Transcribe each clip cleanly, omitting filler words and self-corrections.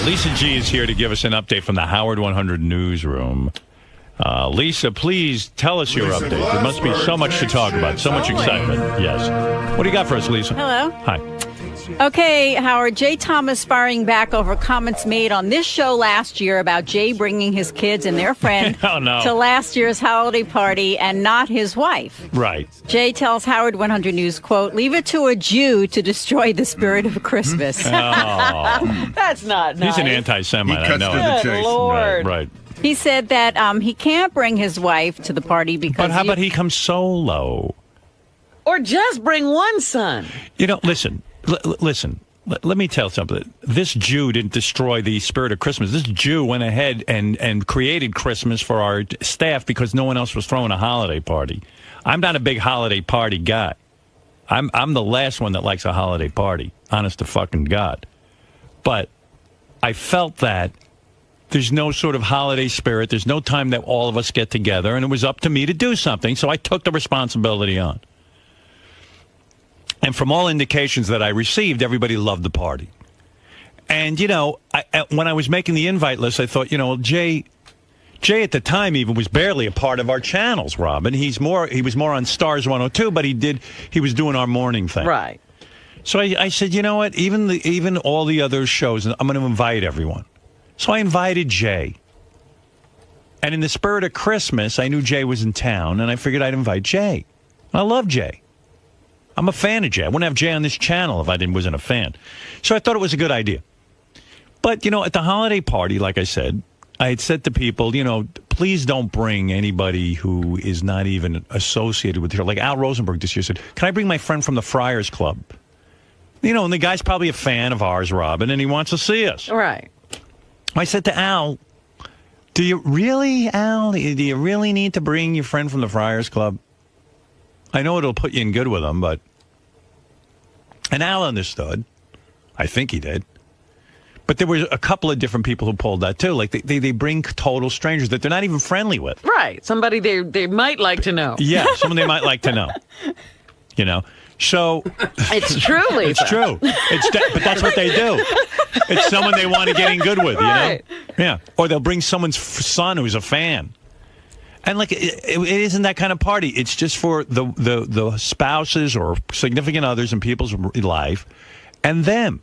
Lisa G is here to give us an update from the Howard 100 newsroom. Lisa, please tell us your update. There must be so much to talk about, so much excitement. Yes. What do you got for us, Lisa? Hello. Hi. Okay, Howard, Jay Thomas firing back over comments made on this show last year about Jay bringing his kids and their friend to last year's holiday party and not his wife. Right. Jay tells Howard 100 News, quote, "Leave it to a Jew to destroy the spirit of Christmas." That's not nice. He's an anti-Semite, I know. Good Lord. Right. He said that he can't bring his wife to the party because... But how about he comes solo? Or just bring one son. You know, listen. Listen, let me tell something. This Jew didn't destroy the spirit of Christmas. This Jew went ahead and created Christmas for our staff because no one else was throwing a holiday party. I'm not a big holiday party guy. I'm the last one that likes a holiday party, honest to fucking God. But I felt that there's no sort of holiday spirit. There's no time that all of us get together, and it was up to me to do something, so I took the responsibility on. And from all indications that I received, everybody loved the party. And, you know, when I was making the invite list, I thought, you know, Jay at the time even was barely a part of our channels, Robin. He was more on Stars 102, but he was doing our morning thing. Right. So I said, you know what, even all the other shows, I'm going to invite everyone. So I invited Jay. And in the spirit of Christmas, I knew Jay was in town, and I figured I'd invite Jay. I love Jay. I'm a fan of Jay. I wouldn't have Jay on this channel if I wasn't a fan. So I thought it was a good idea. But, you know, at the holiday party, like I said, I had said to people, you know, please don't bring anybody who is not even associated with the show. Like Al Rosenberg this year said, can I bring my friend from the Friars Club? You know, and the guy's probably a fan of ours, Robin, and he wants to see us. Right. I said to Al, do you really need to bring your friend from the Friars Club? I know it'll put you in good with them, but... And Al understood. I think he did. But there were a couple of different people who pulled that, too. Like, they bring total strangers that they're not even friendly with. Right. Somebody they might like to know. Yeah, someone they might like to know. You know? So... It's true, Lisa. It's true. But that's what they do. It's someone they want to get in good with, right. You know? Yeah. Or they'll bring someone's son who's a fan. And, like, it isn't that kind of party. It's just for the spouses or significant others in people's life and them.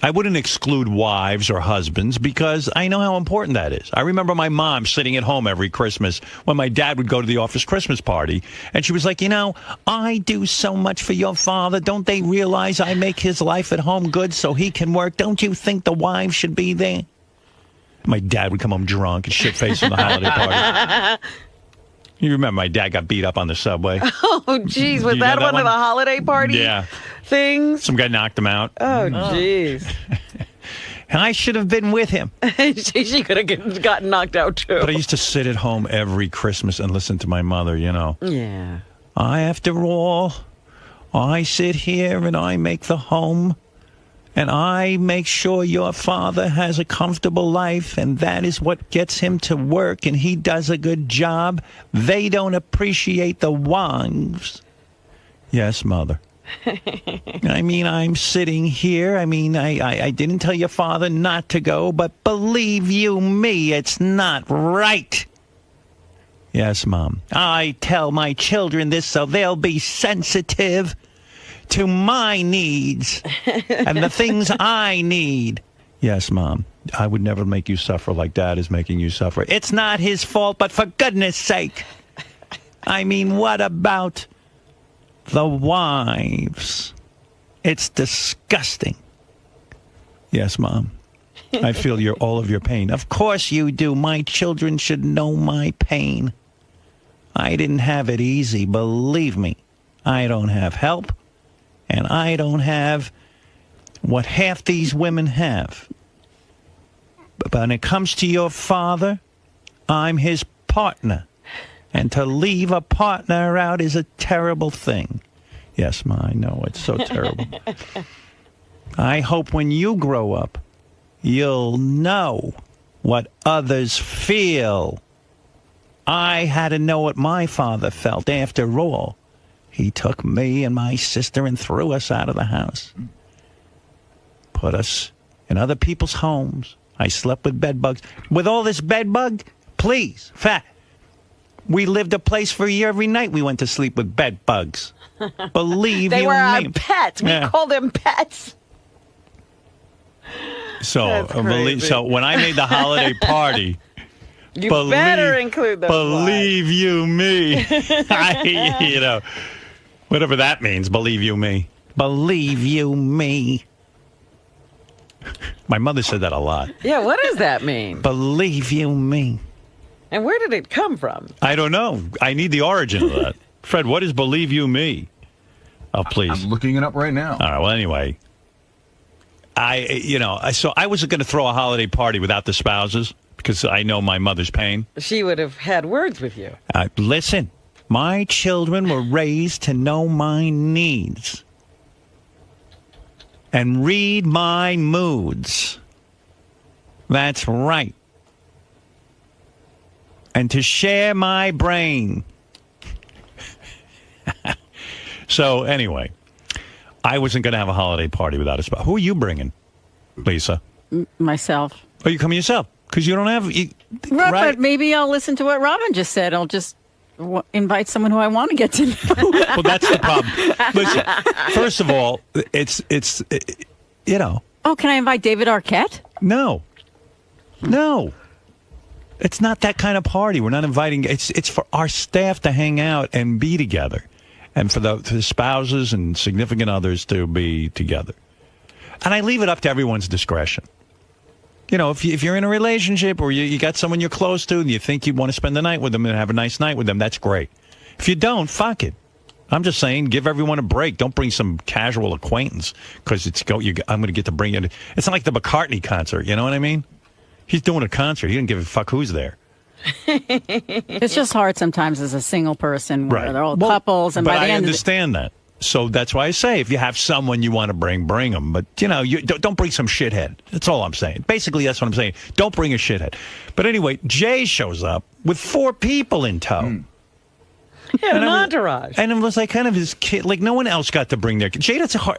I wouldn't exclude wives or husbands because I know how important that is. I remember my mom sitting at home every Christmas when my dad would go to the office Christmas party, and she was like, you know, I do so much for your father. Don't they realize I make his life at home good so he can work? Don't you think the wives should be there? My dad would come home drunk and shit-faced from the holiday party. You remember my dad got beat up on the subway? Oh, jeez. Was that one of the holiday party things? Some guy knocked him out. Oh, jeez. And I should have been with him. She could have gotten knocked out, too. But I used to sit at home every Christmas and listen to my mother, you know. Yeah. After all, I sit here and I make the home. And I make sure your father has a comfortable life, and that is what gets him to work, and he does a good job. They don't appreciate the wives. Yes, Mother. I mean, I'm sitting here. I mean, I didn't tell your father not to go, but believe you me, it's not right. Yes, Mom. I tell my children this so they'll be sensitive to my needs and the things I need. Yes, Mom. I would never make you suffer like Dad is making you suffer. It's not his fault, but for goodness sake. I mean, what about the wives? It's disgusting. Yes, Mom. I feel all of your pain. Of course you do. My children should know my pain. I didn't have it easy, believe me. I don't have help. And I don't have what half these women have. But when it comes to your father, I'm his partner. And to leave a partner out is a terrible thing. Yes, Ma, I know. It's so terrible. I hope when you grow up, you'll know what others feel. I had to know what my father felt after all. He took me and my sister and threw us out of the house. Put us in other people's homes. I slept with bed bugs. With all this bed bug, please, we lived a place for a year every night. We went to sleep with bed bugs. Believe they you were me. our pets. We called them pets. So, so when I made the holiday party, you better include those. Believe you me, whatever that means. Believe you me. Believe you me. My mother said that a lot. Yeah, what does that mean? Believe you me. And where did it come from? I don't know. I need the origin of that. Fred, what is believe you me? Oh, please. I'm looking it up right now. All right. Well, anyway, I wasn't going to throw a holiday party without the spouses because I know my mother's pain. She would have had words with you. Listen, my children were raised to know my needs and read my moods. That's right. And to share my brain. So, anyway, I wasn't going to have a holiday party without a spouse. Who are you bringing, Lisa? Myself. Oh, you coming yourself? Because you don't have... right, but maybe I'll listen to what Robin just said. I'll just invite someone who I want to get to know. Well, that's the problem. Listen, first of all, it's Oh, can I invite David Arquette? No. It's not that kind of party. We're not inviting... It's for our staff to hang out and be together. And for the spouses and significant others to be together. And I leave it up to everyone's discretion. If you're in a relationship or you got someone you're close to and you think you want to spend the night with them and have a nice night with them, that's great. If you don't, fuck it. I'm just saying, give everyone a break. Don't bring some casual acquaintance because I'm going to get to bring it. It's not like the McCartney concert, you know what I mean? He's doing a concert. He didn't give a fuck who's there. It's just hard sometimes as a single person where they're all couples. And but by the I end understand that. So that's why I say if you have someone you want to bring them. But, you don't bring some shithead. That's all I'm saying. Basically, that's what I'm saying. Don't bring a shithead. But anyway, Jay shows up with 4 people in tow. Yeah, an entourage. And it was like kind of his kid. Like no one else got to bring their kids.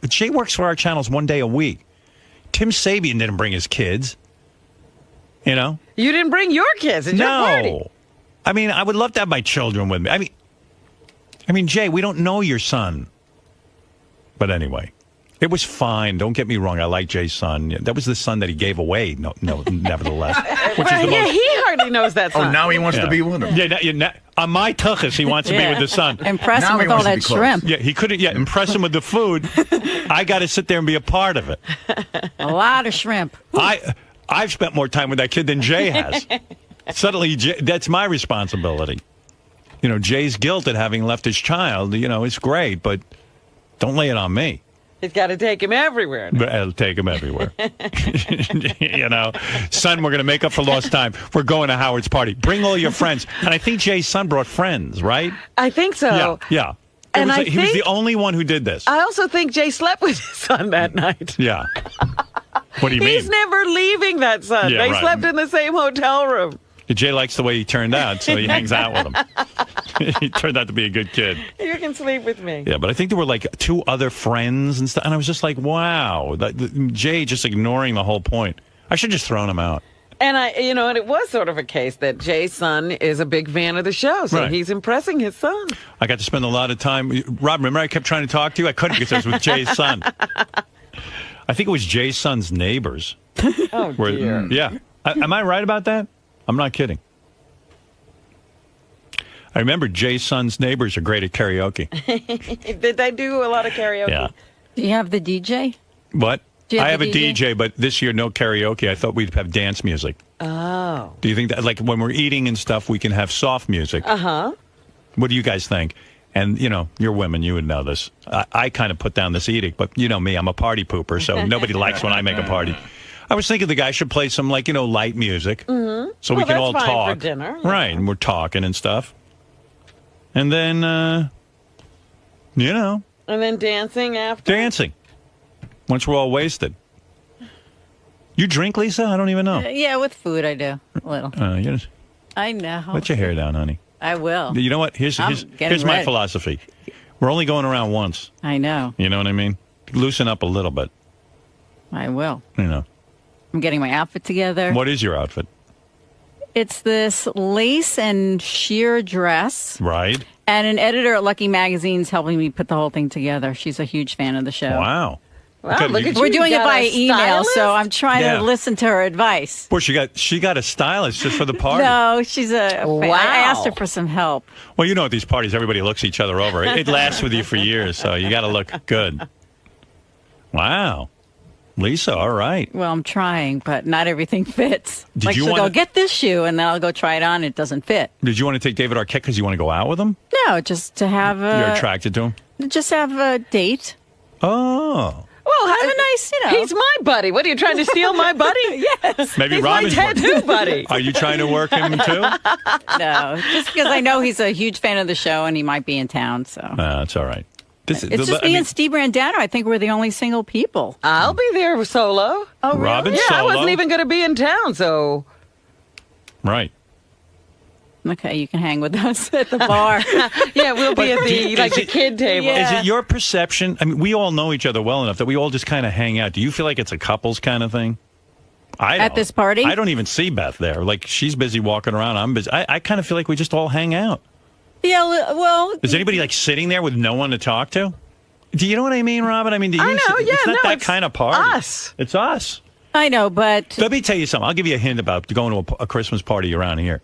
Jay works for our channels 1 day a week. Tim Sabian didn't bring his kids. You didn't bring your kids at your party. I mean, I would love to have my children with me. I mean, Jay, we don't know your son. But anyway, it was fine. Don't get me wrong. I like Jay's son. That was the son that he gave away. No, nevertheless. Which is he hardly knows that son. Oh, now he wants to be with him. Yeah, on my tuchus, he wants to be with the son. Impress him with all that shrimp. Yeah, he couldn't. Yeah, impress him with the food. I got to sit there and be a part of it. A lot of shrimp. I've spent more time with that kid than Jay has. Suddenly, that's my responsibility. Jay's guilt at having left his child, it's great, but don't lay it on me. He's got to take him everywhere. But I'll take him everywhere. Son, we're going to make up for lost time. We're going to Howard's party. Bring all your friends. And I think Jay's son brought friends, right? I think so. Yeah. He was the only one who did this. I also think Jay slept with his son that night. Yeah. What do you mean? He's never leaving that son. Yeah, they slept in the same hotel room. Jay likes the way he turned out, so he hangs out with him. He turned out to be a good kid. You can sleep with me. Yeah, but I think there were like 2 other friends and stuff, and I was just like, wow. Jay just ignoring the whole point. I should just thrown him out. And and it was sort of a case that Jay's son is a big fan of the show, so he's impressing his son. I got to spend a lot of time. Rob, remember I kept trying to talk to you? I couldn't because I was with Jay's son. I think it was Jay's son's neighbors. Oh, dear. Yeah. Am I right about that? I'm not kidding. I remember Jay's son's neighbors are great at karaoke. Did they do a lot of karaoke? Yeah. Do you have the DJ? What? I have a DJ? DJ, but this year no karaoke. I thought we'd have dance music. Oh. Do you think that, like, when we're eating and stuff, we can have soft music? Uh-huh. What do you guys think? And, you're women, you would know this. I kind of put down this edict, but you know me, I'm a party pooper, so nobody likes when I make a party. I was thinking the guy should play some, light music, so we can all fine talk. For dinner. Right, and we're talking and stuff. And then, And then dancing after? Dancing. Once we're all wasted. You drink, Lisa? I don't even know. Yeah, with food I do. A little. I know. Let your hair down, honey. I will. You know what? Here's my philosophy. We're only going around once. I know. You know what I mean? Loosen up a little bit. I will. I'm getting my outfit together. What is your outfit? It's this lace and sheer dress. Right. And an editor at Lucky Magazine's helping me put the whole thing together. She's a huge fan of the show. Wow. Wow, look at you. We're doing it by email, stylist? so I'm trying to listen to her advice. Boy, she got a stylist just for the party. No, she's a fan. Wow. I asked her for some help. Well, you know at these parties, everybody looks each other over. It lasts with you for years, so you got to look good. Wow. Lisa, all right. Well, I'm trying, but not everything fits. Did you she'll wanna- go, get this shoe, and then I'll go try it on. It doesn't fit. Did you want to take David Arquette because you want to go out with him? No, just to have You're attracted to him? just have a date. Oh. Well, Have a nice, He's my buddy. What, are you trying to steal my buddy? Yes. Maybe He's Robin's my tattoo buddy. Are you trying to work him too? No, just because I know he's a huge fan of the show and he might be in town. So That's all right. it's just me and Steve Brandano. I think we're the only single people. I'll be there solo. Oh, really? Robin Yeah, solo? I wasn't even going to be in town, so... Right. Okay, you can hang with us at the bar. Yeah, we'll be at the kid table. Yeah. Is it your perception? I mean, we all know each other well enough that we all just kind of hang out. Do you feel like it's a couples kind of thing? I don't. At this party? I don't even see Beth there. Like, she's busy walking around. I'm busy. I kind of feel like we just all hang out. Yeah, well... Is anybody, like, sitting there with no one to talk to? Do you know what I mean, Robin? I mean, do you I know, yeah, it's not no, that it's kind of party. us. It's us. I know, but... Let me tell you something. I'll give you a hint about going to a Christmas party around here.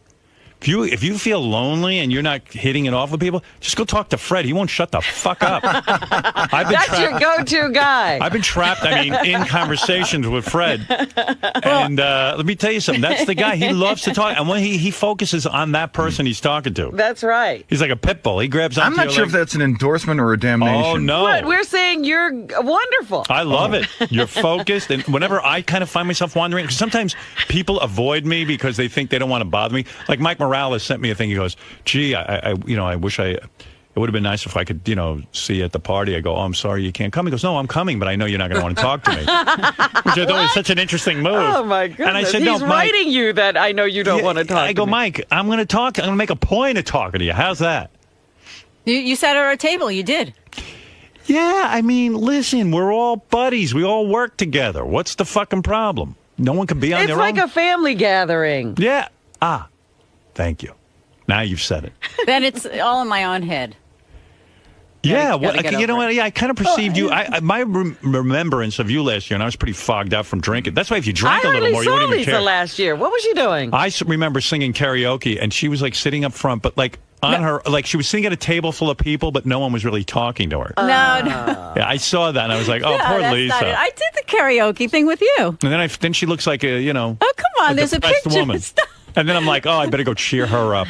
If you feel lonely and you're not hitting it off with people, just go talk to Fred. He won't shut the fuck up. That's your go-to guy. I've been trapped, in conversations with Fred. And let me tell you something. That's the guy. He loves to talk. And when he focuses on that person he's talking to. That's right. He's like a pit bull. He grabs onto I'm not sure if that's an endorsement or a damnation. Oh, no. What? We're saying you're wonderful. I love it. You're focused. And whenever I kind of find myself wandering, because sometimes people avoid me because they think they don't want to bother me. Like Mike Morales sent me a thing. He goes, gee, I wish it would have been nice if I could, see you at the party. I go, oh, I'm sorry you can't come. He goes, no, I'm coming, but I know you're not going to want to talk to me. Which I thought was such an interesting move. Oh, my goodness. And I said, He's no, Mike, writing you that I know you don't want to talk I go, to me. Mike, I'm going to talk. I'm going to make a point of talking to you. How's that? You sat at our table. You did. Yeah, listen, we're all buddies. We all work together. What's the fucking problem? No one can be on It's their like own. a family gathering. Yeah. Thank you. Now you've said it. Then it's all in my own head. Yeah, gotta get you know over what? it. Yeah, I kind of perceived you. My remembrance of you last year, and I was pretty fogged out from drinking. That's why if you drank I a little hardly more, you saw wouldn't even Lisa care. last year. What was she doing? I remember singing karaoke, and she was like sitting up front, but like on her, like she was sitting at a table full of people, but no one was really talking to her. No. Yeah, I saw that, and I was like, oh, No, poor that's Lisa. not it. I did the karaoke thing with you. And then she looks like a, Oh, come on. There's a depressed picture. woman. And then I'm like, oh, I better go cheer her up.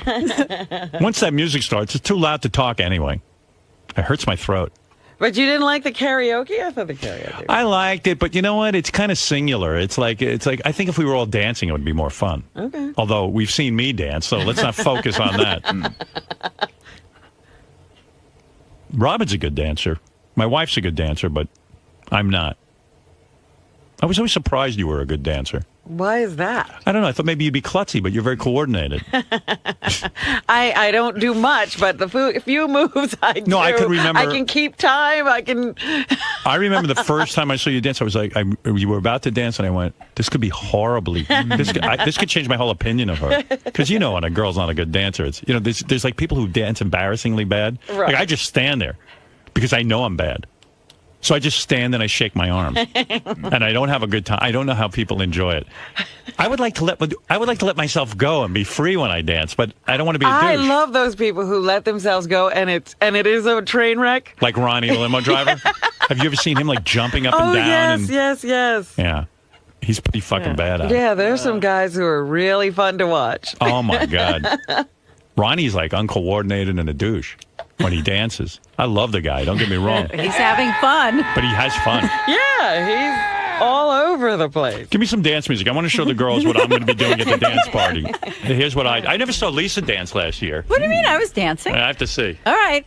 Once that music starts, it's too loud to talk anyway. It hurts my throat. But you didn't like the karaoke? I thought the karaoke. I liked it, but you know what? It's kind of singular. It's like I think if we were all dancing, it would be more fun. Okay. Although we've seen me dance, so let's not focus on that. Robin's a good dancer. My wife's a good dancer, but I'm not. I was always surprised you were a good dancer. Why is that? I don't know. I thought maybe you'd be klutzy, but you're very coordinated. I don't do much, but the few moves I do. No, I can remember. I can keep time. I can. I remember the first time I saw you dance, I was like, you were about to dance, and I went, this could be horribly. This could change my whole opinion of her. Because when a girl's not a good dancer, it's there's like people who dance embarrassingly bad. Right. Like I just stand there because I know I'm bad. So I just stand and I shake my arms, and I don't have a good time. I don't know how people enjoy it. I would like to let myself go and be free when I dance, but I don't want to be a douche. I love those people who let themselves go, and it is a train wreck. Like Ronnie, the limo driver. Have you ever seen him like jumping up and down? Yes. Yeah, he's pretty fucking bad at it. Yeah, there's some guys who are really fun to watch. Oh my God, Ronnie's like uncoordinated and a douche when he dances. I love the guy. Don't get me wrong, He's having fun. but he has fun. Yeah, he's all over the place. Give me some dance music. I want to show the girls what I'm going to be doing at the dance party. Here's what I never saw Lisa dance last year. What do you mean? I was dancing. I have to see. All right.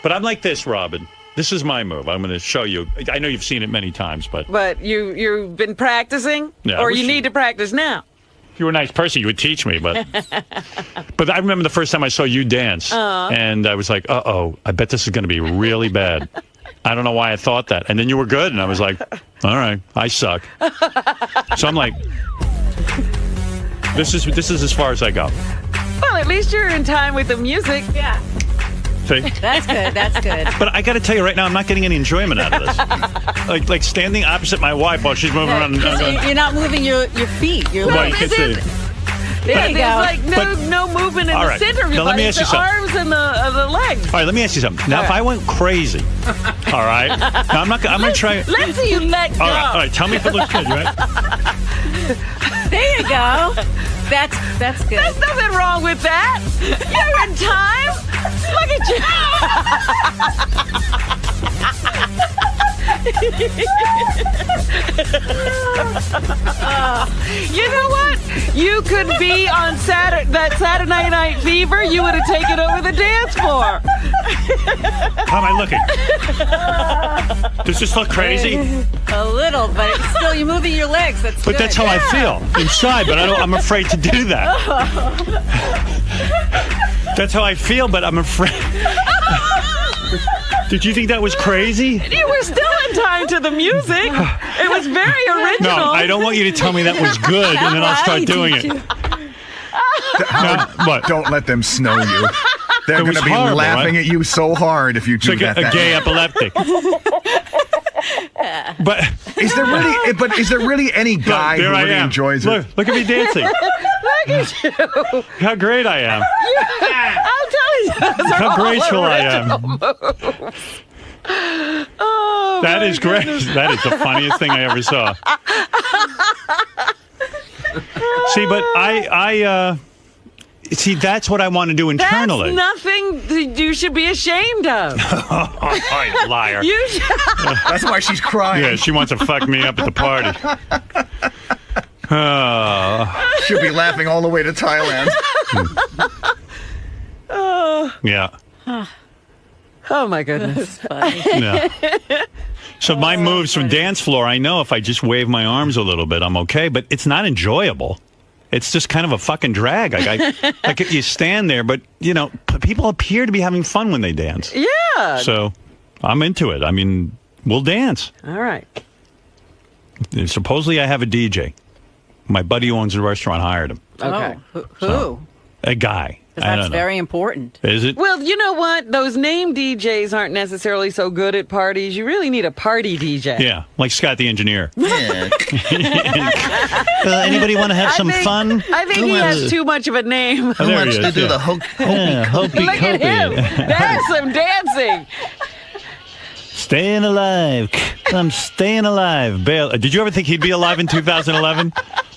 But I'm like this, Robin. This is my move. I'm going to show you. I know you've seen it many times, but But you've been practicing, Yeah, I or wish you you- need to practice now. if you were a nice person, you would teach me. But but I remember the first time I saw you dance, and I was like, uh-oh, I bet this is going to be really bad. I don't know why I thought that. And then you were good, and I was like, all right, I suck. So I'm like, this is as far as I go. Well, at least you're in time with the music. Yeah. See? That's good. That's good. But I got to tell you right now, I'm not getting any enjoyment out of this. like standing opposite my wife while she's moving around. You're not moving your feet. You're well, you can see. There you go. There's like no movement in the center of your body. It's the arms and the legs. All right, let me ask you something. Now, if I went crazy, all right, now I'm going to try. Let's see you let go. All right, tell me if it looks good, right? There you go. That's good. There's nothing wrong with that. You're in time. Look at you. You know what? You could be on that Saturday Night Fever. You would have taken over the dance floor. How am I looking? Does this look crazy? A little, but it's still, you're moving your legs. That's But good. that's how I feel inside, but I'm afraid to do that. That's how I feel, but I'm afraid. Did you think that was crazy? You were still in time to the music. It was very original. No, I don't want you to tell me that was good, and then I'll start doing it. What? Don't let them snow you. They're going to be horrible, laughing at you so hard if you do It's like that. a gay epileptic. But is there really any guy who really enjoys it? Look at me dancing. Look at you. How great I am. I'll tell you. How graceful I am. Oh, that is great. That is the funniest thing I ever saw. See, but I see, that's what I want to do internally. That's nothing you should be ashamed of. Oh, liar. You should. That's why she's crying. Yeah, she wants to fuck me up at the party. She'll be laughing all the way to Thailand. Yeah. Oh, my goodness. Yeah. So my moves from dance floor, I know if I just wave my arms a little bit, I'm okay, but it's not enjoyable. It's just kind of a fucking drag. Like you stand there, but, you know, people appear to be having fun when they dance. Yeah. So I'm into it. I mean, we'll dance. All right. Supposedly I have a DJ. My buddy who owns the restaurant hired him. Okay. Oh, who? So, a guy. I That's don't know. very important. Is it? Well, you know what? Those name DJs aren't necessarily so good at parties. You really need a party DJ. Yeah, like Scott the engineer. Yeah. Anybody want to have some fun? I think he has too much of a name. Oh, there he is, do the hokey Look at him. There's some dancing. Staying alive. I'm staying alive. Did you ever think he'd be alive in 2011?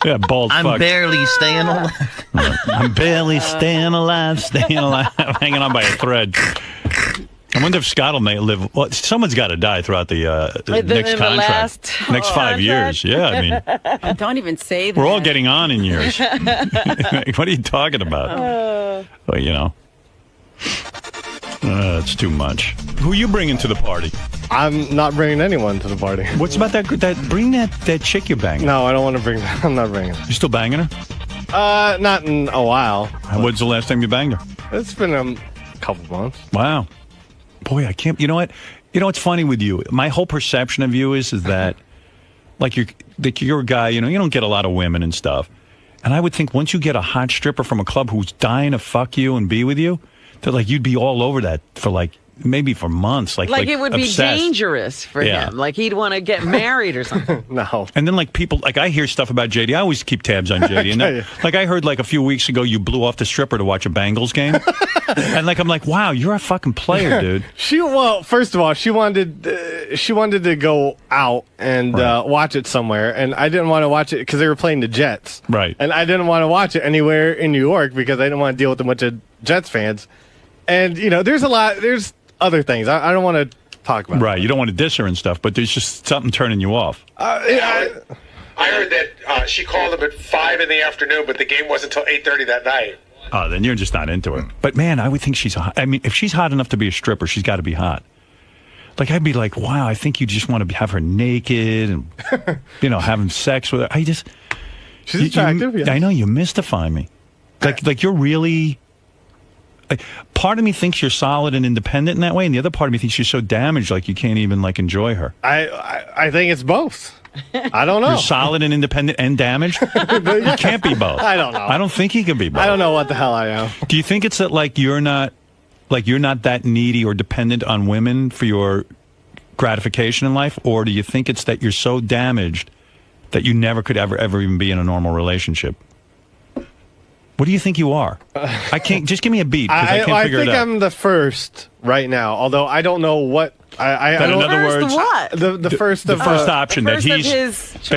Yeah, bald fuck. I'm barely staying alive. I'm barely staying alive, hanging on by a thread. I wonder if Scott will live. Well, someone's got to die throughout the next contract. Next 5 years. Yeah, I mean. Don't even say that. We're all getting on in years. What are you talking about? Well, you know. It's too much. Who are you bringing to the party? I'm not bringing anyone to the party. What's about that? Bring that chick you banging. No, I don't want to bring her. I'm not bringing her. You still banging her? Not in a while. When's the last time you banged her? It's been a couple months. Wow. Boy, I can't. You know what? You know what's funny with you? My whole perception of you is that, like you're a guy. You know, you don't get a lot of women and stuff. And I would think once you get a hot stripper from a club who's dying to fuck you and be with you, that like you'd be all over that for like maybe for months. Like it would obsessed. be dangerous for him. Like he'd want to get married or something. No. And then like people, like I hear stuff about JD. I always keep tabs on JD. And then, like I heard like a few weeks ago you blew off the stripper to watch a Bengals game. And like I'm like, wow, you're a fucking player, dude. First of all, she wanted to go out and watch it somewhere, and I didn't want to watch it because they were playing the Jets. Right. And I didn't want to watch it anywhere in New York because I didn't want to deal with a bunch of Jets fans. And you know, there's other things I don't want to talk about. Right. You don't want to diss her and stuff, but there's just something turning you off. I heard that she called him at 5 in the afternoon, but the game wasn't until 8:30 that night. Oh, then you're just not into it. But man, I would think she's hot. I mean, if she's hot enough to be a stripper, she's got to be hot. Like I'd be like, wow, I think you just want to have her naked and you know having sex with her. She's attractive. I know, you mystify me. Like you're really. Part of me thinks you're solid and independent in that way, and the other part of me thinks you're so damaged, like you can't even like enjoy her. I think it's both. I don't know. You're solid and independent and damaged? You can't be both. I don't know. I don't think you can be both. I don't know what the hell I am. Do you think it's that like you're not that needy or dependent on women for your gratification in life, or do you think it's that you're so damaged that you never could ever even be in a normal relationship? What do you think you are? I can't. Just give me a beat because I can't figure it out. I think I'm the first right now, although I don't know what. In other words, what? The first option that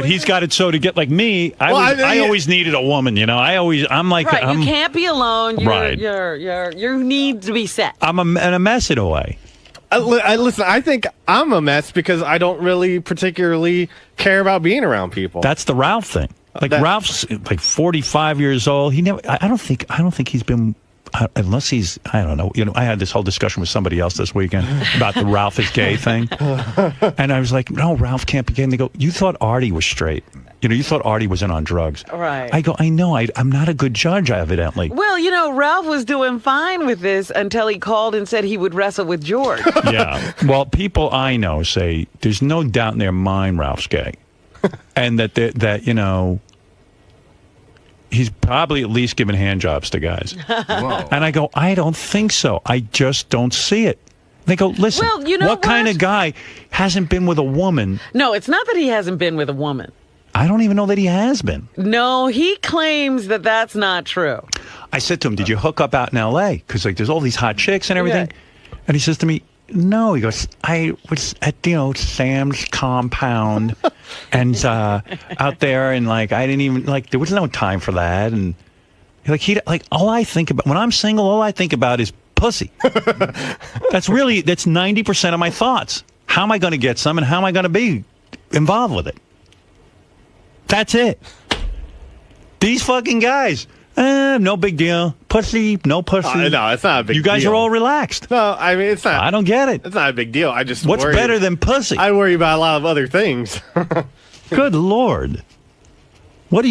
he's got it so to get like me. I always needed a woman. You know, I'm like right. You can't be alone. Right. You need to be set. I'm a mess in a way. Listen, I think I'm a mess because I don't really particularly care about being around people. That's the Ralph thing. Like Ralph's like 45 years old. He never. I don't think he's been. Unless he's, I don't know. You know, I had this whole discussion with somebody else this weekend about the Ralph is gay thing, and I was like, no, Ralph can't be gay. And they go, you thought Artie was straight. You know, you thought Artie was in on drugs. Right. I go, I know. I'm not a good judge, evidently. Well, you know, Ralph was doing fine with this until he called and said he would wrestle with George. Yeah. Well, people I know say there's no doubt in their mind Ralph's gay, and that you know. He's probably at least given handjobs to guys. Whoa. And I go, I don't think so. I just don't see it. They go, listen, well, you know what kind of guy hasn't been with a woman? No, it's not that he hasn't been with a woman. I don't even know that he has been. No, he claims that that's not true. I said to him, did you hook up out in L.A.? Because like, there's all these hot chicks and everything. Yeah. And he says to me, no. He goes, I was at, Sam's compound and out there, and like I didn't even like there was no time for that, and like all I think about when I'm single, all I think about is pussy. That's 90% of my thoughts. How am I going to get some, and how am I going to be involved with it? That's it. These fucking guys. No big deal. Pussy, no pussy. No, it's not a big deal. You guys are all relaxed. No, I mean, it's not. I don't get it. It's not a big deal. I just What's better than pussy? I worry about a lot of other things. Good Lord. What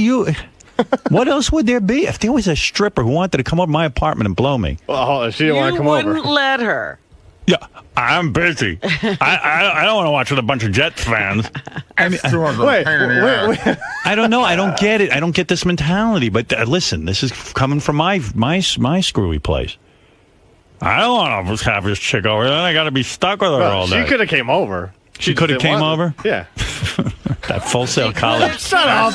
else would there be? If there was a stripper who wanted to come over to my apartment and blow me. Well, she didn't want to come over. You wouldn't let her. Yeah, I'm busy. I don't want to watch with a bunch of Jets fans. I mean, wait. I don't know. I don't get it. I don't get this mentality. But listen, this is coming from my screwy place. I don't want to have this chick over. Then I got to be stuck with her all day. She could have came over. She could have came over? Yeah. That Full Sail College. Shut up.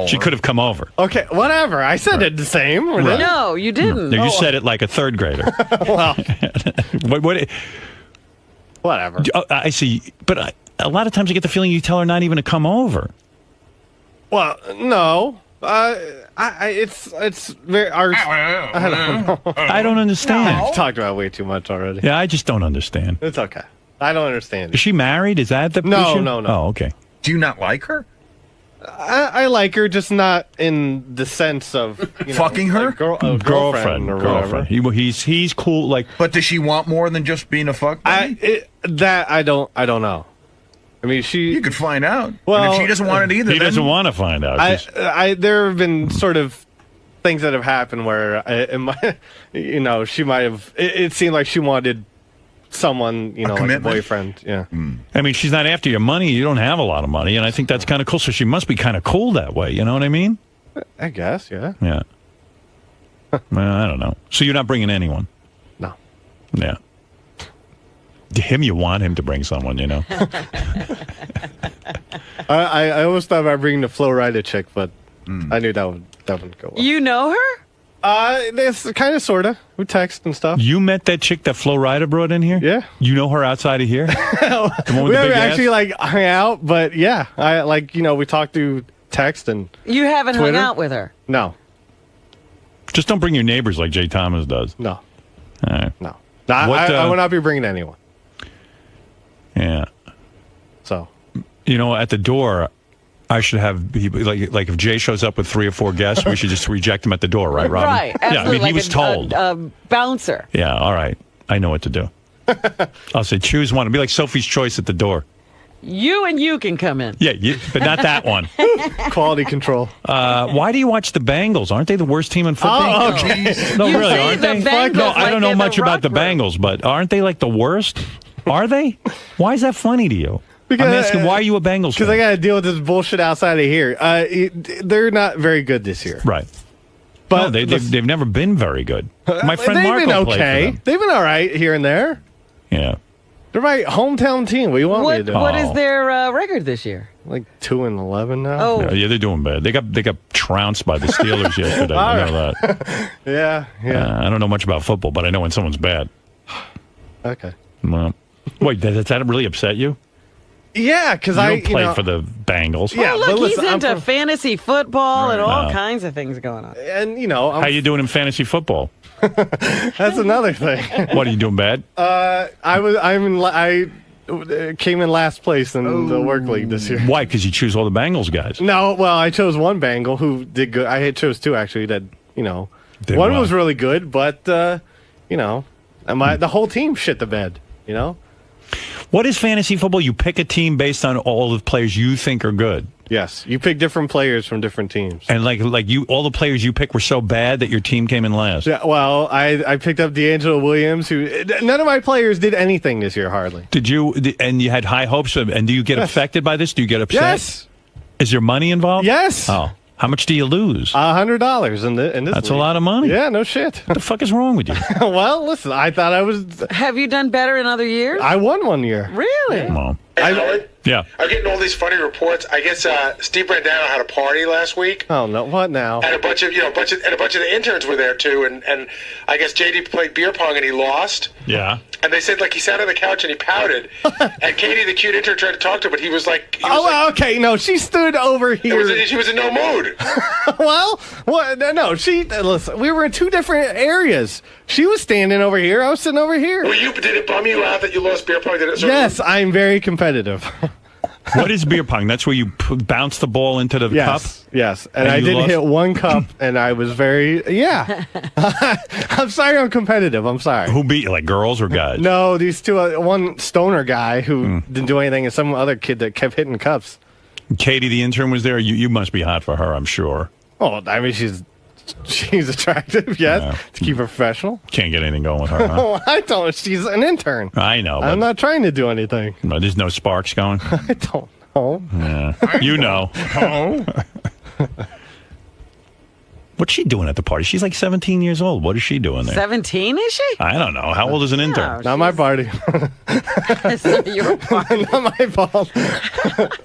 She could have come over. Okay, whatever. I said it the same. Right. No, you didn't. No, you said it like a third grader. Well, what? Whatever. I see. But a lot of times I get the feeling you tell her not even to come over. Well, no. It's very. I don't know. I don't understand. I've talked about it way too much already. Yeah, I just don't understand. It's okay. I don't understand. Is she married? Is that the issue? No. Oh, okay. Do you not like her? I like her, just not in the sense of fucking her, like girlfriend or whatever. He's cool. Like, but does she want more than just being a fuck buddy? I don't know. I mean, you could find out. Well, and if she doesn't want it either, he doesn't want to find out. There have been sort of things that have happened where she might have. It seemed like she wanted someone, like a boyfriend. Yeah. I mean, she's not after your money. You don't have a lot of money, and I think that's kind of cool. So she must be kind of cool that way. You know what I mean? I guess. Yeah. Yeah. Well, I don't know. So you're not bringing anyone? No. Yeah. You want him to bring someone, I always thought about bringing the Flo Rida chick, but I knew that wouldn't go well. You know her? It's kind of, sort of. We text and stuff. You met that chick that Flo Rida brought in here? Yeah. You know her outside of here? We haven't actually hung out, but yeah, we talked through text and. You haven't Twitter. hung out with her? No. Just don't bring your neighbors like Jay Thomas does. No. All right. No. I will not be bringing anyone. Yeah. So. At the door, I should have like if Jay shows up with 3 or 4 guests, we should just reject him at the door, right, Robin? Right. Absolutely. Yeah. I mean, he was told. A bouncer. Yeah. All right. I know what to do. I'll say choose one. It'll be like Sophie's Choice at the door. You can come in. Yeah, but not that one. Quality control. Why do you watch the Bengals? Aren't they the worst team in football? Oh, okay. No, You really, say aren't the they? Bengals No, like I don't know they're much the about the rock group. Bengals, but aren't they like the worst? Are they? Why is that funny to you? Because, I'm asking, why are you a Bengals fan? Because I got to deal with this bullshit outside of here. They're not very good this year. Right. But No, they've never been very good. My friend they've Marco been played okay. for them. They've been all right here and there. Yeah. They're my hometown team. What do you want me to do? What is their record this year? Like 2-11 now. Oh, Yeah, they're doing bad. They got trounced by the Steelers yesterday. I know that. Yeah. I don't know much about football, but I know when someone's bad. Okay. Well, wait, does that really upset you? Yeah, because You I don't play for the Bengals. Yeah, oh, look, but listen, he's I'm into from- fantasy football and all Right. kinds of things going on. and How you doing in fantasy football? that's another thing. What, are you doing bad? I came in last place in the work league this year. Why? Because you choose all the Bengals guys. No, well, I chose one Bengal who did good. I chose two actually that Did one well. was really good, but the whole team shit the bed. What is fantasy football? You pick a team based on all the players you think are good. Yes, you pick different players from different teams. And like you, all the players you pick were so bad that your team came in last. Yeah, well, I picked up D'Angelo Williams, who none of my players did anything this year, hardly. Did you? And you had high hopes of, and do you get affected by this? Do you get upset? Yes, Is there money involved? yes. Oh, how much do you lose? $100 in this. That's a league. lot of money. Yeah, no shit. What the fuck is wrong with you? Well, listen, I thought I was. Have you done better in other years? I won one year. Really? Well, Hey, Howard, yeah. I'm getting all these funny reports. I guess Steve Brandano had a party last week. Oh no! What now? And a bunch of the interns were there too, and I guess JD played beer pong and he lost. Yeah. And they said like he sat on the couch and he pouted, and Katie, the cute intern, tried to talk to him, but he was like, Okay. No, she stood over here. she was in no mood. Well, what? No, listen. We were in two different areas. She was standing over here. I was sitting over here. Did it bum you out that you lost beer pong? Yes, I'm very competitive. What is beer pong? That's where you bounce the ball into the cup? Yes. And And I you did lost? hit one cup, and I was yeah. I'm sorry I'm competitive. I'm sorry. Who beat you, like girls or guys? No, these two, one stoner guy who didn't do anything, and some other kid that kept hitting cups. Katie, the intern, was there. You must be hot for her, I'm sure. Oh, I mean, she's attractive, yes, Yeah. to keep her professional. Can't get anything going with her, huh? Oh, I don't. She's an intern. I know. I'm But not trying to do anything. no, there's no sparks going. I don't know. Yeah. You know. What's she doing at the party? She's like 17 years old. What is she doing there? 17, is she? I don't know. How old is an intern? Not my party. Your party. Not my fault.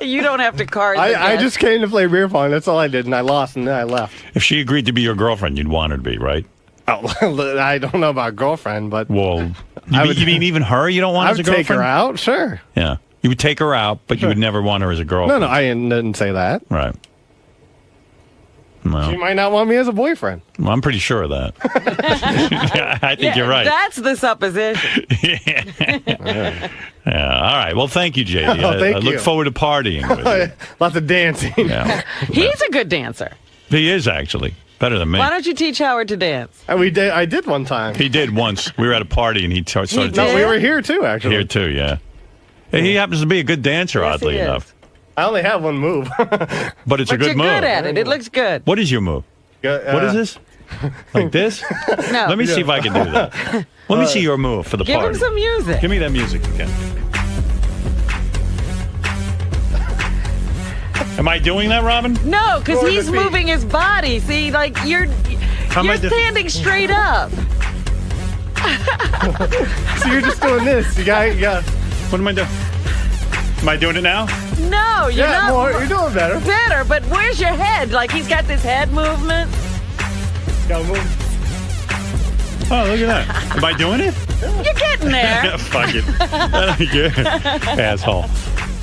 You don't have to card. I just came to play beer pong. That's all I did, and I lost, and then I left. If she agreed to be your girlfriend, you'd want her to be, right? Oh, I don't know about girlfriend, but Well, you mean even her you don't want I as a would girlfriend? take her out. Sure. Yeah. You would take her out, but you would never want her as a No, girlfriend. no, I didn't say that. Right. Well, She might not want me as a boyfriend. I'm pretty sure of that. Yeah, I think you're right. That's the supposition. Yeah. All right. Well, thank you, JD. Oh, thank I look you. forward to partying with you. Lots of dancing. Yeah. He's a good dancer. He is actually better than me. Why don't you teach Howard to dance? And I did one time. He did once. We were at a party and he started did? No, we Yeah. were here too, actually. here too. Yeah. He happens to be a good dancer, Yes, oddly he is. enough. I only have one move. But it's a But good you're move. good at it. It looks good. What is your move? What is this? Like this? No. Let me see if I can do that. Let me see your move for the Give party. him some music. Give me that music again. Am I doing that, Robin? No, because More he's the feet. moving his body. See, like you're am I do- standing straight up. So you're just doing this. You got. What am I doing? Am I doing it now? No, you're Yeah, not. more. You're doing better. Better, but where's your head? Like he's got this head movement. Gotta move. Oh, look at that. Am I doing it? You're getting there. Fuck it. Yeah. Asshole.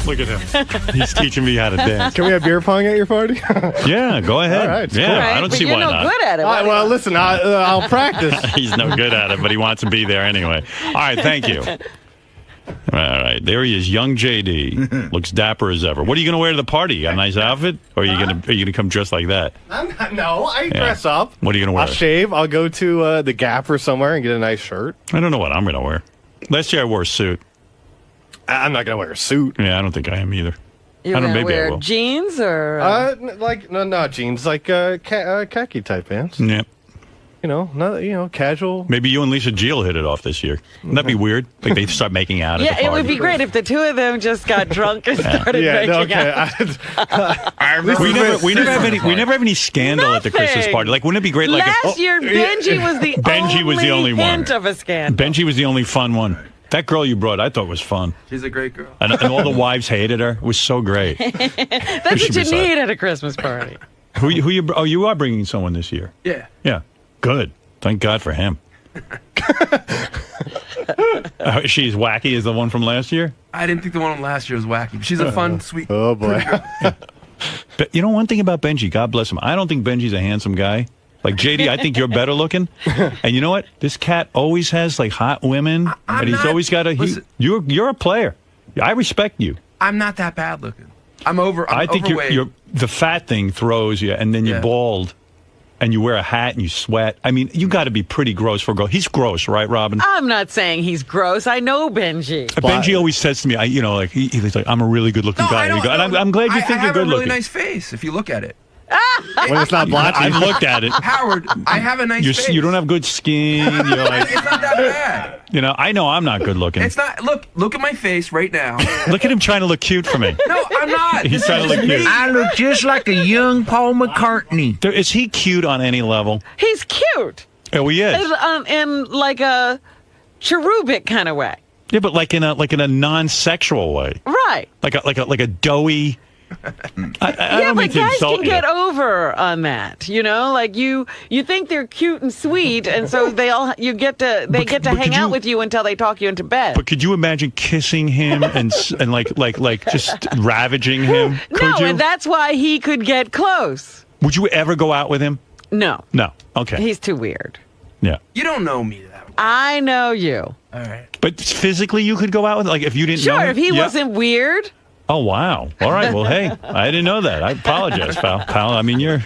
Look at him. He's teaching me how to dance. Can we have beer pong at your party? Yeah, go ahead. All right, it's yeah, cool. I don't but see you're why no not. good at it. All right, well, listen, I'll practice. He's no good at it, but he wants to be there anyway. All right, thank you. All right, there he is, young JD. Looks dapper as ever. What are you going to wear to the party? You got a nice outfit, or are you going to come dressed like that? No, I dress up. What are you going to wear? I'll shave. I'll go to the Gap or somewhere and get a nice shirt. I don't know what I'm going to wear. Last year I wore a suit. I'm not gonna wear a suit. Yeah, I don't think I am either. You're I don't. gonna Maybe I wear will. jeans or Not jeans, like khaki type pants. Yeah. Casual. Maybe you and Lisa G will hit it off this year. Wouldn't that be weird? Like they start making out. At the it would party. be great if the two of them just got drunk and started making out. We never have any scandal at the Christmas party. Like, wouldn't it be great? Like Last year, Benji was the only hint of a scandal. Benji was the only fun one. That girl you brought, I thought was fun. She's a great girl. And all the wives hated her. It was so great. That's what you need at a Christmas party. Who you? Oh, you are bringing someone this year. Yeah. Yeah. Good. Thank God for him. She's wacky as the one from last year? I didn't think the one from last year was wacky. She's a fun, sweet... Oh, boy. But one thing about Benji, God bless him, I don't think Benji's a handsome guy. Like, JD, I think you're better looking. And you know what? This cat always has, like, hot women. And he's always got a... You're a player. I respect you. I'm not that bad looking. I'm I think overweight. the fat thing throws you, and then you're bald. And you wear a hat and you sweat. I mean, you got to be pretty gross for a girl. He's gross, right, Robin? I'm not saying he's gross. I know Benji. Benji always says to me, he's like, I'm a really good-looking guy. And I'm glad you think you're good-looking. I have a really nice face, if you look at it. When it's not blotchy. I've looked at it. Howard, I have a nice face. You don't have good skin. You're like, it's not that bad. I know I'm not good-looking. It's not. Look at my face right now. Look at him trying to look cute for me. No, I'm not. He's trying to look cute. I look just like a young Paul McCartney. Is he cute on any level? He's cute. Oh, he is. In like a cherubic kind of way. Yeah, but like in a non-sexual way. Right. Like a doughy. I don't mean but to guys insult can you. get over on that. Like you think they're cute and sweet, and so they get to hang out with you until they talk you into bed. But could you imagine kissing him and like just ravaging him? Could you? And that's why he could get close. Would you ever go out with him? No. Okay. He's too weird. Yeah. You don't know me that well. I know you. All right. But physically, you could go out with, like, if you didn't know Sure, him? if he wasn't weird. Oh, wow. All right. Well, hey, I didn't know that. I apologize, pal. I mean, you're...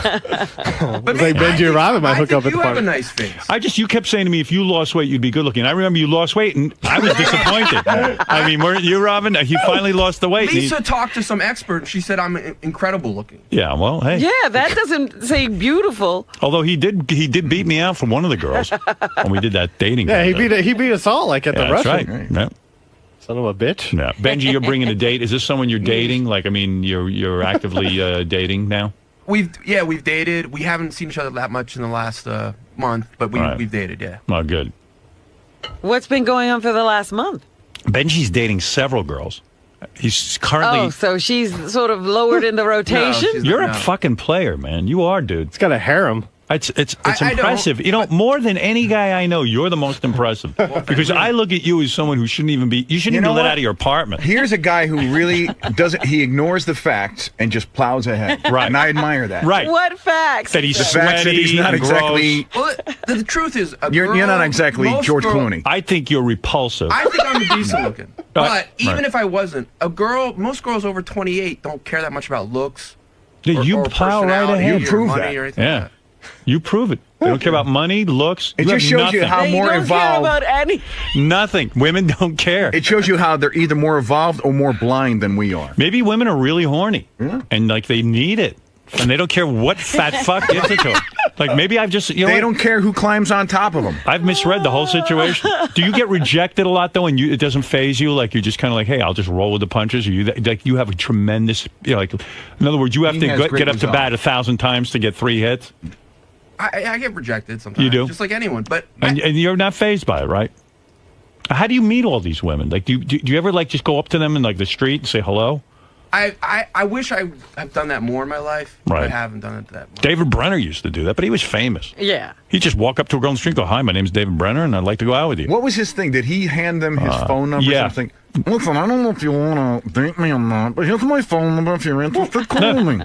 But like Benji and Robin might hook up at the you have party. a nice face. You kept saying to me, if you lost weight, you'd be good looking. I remember you lost weight, and I was disappointed. I mean, weren't you, Robin? You finally lost the weight. Lisa talked to some expert, and she said I'm incredible looking. Yeah, well, hey. Yeah, that doesn't say beautiful. Although he did beat me out from one of the girls when we did that dating. Yeah, contest. he beat us all, like, at the That's restaurant. right. Yeah. Son of a bitch. Yeah. Benji, you're bringing a date. Is this someone you're dating? Like, I mean, you're actively dating now? We've dated. We haven't seen each other that much in the last month, but we've dated, yeah. Oh, good. What's been going on for the last month? Benji's dating several girls. He's currently... Oh, so she's sort of lowered in the rotation? No, You're a fucking player, man. You are, dude. It's got a harem. It's impressive. More than any guy I know, you're the most impressive. Because I look at you as someone who shouldn't even be let out of your apartment. Here's a guy who really doesn't. He ignores the facts and just plows ahead. Right. And I admire that. Right. What facts? That he's The sweaty fact that he's not and exactly. Well, the truth is, You're not exactly George Clooney. I think you're repulsive. I think I'm decent looking. But even right. if I wasn't, most girls over 28 don't care that much about looks. You or plow right personality ahead. or prove money that. or anything Yeah. like that. You prove it. They don't care about money, looks. It just shows you how They more don't care evolved. about any. Nothing. Women don't care. It shows you how they're either more evolved or more blind than we are. Maybe women are really horny. And like they need it. And they don't care what fat fuck gets it to them. Like maybe I've just They don't care who climbs on top of them. I've misread the whole situation. Do you get rejected a lot though, and it doesn't faze you? Like you're just kind of like, hey, I'll just roll with the punches. Or you have a tremendous, like, in other words, you have to get up to bat 1,000 times to get 3 hits. I get rejected sometimes. You do? Just like anyone. But And you're not fazed by it, right? How do you meet all these women? Like, do you ever like just go up to them in like the street and say hello? I wish I have done that more in my life. But Right. I haven't done it that much. David Brenner used to do that, but he was famous. Yeah. He'd just walk up to a girl on the street and go, hi, my name's David Brenner, and I'd like to go out with you. What was his thing? Did he hand them his phone number yeah. or something? Listen, I don't know if you want to date me or not, but here's my phone number. If you're interested, call me.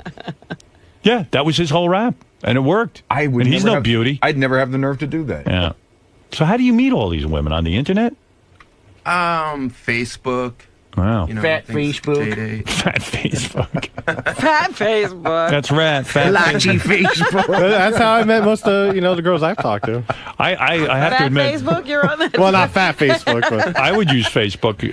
Yeah, that was his whole rap, and it worked. And he's no beauty. I'd never have the nerve to do that. Yeah. So how do you meet all these women? On the internet? Facebook. Wow. Fat Facebook. Fat Facebook. Fat Facebook. That's right. Fat Blotchy Facebook. That's how I met most of the girls I've talked to. I have to Fat admit. Facebook, you're on that. Well, not fat Facebook, but I would use Facebook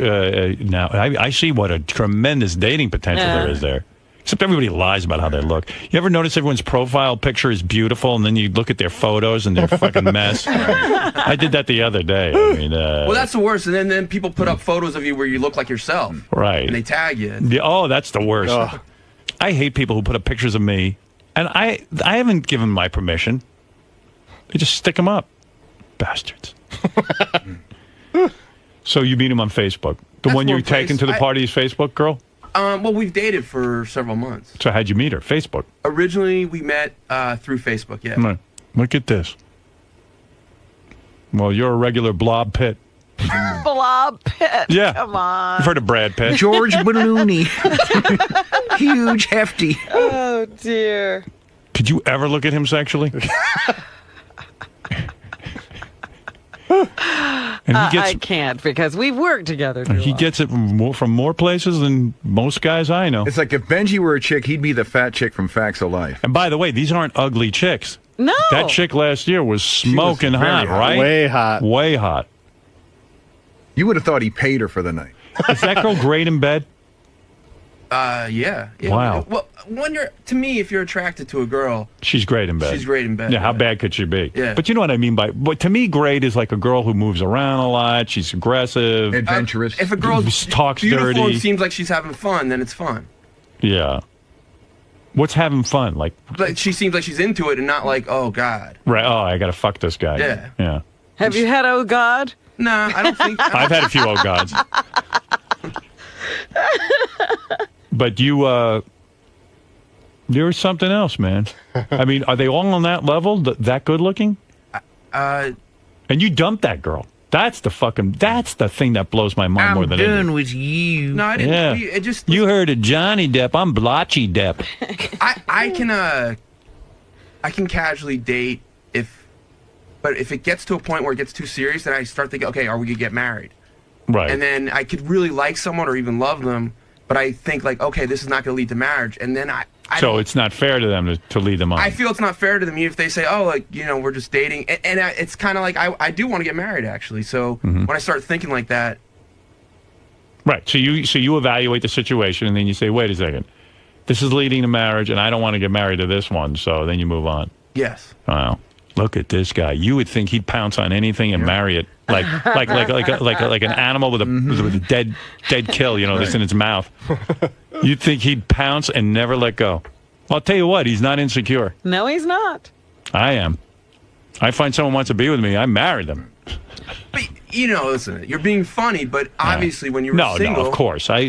now. I see what a tremendous dating potential there is there. Except everybody lies about how they look. You ever notice everyone's profile picture is beautiful, and then you look at their photos and they're a fucking mess? I did that the other day. I mean, well, that's the worst. And then people put up photos of you where you look like yourself. Right. And they tag you. Yeah, that's the worst. I hate people who put up pictures of me, and I haven't given my permission. They just stick them up. Bastards. So you meet him on Facebook. The one you're taking to the party is Facebook girl? Well, we've dated for several months. So how'd you meet her? Facebook? Originally, we met through Facebook, yeah. Look at this. Well, you're a regular blob pit. Blob Pitt. Yeah. Come on. You've heard of Brad Pitt. George Ballooney. Huge, hefty. Oh, dear. Could you ever look at him sexually? And I can't because we've worked together. He gets it from more places than most guys I know. It's like if Benji were a chick, he'd be the fat chick from Facts of Life. And by the way, these aren't ugly chicks. No. That chick last year was smoking hot, right? Way hot. Way hot. You would have thought he paid her for the night. Is that girl great in bed? Yeah. Wow. Well, to me, if you're attracted to a girl, she's great in bed. She's great in bed. Yeah, how bad could she be? Yeah. But you know what I mean by, but to me, great is like a girl who moves around a lot. She's aggressive, adventurous. If a girl talks beautiful dirty, and seems like she's having fun, then it's fun. Yeah. What's having fun? Like she seems like she's into it and not like, oh God. Right. Oh, I gotta fuck this guy. Yeah. Yeah. Have you had Oh God? Nah, I don't think. I've had a few Oh Gods. But you're something else, man. I mean, are they all on that level? That good looking? And you dumped that girl. That's the thing that blows my mind more than anything. I'm done with you. No, I didn't. Yeah. It just. You heard of Johnny Depp. I'm Blotchy Depp. I can casually date but if it gets to a point where it gets too serious, then I start thinking, okay, are we gonna get married? Right. And then I could really like someone or even love them, but I think like, okay, this is not gonna lead to marriage, and then so it's not fair to them to lead them on. I feel it's not fair to them if they say, oh, like, we're just dating, and it's kind of like I do want to get married actually. So when I start thinking like that, right. So you evaluate the situation and then you say, wait a second, this is leading to marriage, and I don't want to get married to this one. So then you move on. Yes. Wow. Look at this guy. You would think he'd pounce on anything and marry it, like an animal with a dead kill, that's in its mouth. You'd think he'd pounce and never let go. Well, I'll tell you what, he's not insecure. No, he's not. I am. I find someone wants to be with me, I marry them. But listen, you're being funny, but obviously when you were single, no, of course, I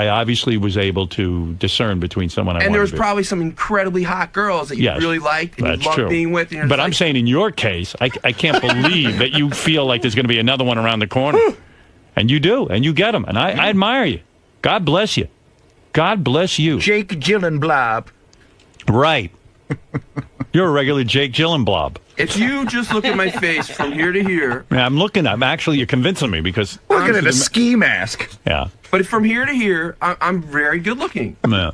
obviously was able to discern between someone and there was probably some incredibly hot girls that you really liked and you loved being with. But I'm saying in your case, I can't believe that you feel like there's going to be another one around the corner, and you do, and you get them, and I admire you. God bless you. God bless you. Jake Gyllenblob. Right. You're a regular Jake Gyllenblob. If you just look at my face from here to here. Yeah, you're convincing me because. Looking at a ski mask. Yeah. But from here to here, I'm very good looking. Yeah.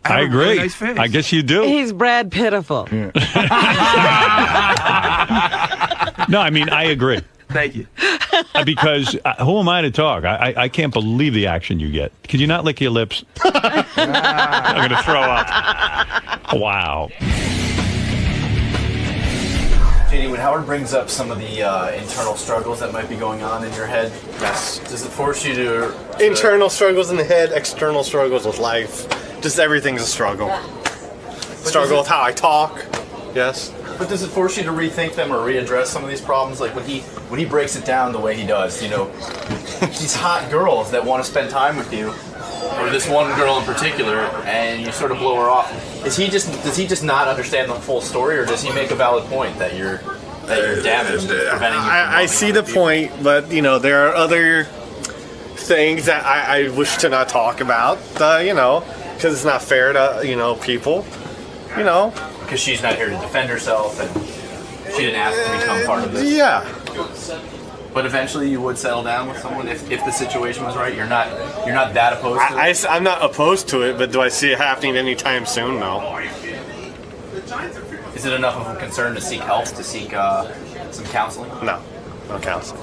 I agree. Really nice face. I guess you do. He's Brad Pitiful. Yeah. No, I mean, I agree. Thank you. Because who am I to talk? I can't believe the action you get. Could you not lick your lips? I'm going to throw up. Wow. JD, when Howard brings up some of the internal struggles that might be going on in your head, does it force you to... Internal struggles in the head, external struggles with life. Just everything's a struggle. Struggle with how I talk, yes. But does it force you to rethink them or readdress some of these problems? Like when he breaks it down the way he does, these hot girls that want to spend time with you, or this one girl in particular, and you sort of blow her off. Does he just not understand the full story, or does he make a valid point that you're damaged, preventing you? I see the point, but there are other things that I wish to not talk about. Because it's not fair to people. Because she's not here to defend herself, and she didn't ask to become part of this. Yeah. But eventually, you would settle down with someone if the situation was right. You're not that opposed to it. I'm not opposed to it, but do I see it happening anytime soon? No. Is it enough of a concern to seek help, to seek some counseling? No counseling.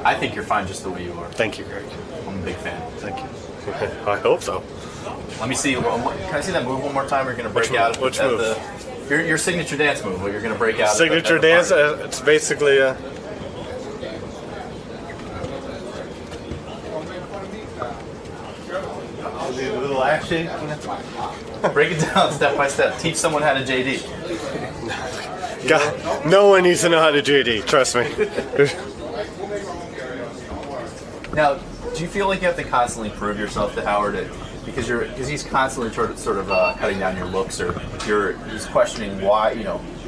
I think you're fine just the way you are. Thank you, Greg. I'm a big fan. Thank you. I hope so. Let me see. Can I see that move one more time? You're going to break out. Which move? Your signature dance move. Where you're going to break out. Signature dance. It's basically. A little action. Break it down step by step. Teach someone how to JD. God, no one needs to know how to JD. Trust me. Now, do you feel like you have to constantly prove yourself to Howard? Because he's constantly sort of cutting down your looks, or he's questioning why.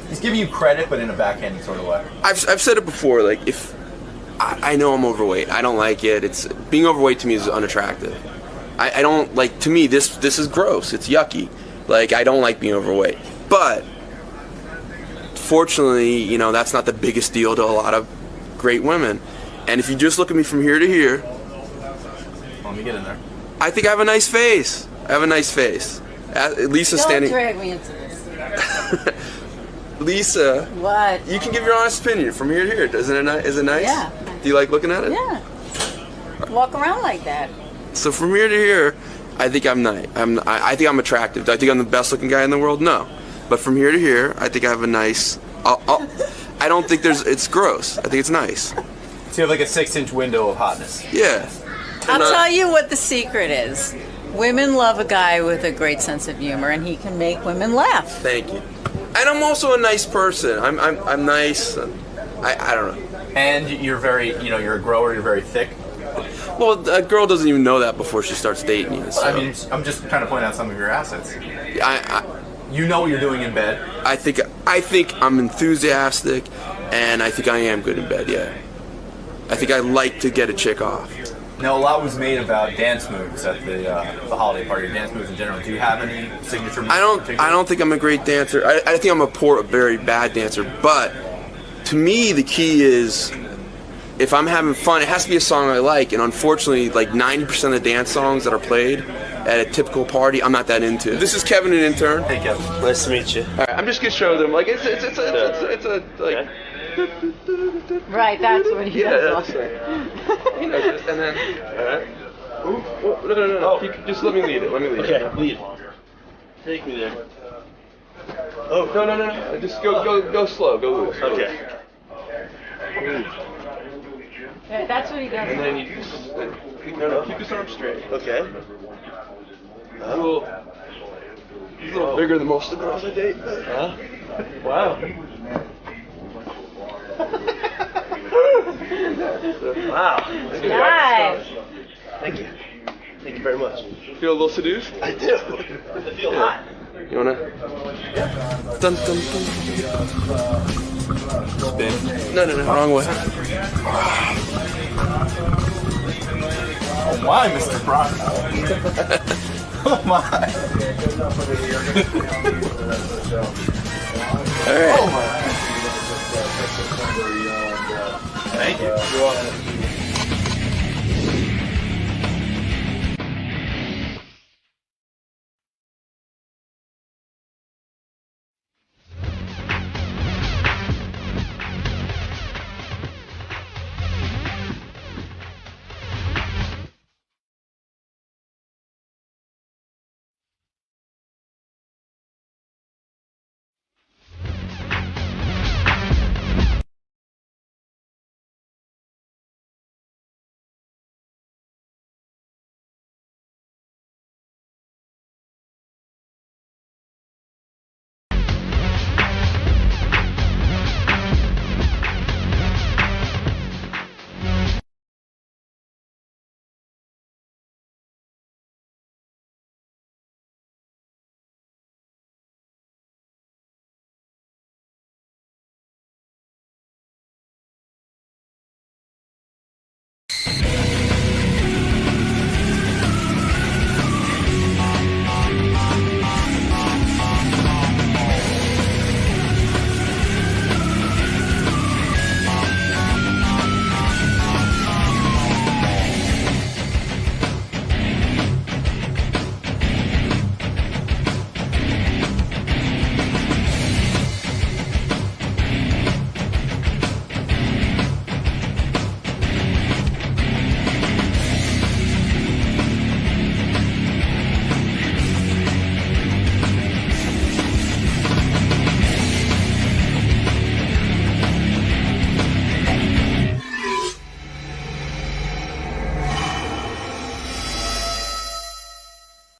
He's giving you credit, but in a backhanded sort of way. I've said it before. Like, if I know I'm overweight, I don't like it. It's being overweight to me is unattractive. I don't like. To me, this is gross. It's yucky. Like, I don't like being overweight. But fortunately, that's not the biggest deal to a lot of great women. And if you just look at me from here to here, let me get in there. I think I have a nice face. Lisa's standing. Don't drag me into this. Lisa. What? You can give your honest opinion from here to here. Is it nice? Yeah. Do you like looking at it? Yeah. Walk around like that. So from here to here, I think I'm nice. I think I'm attractive. Do I think I'm the best looking guy in the world? No. But from here to here, I think I have a nice. I don't think it's gross. I think it's nice. So you have like a 6-inch window of hotness. Yeah. I'll tell you what the secret is. Women love a guy with a great sense of humor, and he can make women laugh. Thank you. And I'm also a nice person. I'm nice. I don't know. And you're very, you're a grower. You're very thick. Well, a girl doesn't even know that before she starts dating you. So. I mean, I'm just trying to point out some of your assets. You know what you're doing in bed. I think I'm enthusiastic, and I think I am good in bed. Yeah. I think I like to get a chick off. Now, a lot was made about dance moves at the holiday party, dance moves in general. Do you have any signature moves? I don't think I'm a great dancer. I think I'm a very bad dancer. But to me, the key is if I'm having fun, it has to be a song I like. And unfortunately, like 90% of the dance songs that are played at a typical party, I'm not that into. This is Kevin, an intern. Hey, Kevin. Nice to meet you. All right, I'm just gonna show them. Like it's a like. Right, that's what he does. And then. All right. Ooh, no. Oh. Just let me lead it. Okay, lead. Take me there. Oh, no. Just go slow. Go loose. Okay. Yeah, that's what he does. And then you just keep his arm straight. Okay. Cool. He's a little bigger than most of the girls I date. Huh? Wow. Wow. Nice. Thank you. Thank you very much. Feel a little seduced? I do. I feel hot. You wanna? Dun. Spin. No, wrong way. Oh my, Mr. Brock. Oh my. All right. Oh my. Thank you. You're welcome.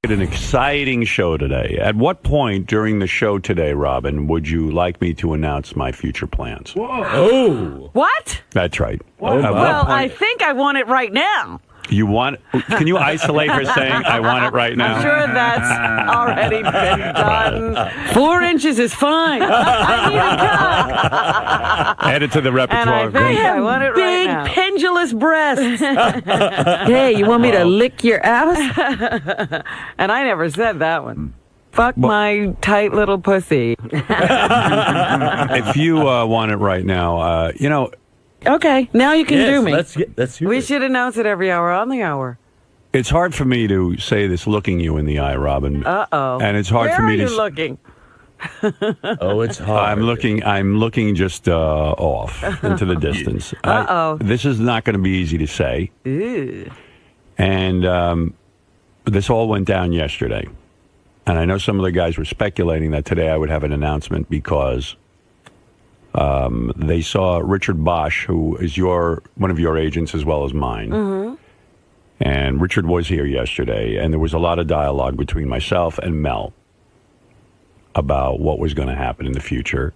An exciting show today. At what point during the show today, Robin, would you like me to announce my future plans? Whoa. Oh. What? That's right. Well, I think I want it right now. You want? Can you isolate her saying, I want it right now? I'm sure that's already been done. 4 inches is fine. I need a cup. Add it to the repertoire. And I think I want it right now. Big, pendulous breasts. Hey, you want me to lick your ass? And I never said that one. Fuck my tight little pussy. If you want it right now, Okay, now you can do me. Let's hear We it. should announce it every hour on the hour. it's hard for me to say this looking you in the eye, Robin. Uh-oh. And it's hard Where for me are to you looking? Oh, it's hard. I'm looking just off into the distance. Uh-oh. This is not going to be easy to say. Ew. And this all went down yesterday. And I know some of the guys were speculating that today I would have an announcement because they saw Richard Bosch, who is one of your agents as well as mine. Mm-hmm. And Richard was here yesterday, and there was a lot of dialogue between myself and Mel about what was going to happen in the future.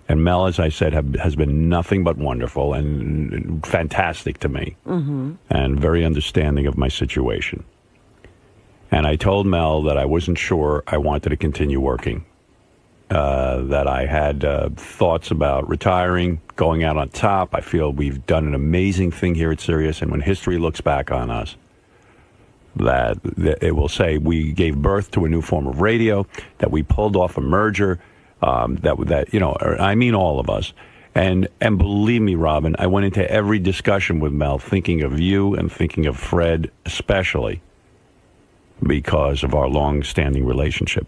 And Mel, as I said, has been nothing but wonderful and fantastic to me, and very understanding of my situation. And I told Mel that I wasn't sure I wanted to continue working, that I had thoughts about retiring, going out on top. I feel we've done an amazing thing here at Sirius, and when history looks back on us, that it will say we gave birth to a new form of radio, that we pulled off a merger, I mean all of us. And believe me, Robin, I went into every discussion with Mel thinking of you and thinking of Fred especially because of our long-standing relationship.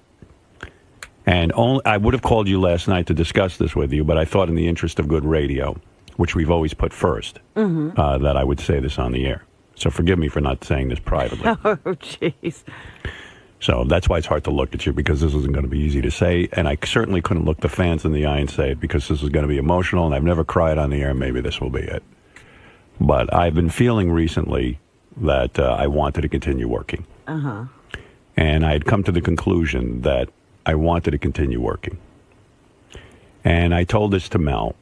And I would have called you last night to discuss this with you, but I thought in the interest of good radio, which we've always put first, that I would say this on the air. So forgive me for not saying this privately. Oh, jeez. So that's why it's hard to look at you, because this isn't going to be easy to say. And I certainly couldn't look the fans in the eye and say it, because this is going to be emotional, and I've never cried on the air. Maybe this will be it. But I've been feeling recently that I wanted to continue working. Uh-huh. And I had come to the conclusion that I wanted to continue working. And I told this to Mel,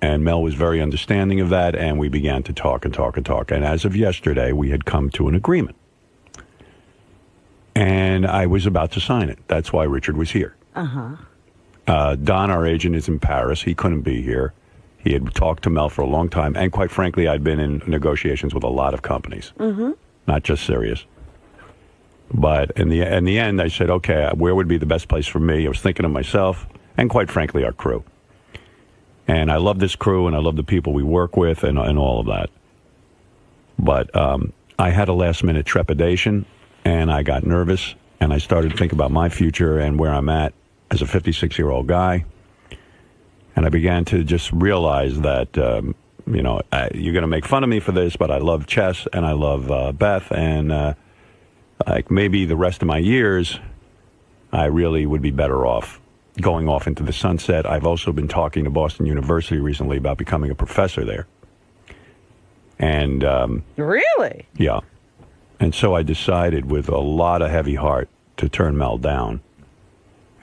and Mel was very understanding of that, and we began to talk and talk and talk. And as of yesterday, we had come to an agreement. And I was about to sign it. That's why Richard was here. Uh-huh. Don, our agent, is in Paris. He couldn't be here. He had talked to Mel for a long time. And quite frankly, I'd been in negotiations with a lot of companies, not just Sirius. But in the end, I said, okay, where would be the best place for me? I was thinking of myself and, quite frankly, our crew. And I love this crew, and I love the people we work with and all of that. But I had a last-minute trepidation, and I got nervous, and I started to think about my future and where I'm at as a 56-year-old guy. And I began to just realize that, you're going to make fun of me for this, but I love Chess, and I love Beth, and like maybe the rest of my years, I really would be better off going off into the sunset. I've also been talking to Boston University recently about becoming a professor there. And Really? Yeah. And so I decided with a lot of heavy heart to turn Mel down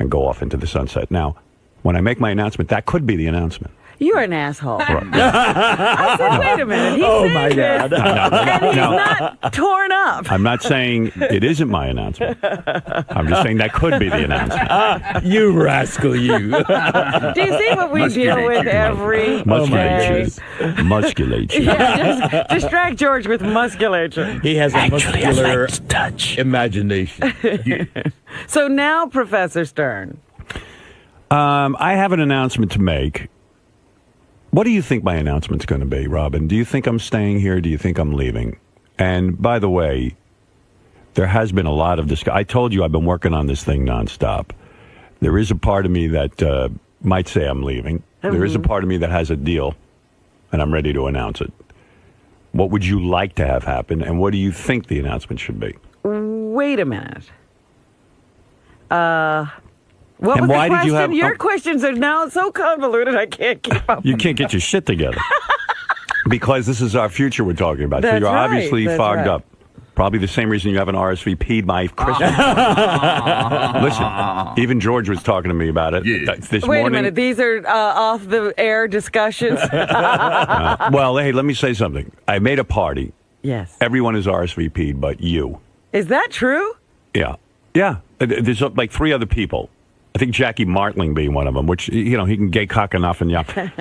and go off into the sunset. Now, when I make my announcement, that could be the announcement. You're an asshole. I said, wait a minute. He's my God. And he's not torn up. I'm not saying it isn't my announcement. I'm just saying that could be the announcement. You rascal, you. Do you see what we deal with every day? Musculate you. Yeah, just distract George with musculature. He has a muscular imagination. So now, Professor Stern. I have an announcement to make. What do you think my announcement's going to be, Robin? Do you think I'm staying here? Do you think I'm leaving? And by the way, there has been a lot of discussion. I told you I've been working on this thing nonstop. There is a part of me that might say I'm leaving. There is a part of me that has a deal, and I'm ready to announce it. What would you like to have happen, and what do you think the announcement should be? Wait a minute. What and was why the did you question? have? Your questions are now so convoluted, I can't keep up. You can't get your shit together because this is our future we're talking about. That's so you're right. obviously That's fogged right. up. Probably the same reason you haven't RSVP'd my Christmas. Listen, even George was talking to me about it this morning. Wait a minute. These are off-the-air discussions? Well, hey, let me say something. I made a party. Yes. Everyone is RSVP'd but you. Is that true? Yeah. Yeah. There's like 3 other people. I think Jackie Martling being one of them, which, he can gay cock enough and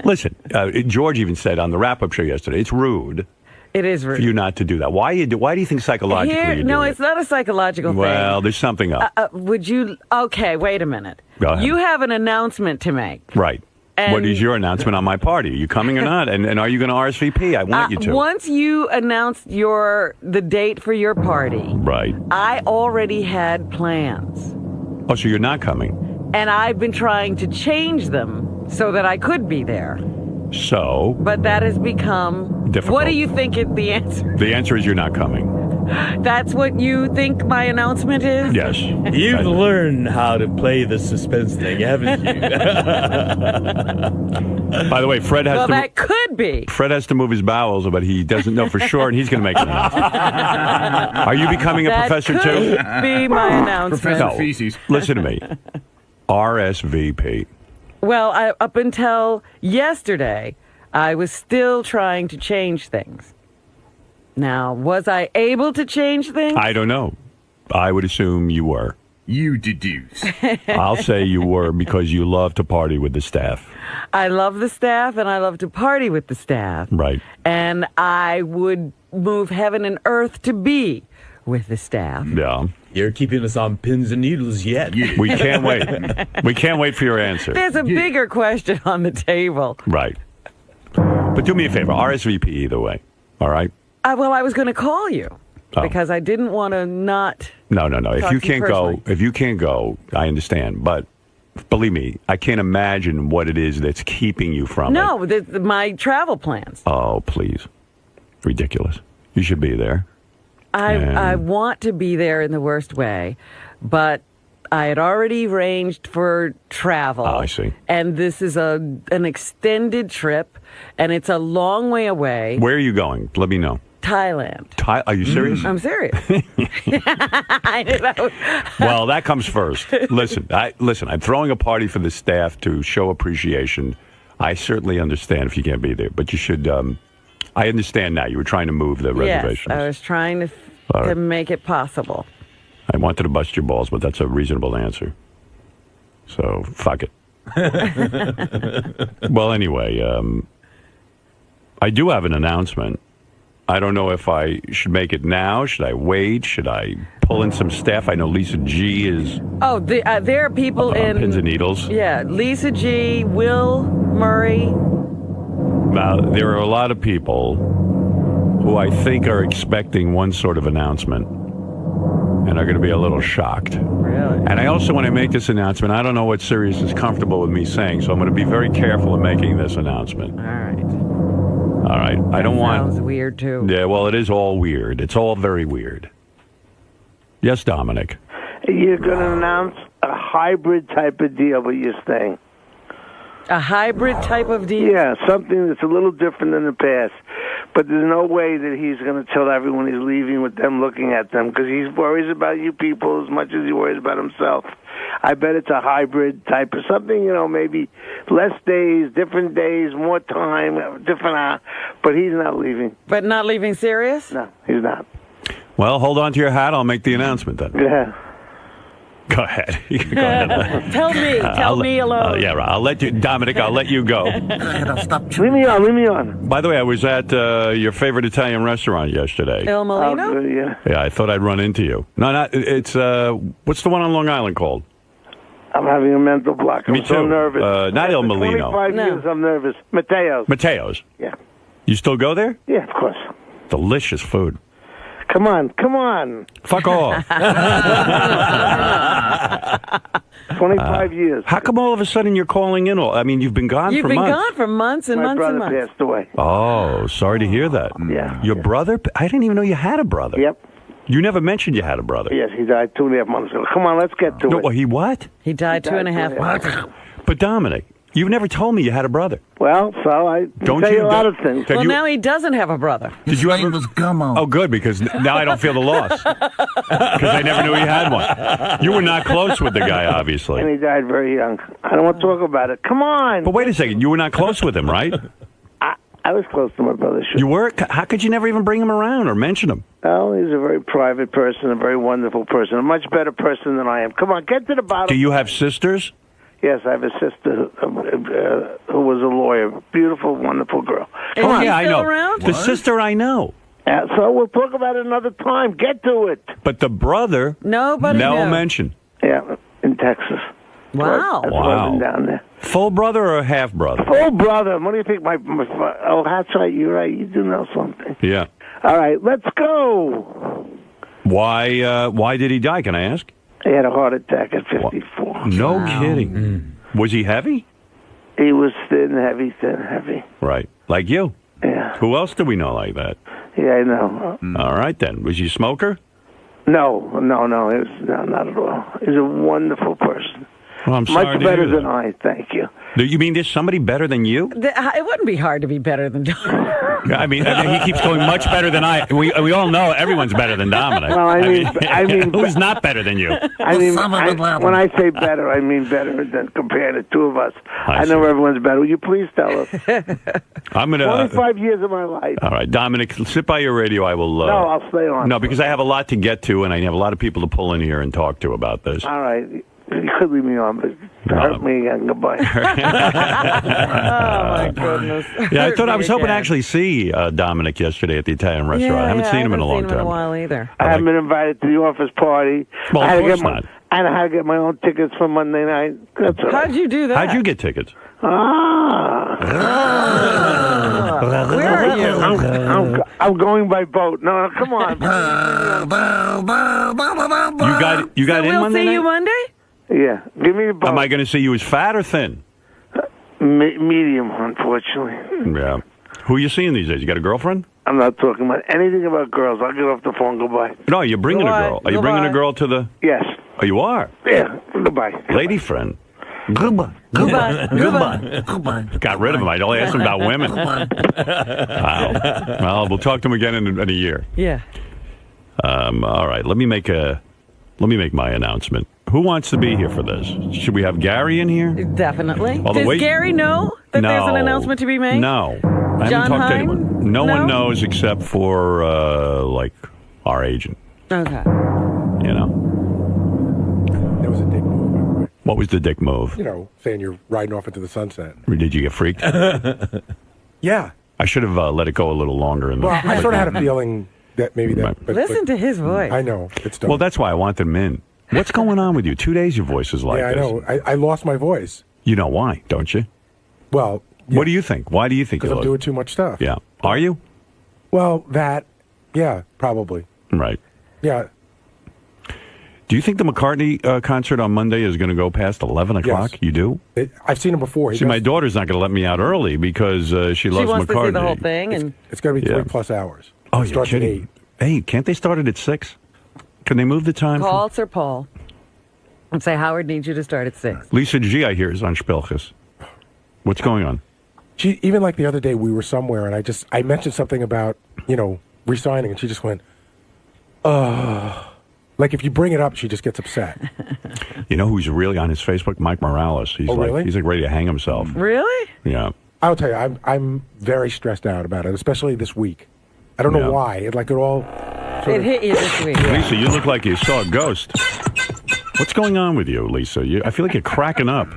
Listen, George even said on the wrap-up show yesterday, it's rude. It is rude for you not to do that. Why do you think psychologically No, it's not a psychological thing. Well, there's something up. Would you... Okay, wait a minute. Go ahead. You have an announcement to make. Right. And what is your announcement on my party? Are you coming or not? And are you going to RSVP? I want you to. Once you announced the date for your party... Right. I already had plans. Oh, so you're not coming? And I've been trying to change them so that I could be there. So? But that has become... difficult. What do you think the answer? The answer is you're not coming. That's what you think my announcement is? Yes. You've learned how to play the suspense thing, haven't you? By the way, Fred has to... Well, that could be. Fred has to move his bowels, but he doesn't know for sure, and he's going to make an announcement. Are you becoming a professor, too? That could be my announcement. Professor Feces. Listen to me. RSVP. Well, up until yesterday, I was still trying to change things. Now, was I able to change things? I don't know. I would assume you were. You deduce. I'll say you were because you love to party with the staff. I love the staff and I love to party with the staff. Right. And I would move heaven and earth to be with the staff. Yeah. You're keeping us on pins and needles yet. Yeah. We can't wait. We can't wait for your answer. There's a bigger question on the table. Right. But do me a favor. RSVP either way. All right? Well, I was going to call you because I didn't want to not. No. If you can't go, I understand. But believe me, I can't imagine what it is that's keeping you from it. No, my travel plans. Oh, please. Ridiculous. You should be there. I want to be there in the worst way, but I had already arranged for travel. Oh, I see. And this is an extended trip, and it's a long way away. Where are you going? Let me know. Thailand. Are you serious? I'm serious. I know. Well, that comes first. Listen, I'm throwing a party for the staff to show appreciation. I certainly understand if you can't be there, but you should. I understand now. You were trying to move the reservations. Yes, I was trying to make it possible. I wanted to bust your balls, but that's a reasonable answer. So, fuck it. Well, anyway, I do have an announcement. I don't know if I should make it now. Should I wait? Should I pull in some staff? I know Lisa G is... Oh, there are people in... Pins and needles. Yeah, Lisa G, Will Murray. Now, there are a lot of people who I think are expecting one sort of announcement and are going to be a little shocked. Really? And I also, when I make this announcement, I don't know what Sirius is comfortable with me saying, so I'm going to be very careful in making this announcement. All right. I don't want... Sounds weird, too. Yeah, well, it is all weird. It's all very weird. Yes, Dominic? You're going to announce a hybrid type of deal with your thing. A hybrid type of deal? Yeah, something that's a little different than the past. But there's no way that he's going to tell everyone he's leaving with them looking at them, because he worries about you people as much as he worries about himself. I bet it's a hybrid type of something, maybe less days, different days, more time, different, but he's not leaving. But not leaving Sirius? No, he's not. Well, hold on to your hat. I'll make the announcement then. Yeah. Go ahead. Go ahead. Tell me alone. Yeah, I'll let you, Dominic, I'll let you go. Leave me on. By the way, I was at your favorite Italian restaurant yesterday. Il Molino? Oh, yeah. Yeah, I thought I'd run into you. No, it's, what's the one on Long Island called? I'm having a mental block. Me I'm so too. nervous. Not Il Molino. 25 years, I'm nervous. Mateo's. Yeah. You still go there? Yeah, of course. Delicious food. Come on. Fuck off. 25 years. How come all of a sudden you're calling in? I mean, you've been gone for months. You've been gone for months and My months and brother months. passed away. Oh, sorry to hear that. Yeah. Your brother? I didn't even know you had a brother. Yep. You never mentioned you had a brother. Yes, he died 2.5 months ago. Come on, let's get to it. He what? He died 2.5 months ago. But Dominic, you've never told me you had a brother. Well, so I Don't tell you? you a lot of things. Well, now he doesn't have a brother. Did you ever? Oh, good, because now I don't feel the loss. Because I never knew he had one. You were not close with the guy, obviously. And he died very young. I don't want to talk about it. Come on. But wait a second. You were not close with him, right? I was close to my brother. Sure. You were? How could you never even bring him around or mention him? Well, he's a very private person, a very wonderful person, a much better person than I am. Come on, get to the bottom. Do you have sisters? Yes, I have a sister who was a lawyer. Beautiful, wonderful girl. Is Come on. she I still know. around? The sister I know. So we'll talk about it another time. Get to it. But the brother, Nobody no knew. mention. Yeah, in Texas. Wow. That's why I've Wow. been down there. Full brother or half brother? Oh, brother. What do you think? Oh, that's right. You're right. You do know something. Yeah. All right, let's go. Why did he die? Can I ask? He had a heart attack at 54. No kidding. Was he heavy? He was thin, heavy. Right. Like you. Yeah. Who else do we know like that? Yeah, I know. All right, then. Was he a smoker? No. He was not at all. He's a wonderful person. Well, I'm sorry Much to better hear than that. I. Thank you. You mean there's somebody better than you? It wouldn't be hard to be better than Don. I mean, he keeps going much better than I. We all know everyone's better than Dominic. Well, I mean, who's not better than you? When I say better, I mean better than compared to two of us. I know everyone's better. Will you please tell us? I'm gonna 25 years of my life. All right, Dominic, sit by your radio. I will. No, I'll stay on. No, because I have a lot to get to, and I have a lot of people to pull in here and talk to about this. All right. You could leave me on, but hurt me again. Goodbye. Oh, my goodness. Yeah, I thought I was hoping to actually see Dominic yesterday at the Italian restaurant. I haven't seen him in a long time. I haven't seen him in a while either. I haven't been invited to the office party. Well, I had of to course get not. And I had to get my own tickets for Monday night. That's all right. How'd you do that? How'd you get tickets? Where are you? I'm going by boat. No, come on. You got in we'll Monday see night? you Monday? Yeah. Give me the boat. Am I going to see you as fat or thin? Medium, unfortunately. Yeah. Who are you seeing these days? You got a girlfriend? I'm not talking about anything about girls. I'll get off the phone. Goodbye. No, you're bringing Goodbye. a girl. Are you bringing a girl to the... Yes. Oh, you are? Yeah. Goodbye. Lady friend. Goodbye. Goodbye. Got rid of him. I only asked him about women. Wow. Well, we'll talk to him again in a year. Yeah. All right. Let me make my announcement. Who wants to be here for this? Should we have Gary in here? Definitely. Well, the Does way- Gary know that there's an No. announcement to be made? No. I John haven't talked to Hine? anyone. No one knows except for, like, our agent. Okay. You know? That was a dick move, by the way. What was the dick move? You know, saying you're riding off into the sunset. Did you get freaked? Yeah. I should have let it go a little longer. Well, I sort of had a feeling that maybe that... Right. Listen to his voice. I know. It's dumb. Well, that's why I wanted him in. What's going on with you? 2 days your voice is like yeah, I this. know. I lost my voice. You know why, don't you? Well... What do you think? Why do you think you Because I'm lost? doing too much stuff. Yeah. Are you? Well, yeah, probably. Right. Yeah. Do you think the McCartney concert on Monday is going to go past 11 o'clock? Yes. You do? I've seen him before. See, my daughter's not going to let me out early because she loves wants McCartney. to see the whole thing. And It's going to be Yeah. 3+ hours. Oh, It you're starts at kidding. 8. Hey, can't they start it at 6? Can they move the time? call Sir Paul and say, Howard needs you to start at 6. Lisa G, I hear, is on Spilkes. What's going on? She, even like the other day, we were somewhere, and I mentioned something about, resigning, and she just went, like if you bring it up, she just gets upset. You know who's really on his Facebook? Mike Morales. He's really? He's like ready to hang himself. Really? Yeah. I'll tell you, I'm very stressed out about it, especially this week. I don't know why. It all. It hit you this week. Lisa, you look like you saw a ghost. What's going on with you, Lisa? I feel like you're cracking up.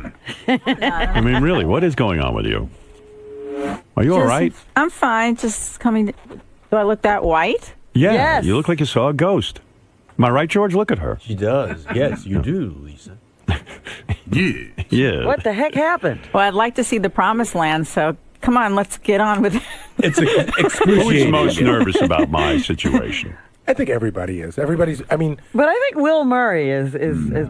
I mean, really, what is going on with you? Are you all right? I'm fine. Just coming. Do I look that white? Yeah. Yes. You look like you saw a ghost. Am I right, George? Look at her. She does. Yes, you do, Lisa. Yeah. What the heck happened? Well, I'd like to see the promised land, so come on, let's get on with it. It's Who's excruciating. most nervous about my situation? I think everybody is. Everybody's. I mean, But I think Will Murray is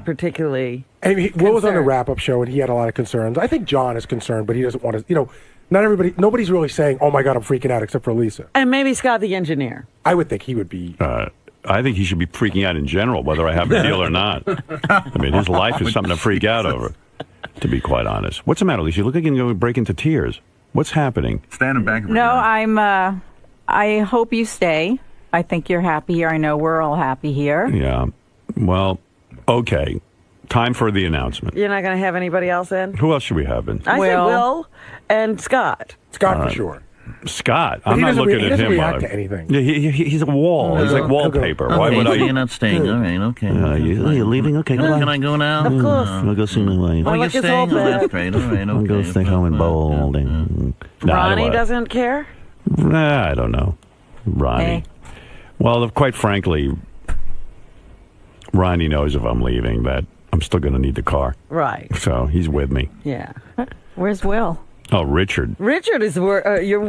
particularly. Will was on the concerned. wrap-up show, and he had a lot of concerns. I think John is concerned, but he doesn't want to. Not everybody. Nobody's really saying, "Oh my God, I'm freaking out," except for Lisa. And maybe Scott the engineer. I would think he would be. I think he should be freaking out in general, whether I have a deal or not. I mean, his life is something to freak out over, to be quite honest. What's the matter, Lisa? You look like you're going to break into tears. What's happening? Standing back. No, I hope you stay. I think you're happy here. I know we're all happy here. Yeah. Well, okay. Time for the announcement. You're not going to have anybody else in? Who else should we have in? I say Will and Scott. Scott for sure. Scott, But I'm he not doesn't looking he at doesn't him. react to anything. Yeah, he's a wall. He's like wallpaper. Why would I? You're not staying. All right, okay. You're leaving? Okay, Can I go now? Of course. I'll go see my wife. Oh, you're staying? Oh, that's great. All right, okay. I'll go stay home and bowl all day. Ronnie doesn't care? I don't know. Ronnie. Hey. Well, quite frankly, Ronnie knows if I'm leaving that I'm still going to need the car. Right. So he's with me. Yeah. Where's Will? Oh, Richard. Richard is are you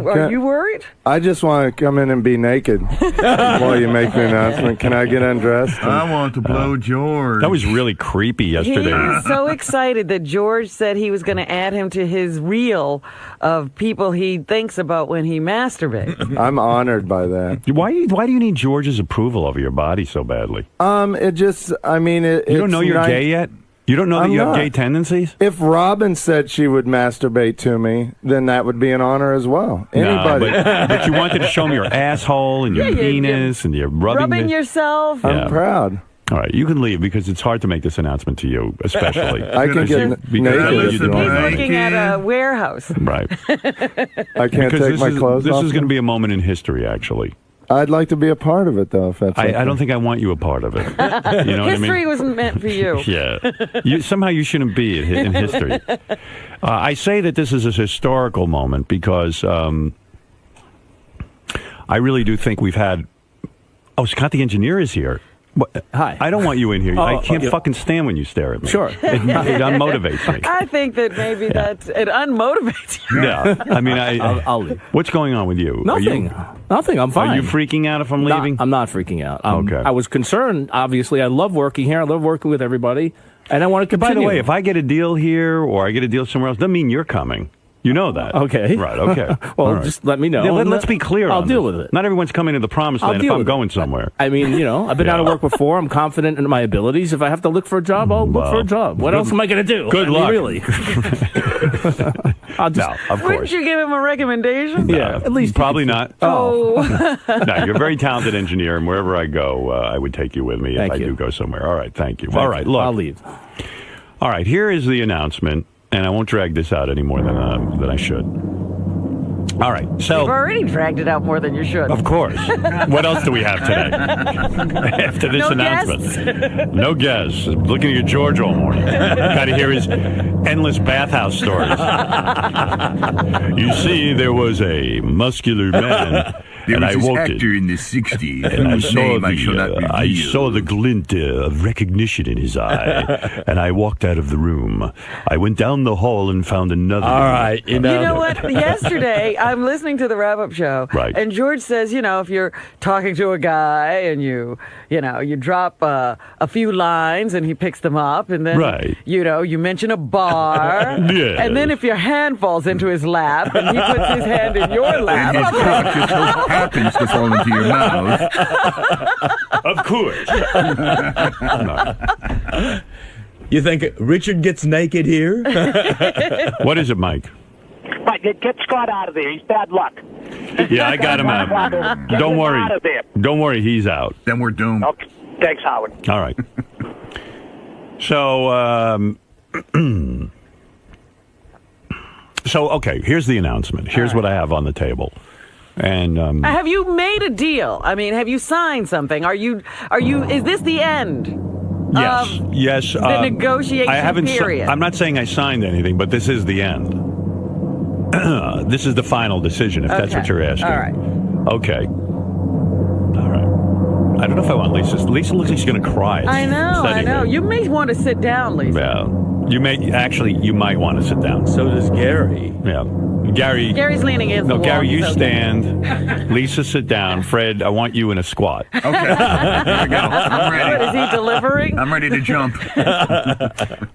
worried? I just want to come in and be naked while you make the announcement. Can I get undressed? I want to blow George. That was really creepy yesterday. He's so excited that George said he was going to add him to his reel of people he thinks about when he masturbates. I'm honored by that. Why do you need George's approval over your body so badly? It just, I mean, You don't know you're gay yet? You don't know that I'm you have not. gay tendencies? If Robin said she would masturbate to me, then that would be an honor as well. No, Anybody. but you wanted to show me your asshole and your penis and you're rubbing yourself. I'm proud. All right, you can leave because it's hard to make this announcement to you, especially. I can get naked. He's looking at a warehouse. Right. I can't take my clothes This off. is going to be a moment in history, actually. I'd like to be a part of it, though, if that's okay. I don't think I want you a part of it. You know what I mean? History wasn't meant for you. Yeah. Somehow you shouldn't be in history. I say that this is a historical moment because I really do think we've had... Oh, Scott the engineer is here. Hi. I don't want you in here. Oh, I can't okay. fucking stand when you stare at me. Sure. It unmotivates me. I think that maybe it unmotivates you. Yeah. I mean, I'll leave. What's going on with you? Nothing. Nothing. I'm fine. Are you freaking out if I'm leaving? I'm not freaking out. Okay. I was concerned. Obviously, I love working here. I love working with everybody, and I want to continue. By the way, if I get a deal here or I get a deal somewhere else, doesn't mean you're coming. You know that. Okay. Right, okay. Well, All right. just let me know. Yeah, let's be clear I'll on deal this. with it. Not everyone's coming to the promised land if I'm going somewhere. I mean, I've been out of work before. I'm confident in my abilities. If I have to look for a job, I'll look for a job. What else am I going to do? Good luck. Really. I'll just, No, of Wouldn't course. you give him a recommendation? Yeah, at least probably not. Oh. No, you're a very talented engineer, and wherever I go, I would take you with me if I do go somewhere. All right, thank you. All right, look. I'll leave. All right, here is the announcement, and I won't drag this out any more than I should. All right, so... You've already dragged it out more than you should. Of course. What else do we have today? After this announcement. No guests. Looking at George all morning. Got to hear his endless bathhouse stories. You see, there was a muscular man. There and was I this walked actor in the 60s and I whose saw name I shall not I reveal. saw the glint of recognition in his eye, and I walked out of the room. I went down the hall and found another. All right, You know what? Yesterday, I'm listening to the wrap-up show, Right. and George says, if you're talking to a guy and you drop a few lines and he picks them up, and then Right. you mention a bar, Yes. and then if your hand falls into his lap and he puts his hand in your lap, And his cock just so happens to fall into your mouth. Of course. You think Richard gets naked here? What is it, Mike? Mike, get Scott out of there. He's bad luck. Yeah, I got him out. Get Don't him worry. out of there. Don't worry, he's out. Then we're doomed. Okay. Thanks, Howard. All right. So, okay, here's the announcement. Here's what I have on the table. And have you made a deal? I mean, have you signed something? Is this the end? yes. The negotiation I haven't period. I'm not saying I signed anything, but this is the end. This is the final decision, if that's what you're asking. All right. Okay. All right. I don't know if I want Lisa. Lisa looks like she's going to cry. I know. Sitting here. You may want to sit down, Lisa. Yeah. You might want to sit down. So does Gary. Yeah. Gary's leaning against the wall. Gary, you So- stand. Lisa, sit down. Fred, I want you in a squat. Okay. There we go. I'm ready. What, is he delivering? I'm ready to jump.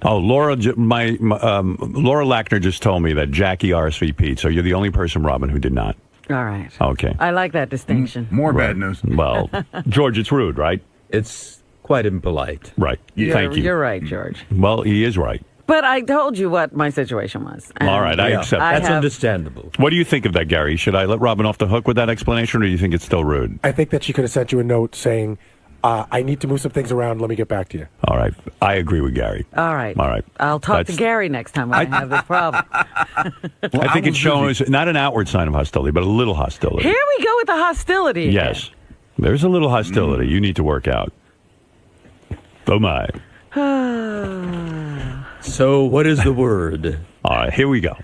Oh, Laura Lackner just told me that Jackie RSVP'd, so you're the only person, Robin, who did not. All right. Okay. I like that distinction. More bad news. Well, George, it's rude, right? It's quite impolite. Right. Thank you. You're right, George. Well, he is right. But I told you what my situation was. All right, I accept that. That's understandable. What do you think of that, Gary? Should I let Robin off the hook with that explanation, or do you think it's still rude? I think that she could have sent you a note saying, I need to move some things around. Let me get back to you. All right. I agree with Gary. All right. All right. I'll talk to Gary next time when I have this problem. I think it shows not an outward sign of hostility, but a little hostility. Here we go with the hostility. Yes. There's a little hostility you need to work out. Oh, my. So what is the word? All right, here we go.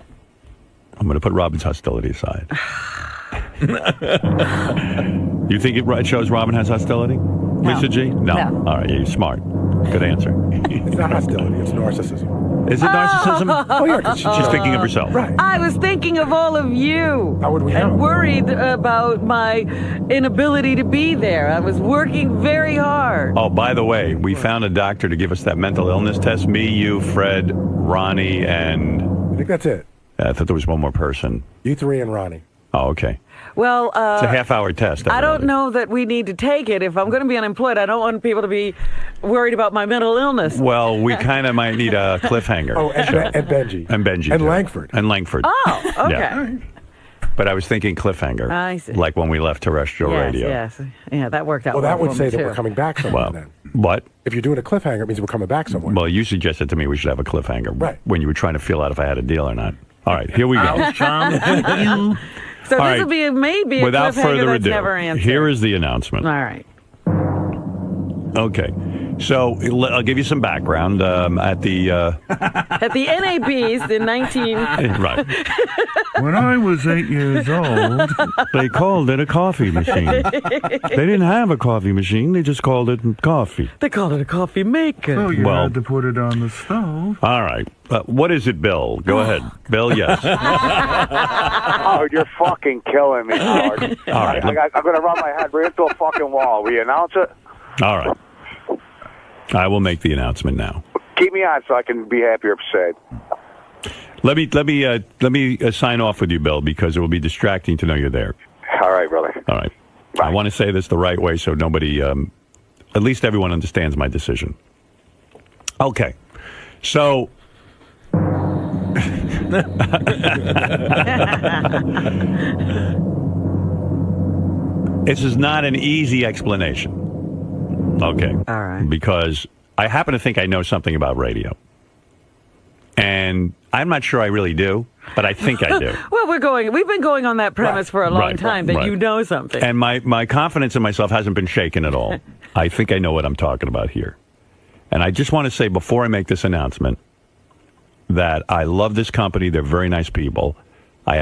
I'm going to put Robin's hostility aside. You think it shows Robin has hostility? Lisa G? No. All right, you're smart. Good answer. It's not hostility, it's narcissism. Is it narcissism? Oh, yeah, 'cause she's thinking of herself. Right. I was thinking of all of you. How would we know? And worried about my inability to be there. I was working very hard. Oh, by the way, we found a doctor to give us that mental illness test. Me, you, Fred, Ronnie, and... I think that's it. I thought there was one more person. You three and Ronnie. Oh, okay. Well, it's a half-hour test. I don't know that we need to take it. If I'm going to be unemployed, I don't want people to be worried about my mental illness. Well, we kind of might need a cliffhanger. Oh, and Benji. And Benji. And too. Langford. And Langford. Oh, okay. Yeah. But I was thinking cliffhanger. I see. Like when we left terrestrial radio. Yes. Yeah, that worked out Well, that well would for say me, that too. we're coming back somewhere then. What? If you're doing a cliffhanger, it means we're coming back somewhere. Well, you suggested to me we should have a cliffhanger. Right. When you were trying to feel out if I had a deal or not. All right, here we go. So All this right. will be maybe a Without cliffhanger further that's ado, never answered. here is the announcement. All right. Okay. So I'll give you some background at the... At the NABs in 19... Right. When I was 8 years old, they called it a coffee machine. They didn't have a coffee machine. They just called it coffee. They called it a coffee maker. so you had to put it on the stove. All right. What is it, Bill? Go ahead. Bill, yes. Oh, you're fucking killing me, Howard. All right. I'm going to run my head right into a fucking wall. Will you announce it? All right. I will make the announcement now. Keep me on so I can be happy or upset. Let me sign off with you, Bill, because it will be distracting to know you're there. All right, brother. All right. I want to say this the right way so nobody, at least everyone understands my decision. Okay. So... This is not an easy explanation. Okay. All right. Because I happen to think I know something about radio. And I'm not sure I really do, but I think I do. Well, we've been going on that premise for a long time that right. you know something. And my confidence in myself hasn't been shaken at all. I think I know what I'm talking about here. And I just want to say before I make this announcement that I love this company. They're very nice people.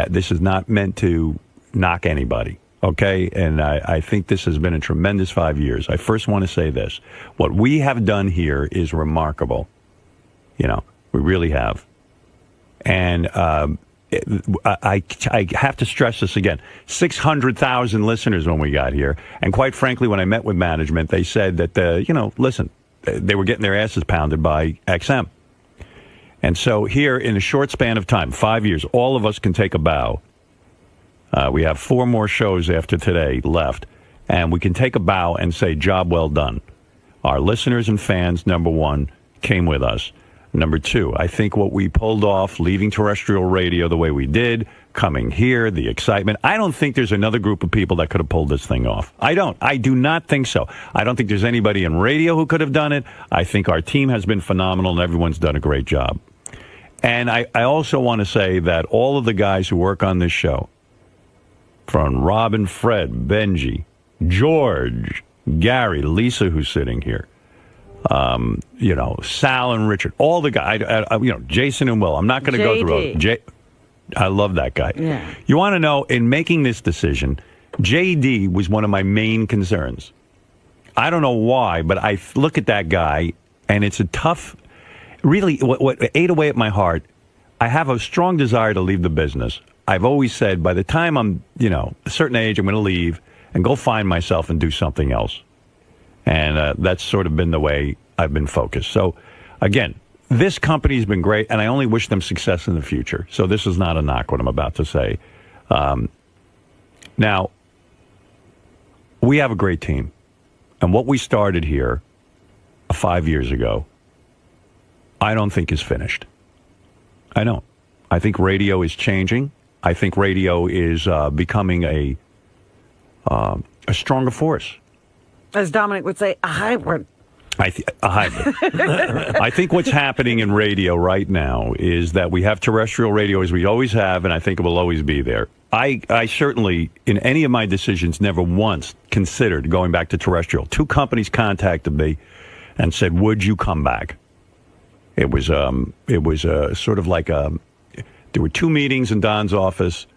This is not meant to knock anybody. Okay, and I think this has been a tremendous 5 years. I first want to say this. What we have done here is remarkable. You know, we really have. And I have to stress this again. 600,000 listeners when we got here. And quite frankly, when I met with management, they said that, listen, they were getting their asses pounded by XM. And so here, in a short span of time, 5 years, all of us can take a bow. We have 4 more shows after today left, and we can take a bow and say, job well done. Our listeners and fans, number one, came with us. Number two, I think what we pulled off, leaving terrestrial radio the way we did, coming here, the excitement, I don't think there's another group of people that could have pulled this thing off. I do not think so. I don't think there's anybody in radio who could have done it. I think our team has been phenomenal, and everyone's done a great job. And I also want to say that all of the guys who work on this show, from Robin, Fred, Benji, George, Gary, Lisa, who's sitting here, Sal and Richard, all the guys, Jason and Will. I'm not going to go through it. I love that guy. Yeah. You want to know, in making this decision, JD was one of my main concerns. I don't know why, but I look at that guy, and it's a tough, really, what ate away at my heart. I have a strong desire to leave the business. I've always said, by the time I'm, a certain age, I'm going to leave and go find myself and do something else. And that's sort of been the way I've been focused. So, again, this company's been great, and I only wish them success in the future. So this is not a knock, what I'm about to say. Now, we have a great team. And what we started here 5 years ago, I don't think is finished. I don't. I think radio is changing. I think radio is becoming a stronger force. As Dominic would say, a hybrid. A hybrid. I think what's happening in radio right now is that we have terrestrial radio as we always have, and I think it will always be there. I certainly, in any of my decisions, never once considered going back to terrestrial. 2 companies contacted me and said, "Would you come back?" It was sort of like there were 2 meetings in Don's office.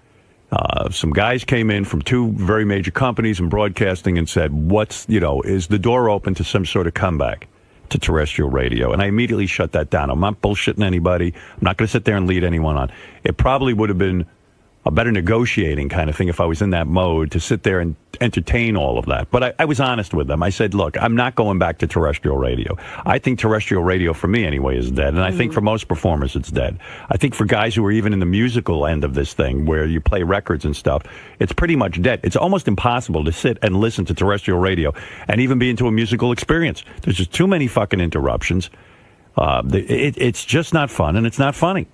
Some guys came in from 2 very major companies in broadcasting and said, is the door open to some sort of comeback to terrestrial radio? And I immediately shut that down. I'm not bullshitting anybody. I'm not going to sit there and lead anyone on. It probably would have been a better negotiating kind of thing if I was in that mode to sit there and entertain all of that. But I was honest with them. I said, look, I'm not going back to terrestrial radio. I think terrestrial radio, for me anyway, is dead. And I think for most performers, it's dead. I think for guys who are even in the musical end of this thing, where you play records and stuff, it's pretty much dead. It's almost impossible to sit and listen to terrestrial radio and even be into a musical experience. There's just too many fucking interruptions. It's just not fun, and it's not funny.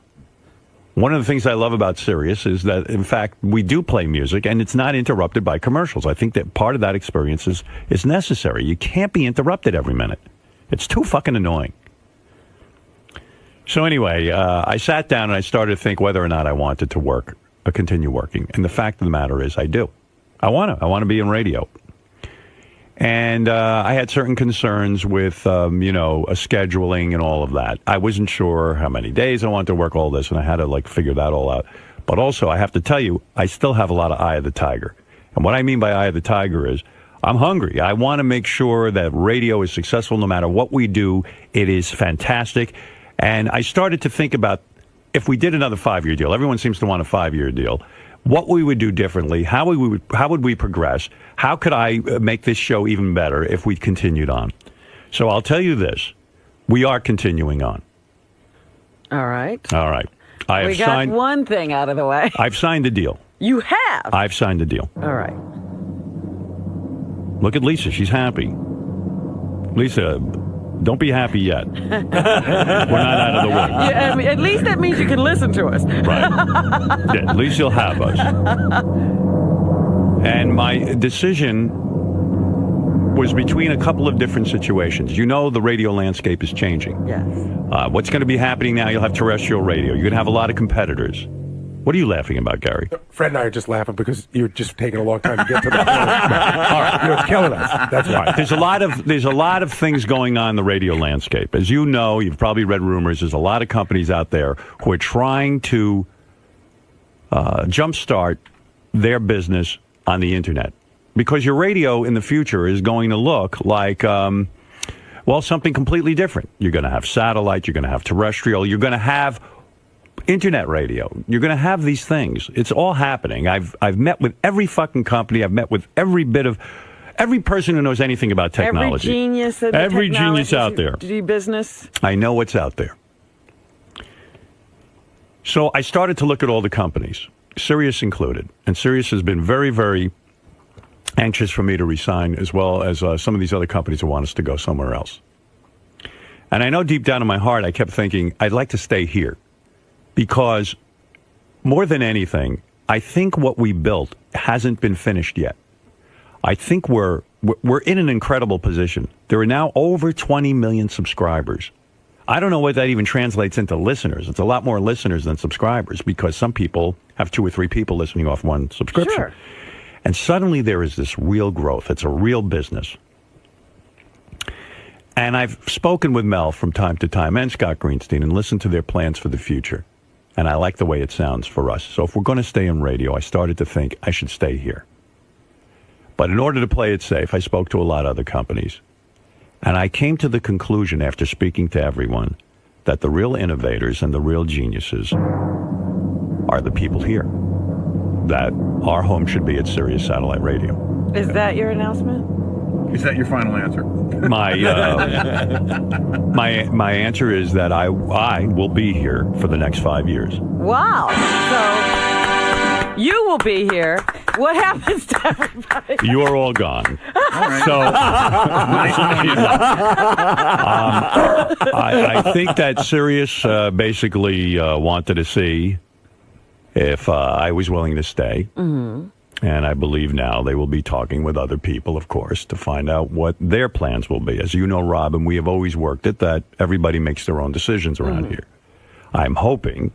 One of the things I love about Sirius is that, in fact, we do play music, and it's not interrupted by commercials. I think that part of that experience is necessary. You can't be interrupted every minute. It's too fucking annoying. So anyway, I sat down and I started to think whether or not I wanted to continue working. And the fact of the matter is I do. I want to be in radio. And I had certain concerns with, a scheduling and all of that. I wasn't sure how many days I wanted to work all this, and I had to, figure that all out. But also, I have to tell you, I still have a lot of eye of the tiger. And what I mean by eye of the tiger is I'm hungry. I want to make sure that radio is successful no matter what we do. It is fantastic. And I started to think about if we did another 5-year deal. Everyone seems to want a 5-year deal. What we would do differently, how would we progress? How could I make this show even better if we continued on? So I'll tell you this. We are continuing on. All right. We got one thing out of the way. I've signed a deal. You have? I've signed a deal. All right. Look at Lisa. She's happy. Lisa, don't be happy yet. We're not out of the woods. Yeah, at least that means you can listen to us. Right. Yeah, at least you'll have us. And my decision was between a couple of different situations. You know the radio landscape is changing. Yes. What's going to be happening now, you'll have terrestrial radio. You're going to have a lot of competitors. What are you laughing about, Gary? Fred and I are just laughing because you're just taking a long time to get to the point. All right, it's killing us. That's why. There's a lot of things going on in the radio landscape. As you know, you've probably read rumors. There's a lot of companies out there who are trying to jumpstart their business on the internet, because your radio in the future is going to look like something completely different. You're going to have satellite. You're going to have terrestrial. You're going to have internet radio. You're going to have these things. It's all happening. I've met with every fucking company. I've met with every person who knows anything about technology. Every genius out there. Business. I know what's out there. So I started to look at all the companies, Sirius included, and Sirius has been very, very anxious for me to resign, as well as some of these other companies who want us to go somewhere else. And I know deep down in my heart, I kept thinking, I'd like to stay here. Because more than anything, I think what we built hasn't been finished yet. I think we're in an incredible position. There are now over 20 million subscribers. I don't know what that even translates into listeners. It's a lot more listeners than subscribers, because some people have 2 or 3 people listening off one subscription. Sure. And suddenly there is this real growth. It's a real business. And I've spoken with Mel from time to time and Scott Greenstein and listened to their plans for the future. And I like the way it sounds for us. So if we're going to stay in radio, I started to think I should stay here. But in order to play it safe, I spoke to a lot of other companies. And I came to the conclusion, after speaking to everyone, that the real innovators and the real geniuses are the people here. That our home should be at Sirius Satellite Radio. Is that your announcement? Is that your final answer? My answer is that I will be here for the next 5 years. Wow. So you will be here What happens to everybody? You are all gone. So I think that Sirius basically wanted to see if I was willing to stay. Mm-hmm. And I believe now they will be talking with other people, of course, to find out what their plans will be. As you know, Robin, we have always worked at that. Everybody makes their own decisions around here. I'm hoping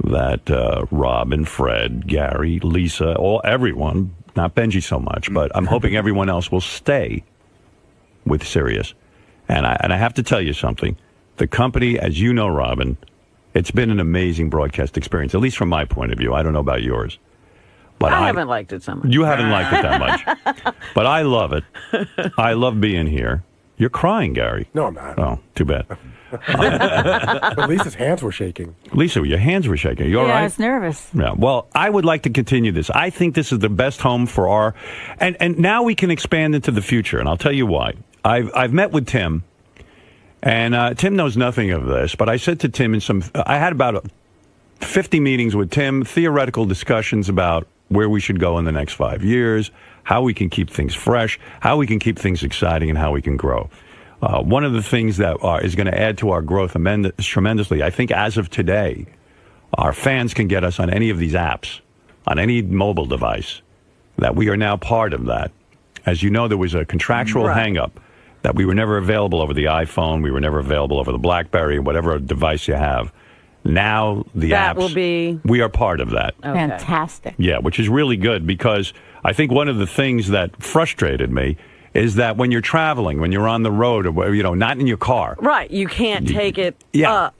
that Robin, Fred, Gary, Lisa, everyone, not Benji so much, but I'm hoping everyone else will stay with Sirius. And I have to tell you something. The company, as you know, Robin, it's been an amazing broadcast experience, at least from my point of view. I don't know about yours. But I haven't liked it so much. You haven't liked it that much. But I love it. I love being here. You're crying, Gary. No, I'm not. Oh, too bad. But Lisa's hands were shaking. Lisa, your hands were shaking. You all right? Yeah, I was nervous. Yeah. Well, I would like to continue this. I think this is the best home for our... And now we can expand into the future, and I'll tell you why. I've met with Tim, and Tim knows nothing of this, but I said to Tim I had about 50 meetings with Tim, theoretical discussions about where we should go in the next 5 years, how we can keep things fresh, how we can keep things exciting, and how we can grow. One of the things that is going to add to our growth tremendously, I think as of today, our fans can get us on any of these apps, on any mobile device, that we are now part of that. As you know, there was a contractual hang-up that we were never available over the iPhone, we were never available over the BlackBerry, whatever device you have. Now the that apps, will be... we are part of that. Okay. Fantastic. Yeah, which is really good because I think one of the things that frustrated me is that when you're traveling, when you're on the road, or not in your car. Right, you can't take it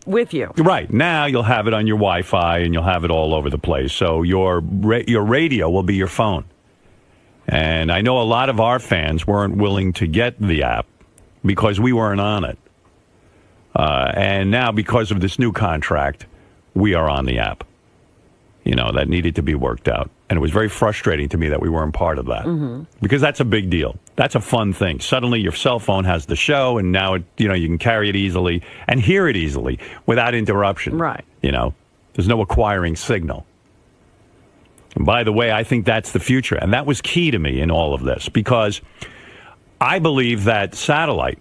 with you. Right, now you'll have it on your Wi-Fi and you'll have it all over the place. So your radio will be your phone. And I know a lot of our fans weren't willing to get the app because we weren't on it. And now, because of this new contract, we are on the app. That needed to be worked out. And it was very frustrating to me that we weren't part of that. Mm-hmm. Because that's a big deal. That's a fun thing. Suddenly, your cell phone has the show, and now, you can carry it easily and hear it easily without interruption. Right. There's no acquiring signal. And by the way, I think that's the future. And that was key to me in all of this, because I believe that satellite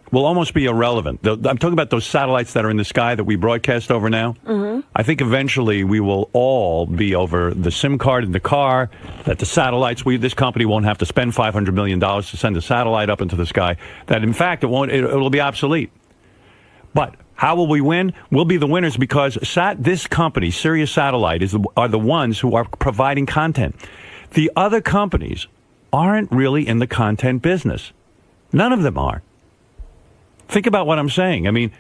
will almost be irrelevant. I'm talking about those satellites that are in the sky that we broadcast over now. Mm-hmm. I think eventually we will all be over the SIM card in the car, that the satellites, this company won't have to spend $500 million to send a satellite up into the sky, that in fact it will be obsolete. But how will we win? We'll be the winners because this company, Sirius Satellite, are the ones who are providing content. The other companies aren't really in the content business. None of them are. Think about what I'm saying. I mean,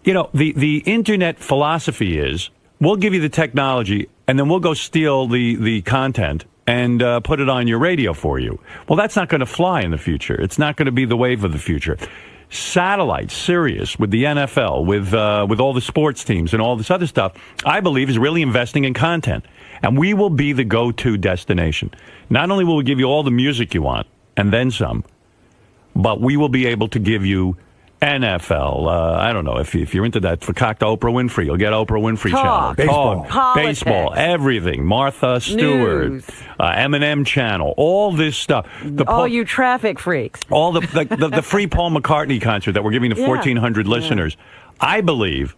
the internet philosophy is we'll give you the technology and then we'll go steal the content and put it on your radio for you. Well, that's not going to fly in the future. It's not going to be the wave of the future. Satellite, Sirius, with the NFL, with all the sports teams and all this other stuff, I believe is really investing in content. And we will be the go-to destination. Not only will we give you all the music you want and then some, but we will be able to give you NFL, I don't know, if you're into that, for Oprah Winfrey, you'll get Oprah Winfrey Talk. Channel. Baseball. Baseball, everything. Martha Stewart, M&M Channel, all this stuff. All you traffic freaks. All the free Paul McCartney concert that we're giving to 1,400 listeners. I believe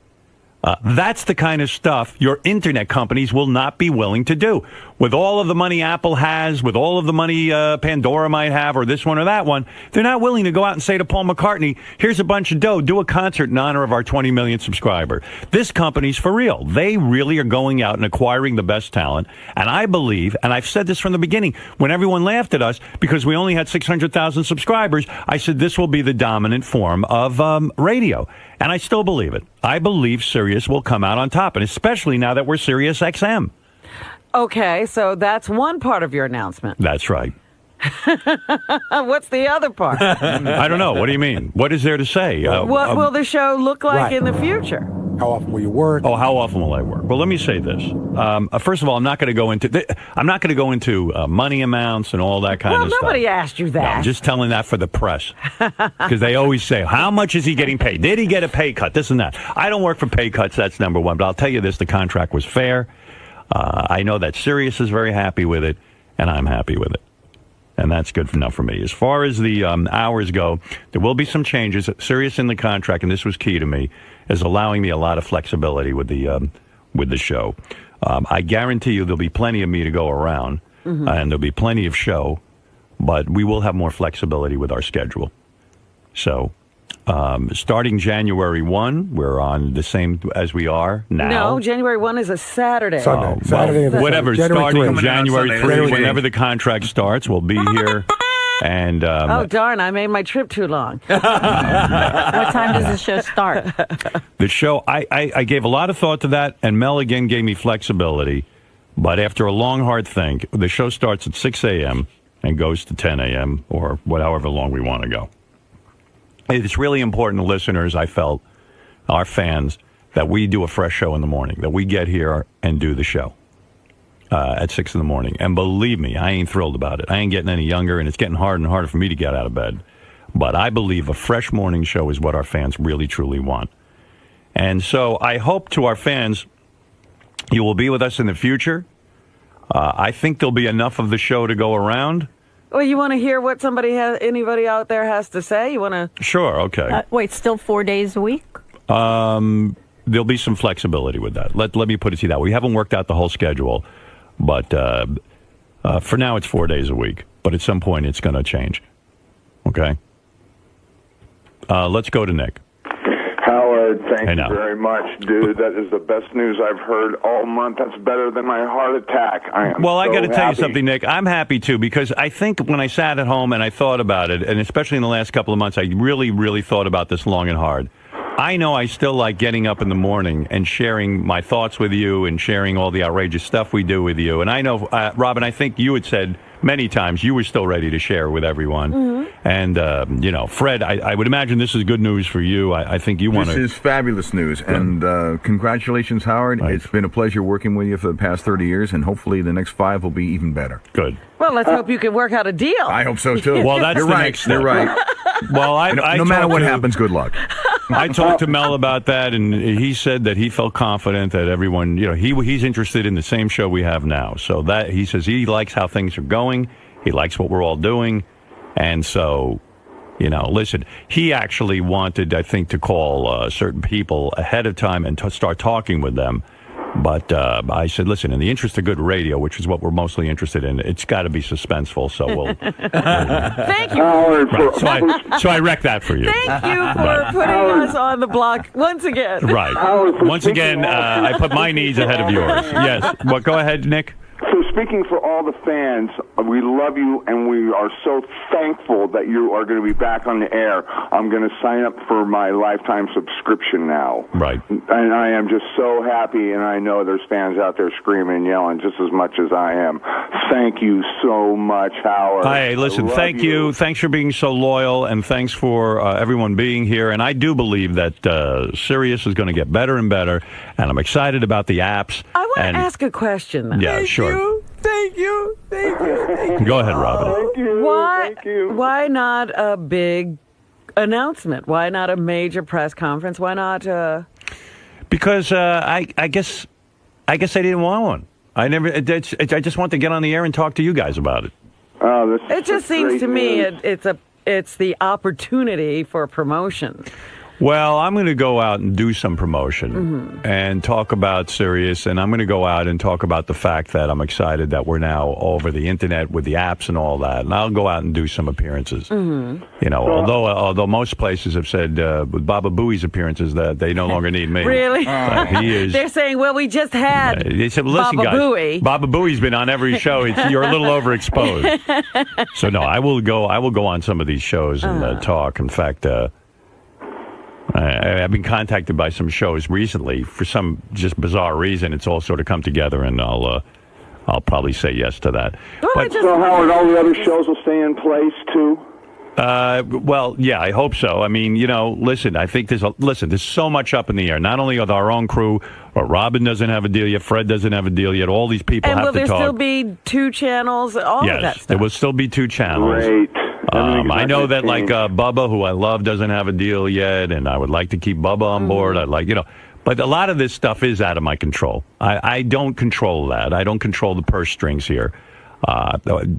that's the kind of stuff your internet companies will not be willing to do. With all of the money Apple has, with all of the money Pandora might have, or this one or that one, they're not willing to go out and say to Paul McCartney, here's a bunch of dough, do a concert in honor of our 20 million subscriber. This company's for real. They really are going out and acquiring the best talent. And I believe, and I've said this from the beginning, when everyone laughed at us because we only had 600,000 subscribers, I said this will be the dominant form of radio. And I still believe it. I believe Sirius will come out on top, and especially now that we're Sirius XM. Okay, so that's one part of your announcement. That's right. What's the other part? I don't know. What do you mean? What is there to say? What will the show look like in the future? How often will you work? Oh, how often will I work? Well, let me say this. First of all, I'm not going to go into money amounts and all that kind of stuff. Well, nobody asked you that. No, I'm just telling that for the press because they always say, "How much is he getting paid? Did he get a pay cut? This and that." I don't work for pay cuts. That's number one. But I'll tell you this: the contract was fair. I know that Sirius is very happy with it, and I'm happy with it. And that's good enough for me. As far as the hours go, there will be some changes. Sirius in the contract, and this was key to me, is allowing me a lot of flexibility with the show. I guarantee you there'll be plenty of me to go around, and there'll be plenty of show, but we will have more flexibility with our schedule. So starting January 1, we're on the same as we are now. No, January 1 is a Saturday. Saturday. Whatever, starting January 3, whenever Sunday. the contract starts, we'll be here. And oh, darn, I made my trip too long. What time does the show start? The show, I gave a lot of thought to that, and Mel again gave me flexibility. But after a long, hard think, the show starts at 6 a.m. and goes to 10 a.m. or however long we want to go. It's really important to listeners, I felt, our fans, that we do a fresh show in the morning, that we get here and do the show at 6 in the morning. And believe me, I ain't thrilled about it. I ain't getting any younger, and it's getting harder and harder for me to get out of bed. But I believe a fresh morning show is what our fans really, truly want. And so I hope to our fans, you will be with us in the future. I think there'll be enough of the show to go around. Well, you want to hear what anybody out there has to say? You want to? Sure, okay. Wait, still 4 days a week? There'll be some flexibility with that. Let me put it to you that way. We haven't worked out the whole schedule, but for now it's 4 days a week. But at some point it's going to change. Okay? Let's go to Nick. Howard, thank Hey, you now. very much, dude. That is the best news I've heard all month. That's better than my heart attack. I am Well, I so got to tell you happy. something, Nick. I'm happy, too, because I think when I sat at home and I thought about it, and especially in the last couple of months, I really, really thought about this long and hard. I know I still like getting up in the morning and sharing my thoughts with you and sharing all the outrageous stuff we do with you. And I know, Robin, I think you had said many times you were still ready to share with everyone. Mm-hmm. And, Fred, I would imagine this is good news for you. I think you want to... This is fabulous news. And congratulations, Howard. It's been a pleasure working with you for the past 30 years, and hopefully the next 5 will be even better. Good. Well, let's hope you can work out a deal. I hope so, too. Well, that's You're the right. next step. You're right. Well, no matter what happens, good luck. I talked to Mel about that, and he said that he felt confident that everyone, he's interested in the same show we have now. So that he says he likes how things are going. He likes what we're all doing. And so, listen, he actually wanted, I think, to call certain people ahead of time and to start talking with them. But I said, listen, in the interest of good radio, which is what we're mostly interested in, it's got to be suspenseful. So we'll. Thank you. Right, so I wrecked that for you. Thank you for putting us on the block once again. Right. Once again, I put my needs ahead of yours. Yes. Well, go ahead, Nick. So speaking for all the fans, we love you, and we are so thankful that you are going to be back on the air. I'm going to sign up for my lifetime subscription now. Right. And I am just so happy, and I know there's fans out there screaming and yelling just as much as I am. Thank you so much, Howard. Hey, listen, thank you. Thanks for being so loyal, and thanks for everyone being here. And I do believe that Sirius is going to get better and better, and I'm excited about the apps. I want to ask a question, though. Yeah, sure. Thank you. Go ahead, Robin. Why not a big announcement? Why not a major press conference? Why not? Because I guess I didn't want one. I just want to get on the air and talk to you guys about it. Oh, It just seems to me it's the opportunity for promotion. Well, I'm going to go out and do some promotion and talk about Sirius, and I'm going to go out and talk about the fact that I'm excited that we're now over the internet with the apps and all that, and I'll go out and do some appearances. Although most places have said with Baba Booey's appearances that they no longer need me. Really? He is. They're saying, well, we just had They said, listen, Baba guys, Booey. Baba Booey's been on every show. You're a little overexposed. So no, I will go on some of these shows and talk. In fact, I've been contacted by some shows recently for some just bizarre reason. It's all sort of come together, and I'll probably say yes to that. So, Howard, all the other shows will stay in place, too? Well, yeah, I hope so. I mean, listen, I think there's so much up in the air. Not only with our own crew, but Robin doesn't have a deal yet, Fred doesn't have a deal yet. All these people and have to talk. will there still be 2 channels? All of that Yes, stuff. there will still be 2 channels. Great. I know that Bubba, who I love, doesn't have a deal yet, and I would like to keep Bubba on board. I'd like, But a lot of this stuff is out of my control. I don't control that. I don't control the purse strings here.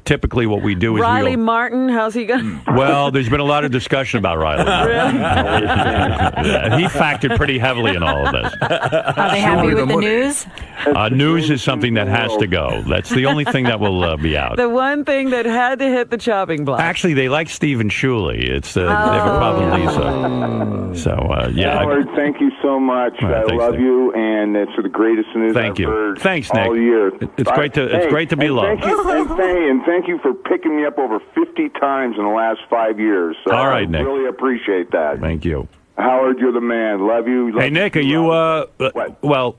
Typically what we do is Riley Martin, how's he going? Well, there's been a lot of discussion about Riley. He factored pretty heavily in all of this. Are they happy with the news? News is something that has to go. That's the only thing that will be out. The one thing that had to hit the chopping block. Actually, they like Stephen Shuley. It's they have a problem with Lisa. So, yeah. Howard, thank you so much. I love you, and it's the greatest news I've heard Thanks, Nick. all year. It's great to be loved. Thank you for picking me up over 50 times in the last 5 years. So all right, Nick. I really appreciate that. Thank you. Howard, you're the man. Love you. Hey, Nick, are you, well...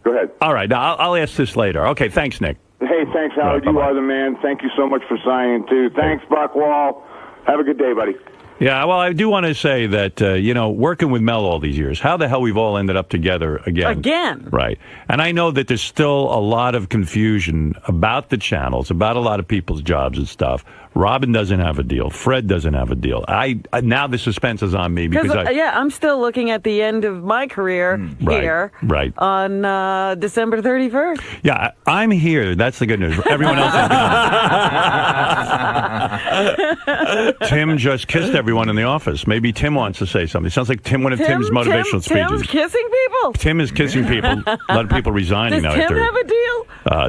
Go ahead. All right, I'll ask this later. Okay, thanks, Nick. Hey, thanks, Howard. You are the man. Thank you so much for signing, too. Thanks, Buckwall. Have a good day, buddy. Yeah, well, I do want to say that, working with Mel all these years, how the hell we've all ended up together again. Again. Right. And I know that there's still a lot of confusion about the channels, about a lot of people's jobs and stuff. Robin doesn't have a deal. Fred doesn't have a deal. Now the suspense is on me because I'm still looking at the end of my career here on December 31st. Yeah, I'm here. That's the good news. Everyone else is gone. Tim just kissed everyone in the office. Maybe Tim wants to say something. It sounds like one of Tim's motivational speeches. Tim's kissing people? Tim is kissing people. A lot of people resigning now. Does Tim have a deal?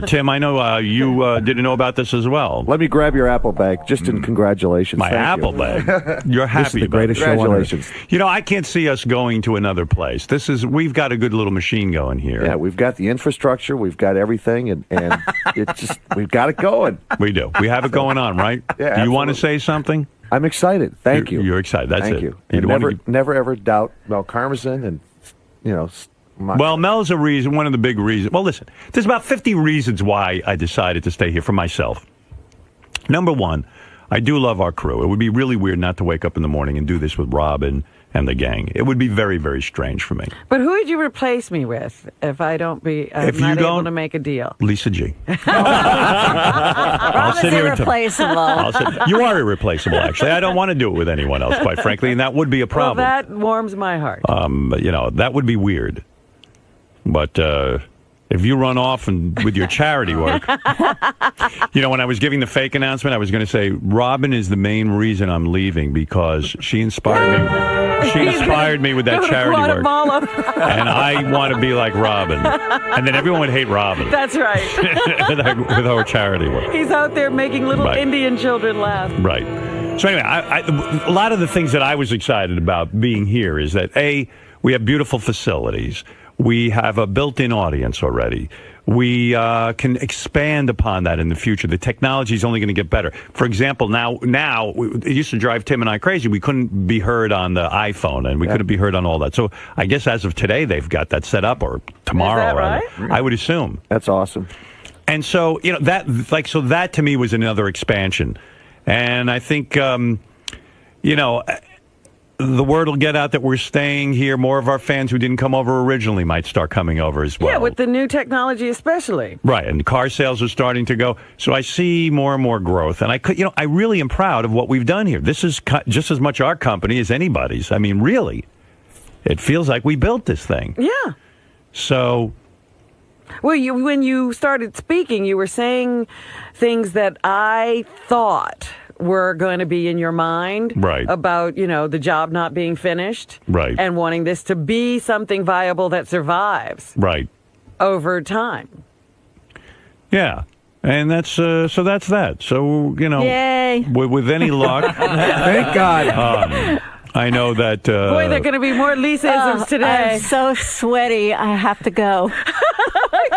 Tim, I know you didn't know about this as well. Let me grab your apple bag. Just in congratulations. My apple bag. You're happy. This is the greatest show on earth. I can't see us going to another place. We've got a good little machine going here. Yeah, we've got the infrastructure, we've got everything, and we've got it going. We do. We have it going on, right? Yeah. Do you want to say something? I'm excited. Thank you. You're excited. That's Thank it. you. And never ever doubt Mel Karmazin and Well, Mel's a reason, one of the big reasons. Well, listen, there's about 50 reasons why I decided to stay here for myself. Number one, I do love our crew. It would be really weird not to wake up in the morning and do this with Robin and the gang. It would be very, very strange for me. But who would you replace me with if I don't able to make a deal? Lisa G. Robin's irreplaceable. You are irreplaceable, actually. I don't want to do it with anyone else, quite frankly, and that would be a problem. Well, that warms my heart. That would be weird. But if you run off with your charity work, when I was giving the fake announcement, I was going to say Robin is the main reason I'm leaving because she inspired me. She inspired me with that charity work, and I want to be like Robin. And then everyone would hate Robin. That's right. with our charity work. He's out there making little Indian children laugh. Right. So anyway, a lot of the things that I was excited about being here is that we have beautiful facilities. We have a built-in audience already. We can expand upon that in the future. The technology is only going to get better. For example, now it used to drive Tim and I crazy. We couldn't be heard on the iPhone, and we couldn't be heard on all that. So I guess as of today, they've got that set up, or tomorrow. Is that right? I would assume. That's awesome. And so that to me was another expansion, and I think the word will get out that we're staying here. More of our fans who didn't come over originally might start coming over as well. Yeah, with the new technology especially. Right, and car sales are starting to go. So I see more and more growth. And I really am proud of what we've done here. This is just as much our company as anybody's. I mean, really. It feels like we built this thing. Yeah. So... Well, when you started speaking, you were saying things that I thought were going to be in your mind about, the job not being finished and wanting this to be something viable that survives over time. Yeah. And that's that's that. So, Yay. With any luck. Thank God. I know that... Boy, there are going to be more Lisa-isms today. I'm so sweaty. I have to go.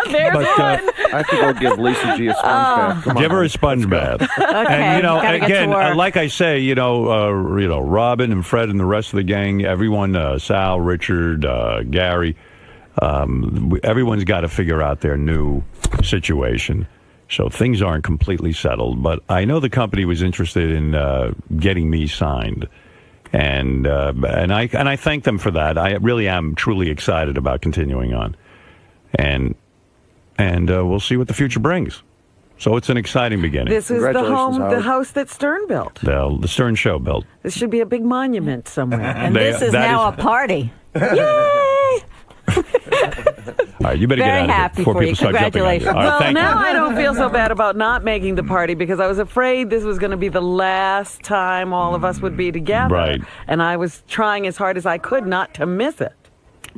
There's one. I have to go give Lisa G a sponge bath. Give her a sponge bath. Okay, and, again, like I say, Robin and Fred and the rest of the gang, everyone, Sal, Richard, Gary, everyone's got to figure out their new situation. So things aren't completely settled. But I know the company was interested in getting me signed. And I thank them for that. I really am truly excited about continuing on, and we'll see what the future brings. So it's an exciting beginning. This is the house that Stern built. The Stern Show built. This should be a big monument somewhere. And this is now a party. Yay! right, you better Very get out of here happy before for you. people start jumping on you. Congratulations. All right, Well, thank now you. I don't feel so bad about not making the party because I was afraid this was going to be the last time all of us would be together. Right. And I was trying as hard as I could not to miss it.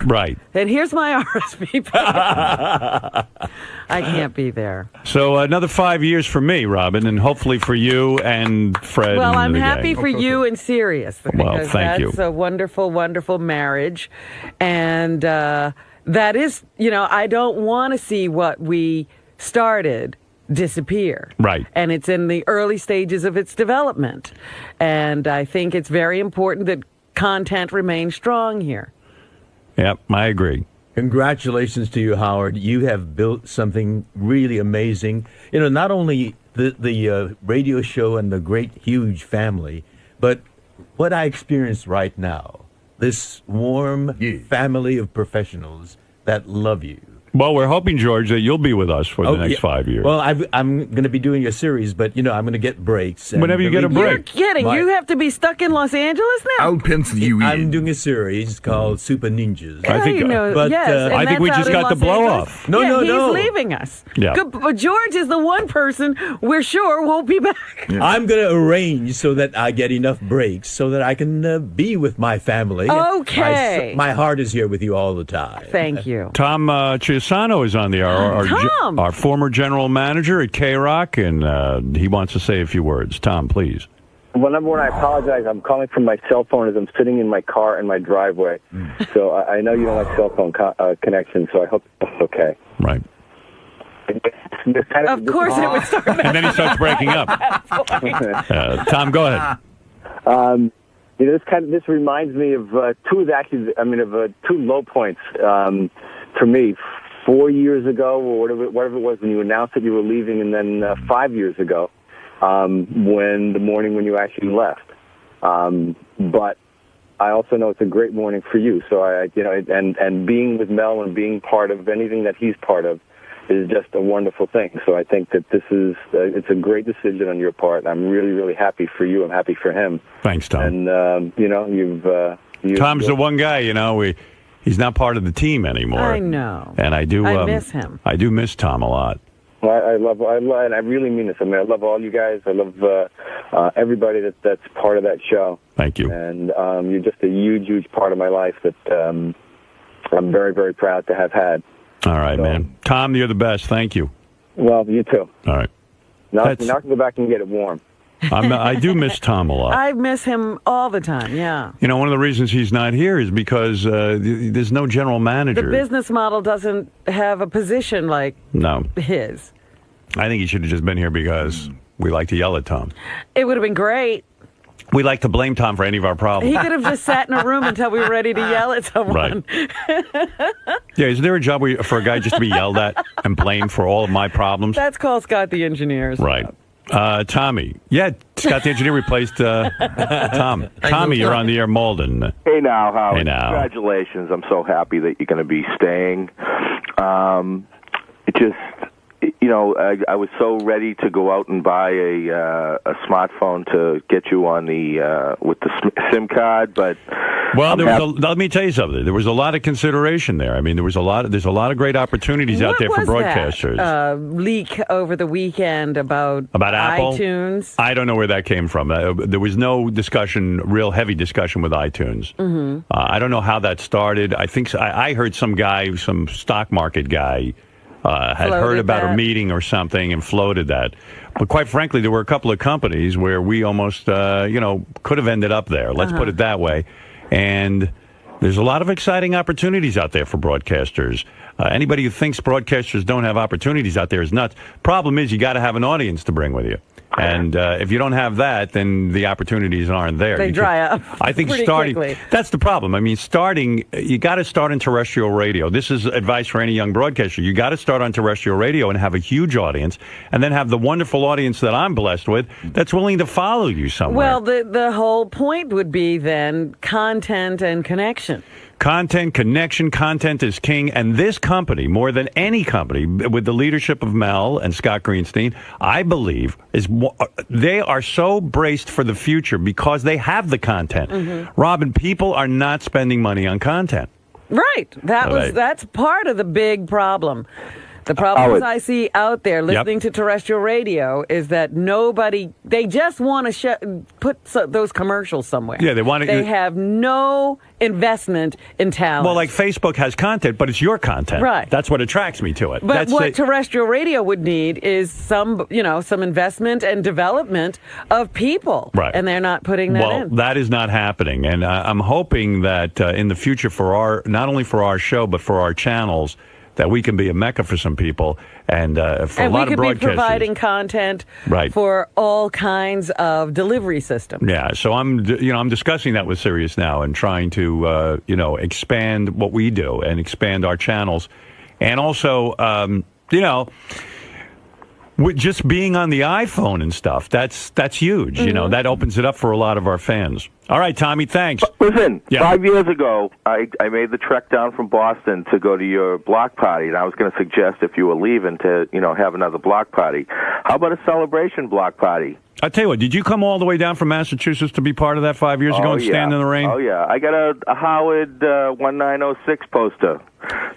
Right. And here's my RSVP. I can't be there. So another 5 years for me, Robin, and hopefully for you and Fred. Well, and I'm the happy gang. for you and Sirius because thank that's you. a wonderful, wonderful marriage. And that is, I don't want to see what we started disappear. Right. And it's in the early stages of its development. And I think it's very important that content remains strong here. Yep, I agree. Congratulations to you, Howard. You have built something really amazing. Not only the radio show and the great, huge family, but what I experience right now, this warm family of professionals that love you. Well, we're hoping, George, that you'll be with us for the next 5 years. Well, I'm going to be doing a series, but, I'm going to get breaks. And Whenever you get a break. You're kidding. You have to be stuck in Los Angeles now? I'll pencil you in. I'm doing a series called Super Ninjas. I think, I think we just got the blow off. No. He's leaving us. Yeah. But George is the one person we're sure won't be back. Yeah. I'm going to arrange so that I get enough breaks so that I can be with my family. Okay. My heart is here with you all the time. Thank you. Tom Chiusano is on the air, our former general manager at K-Rock, and he wants to say a few words. Tom, please. Well, number one, I apologize. I'm calling from my cell phone as I'm sitting in my car in my driveway. So I know you don't like cell phone connection, so I hope that's okay. Right. Of course it would start. And then he starts breaking up. Tom, go ahead. This reminds me of two low points for me. 4 years ago, or whatever it was, when you announced that you were leaving, and then 5 years ago, when the morning when you actually left. But I also know it's a great morning for you. So and being with Mel and being part of anything that he's part of is just a wonderful thing. So I think that this is it's a great decision on your part. I'm really, really happy for you. I'm happy for him. Thanks, Tom. And Tom's the one guy. He's not part of the team anymore. I know. And I do. I miss him. I do miss Tom a lot. Well, I love, and I really mean this. I love all you guys. I love everybody that's part of that show. Thank you. And you're just a huge, huge part of my life that I'm very, very proud to have had. All right, man. Tom, you're the best. Thank you. Well, you too. All right. Now can go back and get it warm. I do miss Tom a lot. I miss him all the time, yeah. One of the reasons he's not here is because there's no general manager. The business model doesn't have a position like his. I think he should have just been here because we like to yell at Tom. It would have been great. We like to blame Tom for any of our problems. He could have just sat in a room until we were ready to yell at someone. Right. Yeah, is there a job for a guy just to be yelled at and blamed for all of my problems? That's called Scott the Engineer's Right. Tommy. Yeah, Scott the Engineer replaced Tom. Tommy, you're on the air, Malden. Hey now, Howard. Hey now. Congratulations. I'm so happy that you're going to be staying. I was so ready to go out and buy a smartphone to get you on the with the SIM card, but well, let me tell you something. There was a lot of consideration there. I mean, there's a lot of great opportunities out there for broadcasters. That, leak over the weekend about Apple? iTunes. I don't know where that came from. There was no real heavy discussion with iTunes. Mm-hmm. I don't know how that started. I think I heard some stock market guy. Had heard about a meeting or something and floated that. But quite frankly, there were a couple of companies where we almost, could have ended up there. Let's put it that way. And there's a lot of exciting opportunities out there for broadcasters. Anybody who thinks broadcasters don't have opportunities out there is nuts. Problem is, you got to have an audience to bring with you. And if you don't have that, then the opportunities aren't there. They dry up. I think quickly. That's the problem. I mean, you got to start in terrestrial radio. This is advice for any young broadcaster. You got to start on terrestrial radio and have a huge audience, and then have the wonderful audience that I'm blessed with that's willing to follow you somewhere. Well, the whole point would be then content and connection. Content, connection, content is king. And this company, more than any company, with the leadership of Mel and Scott Greenstein, I believe they are so braced for the future because they have the content. Mm-hmm. Robin, people are not spending money on content. Right. That's part of the big problem. The problems I see out there listening to terrestrial radio is that they just want to put those commercials somewhere. Yeah, they have no investment in talent. Well, like Facebook has content, but it's your content. Right. That's what attracts me to it. But what terrestrial radio would need is some investment and development of people. Right. And they're not putting that in. Well, that is not happening. And I'm hoping that in the future not only for our show, but for our channels, that we can be a mecca for some people and for a lot of broadcasters. And we could be providing content for all kinds of delivery systems. Yeah, so I'm discussing that with Sirius now and trying to expand what we do and expand our channels, and also with just being on the iPhone and stuff, that's huge. Mm-hmm. That opens it up for a lot of our fans. All right, Tommy, thanks. Listen, 5 years ago, I made the trek down from Boston to go to your block party, and I was going to suggest if you were leaving to, have another block party. How about a celebration block party? I'll tell you what, did you come all the way down from Massachusetts to be part of that 5 years ago and stand in the rain? Oh, yeah. I got a Howard 1906 poster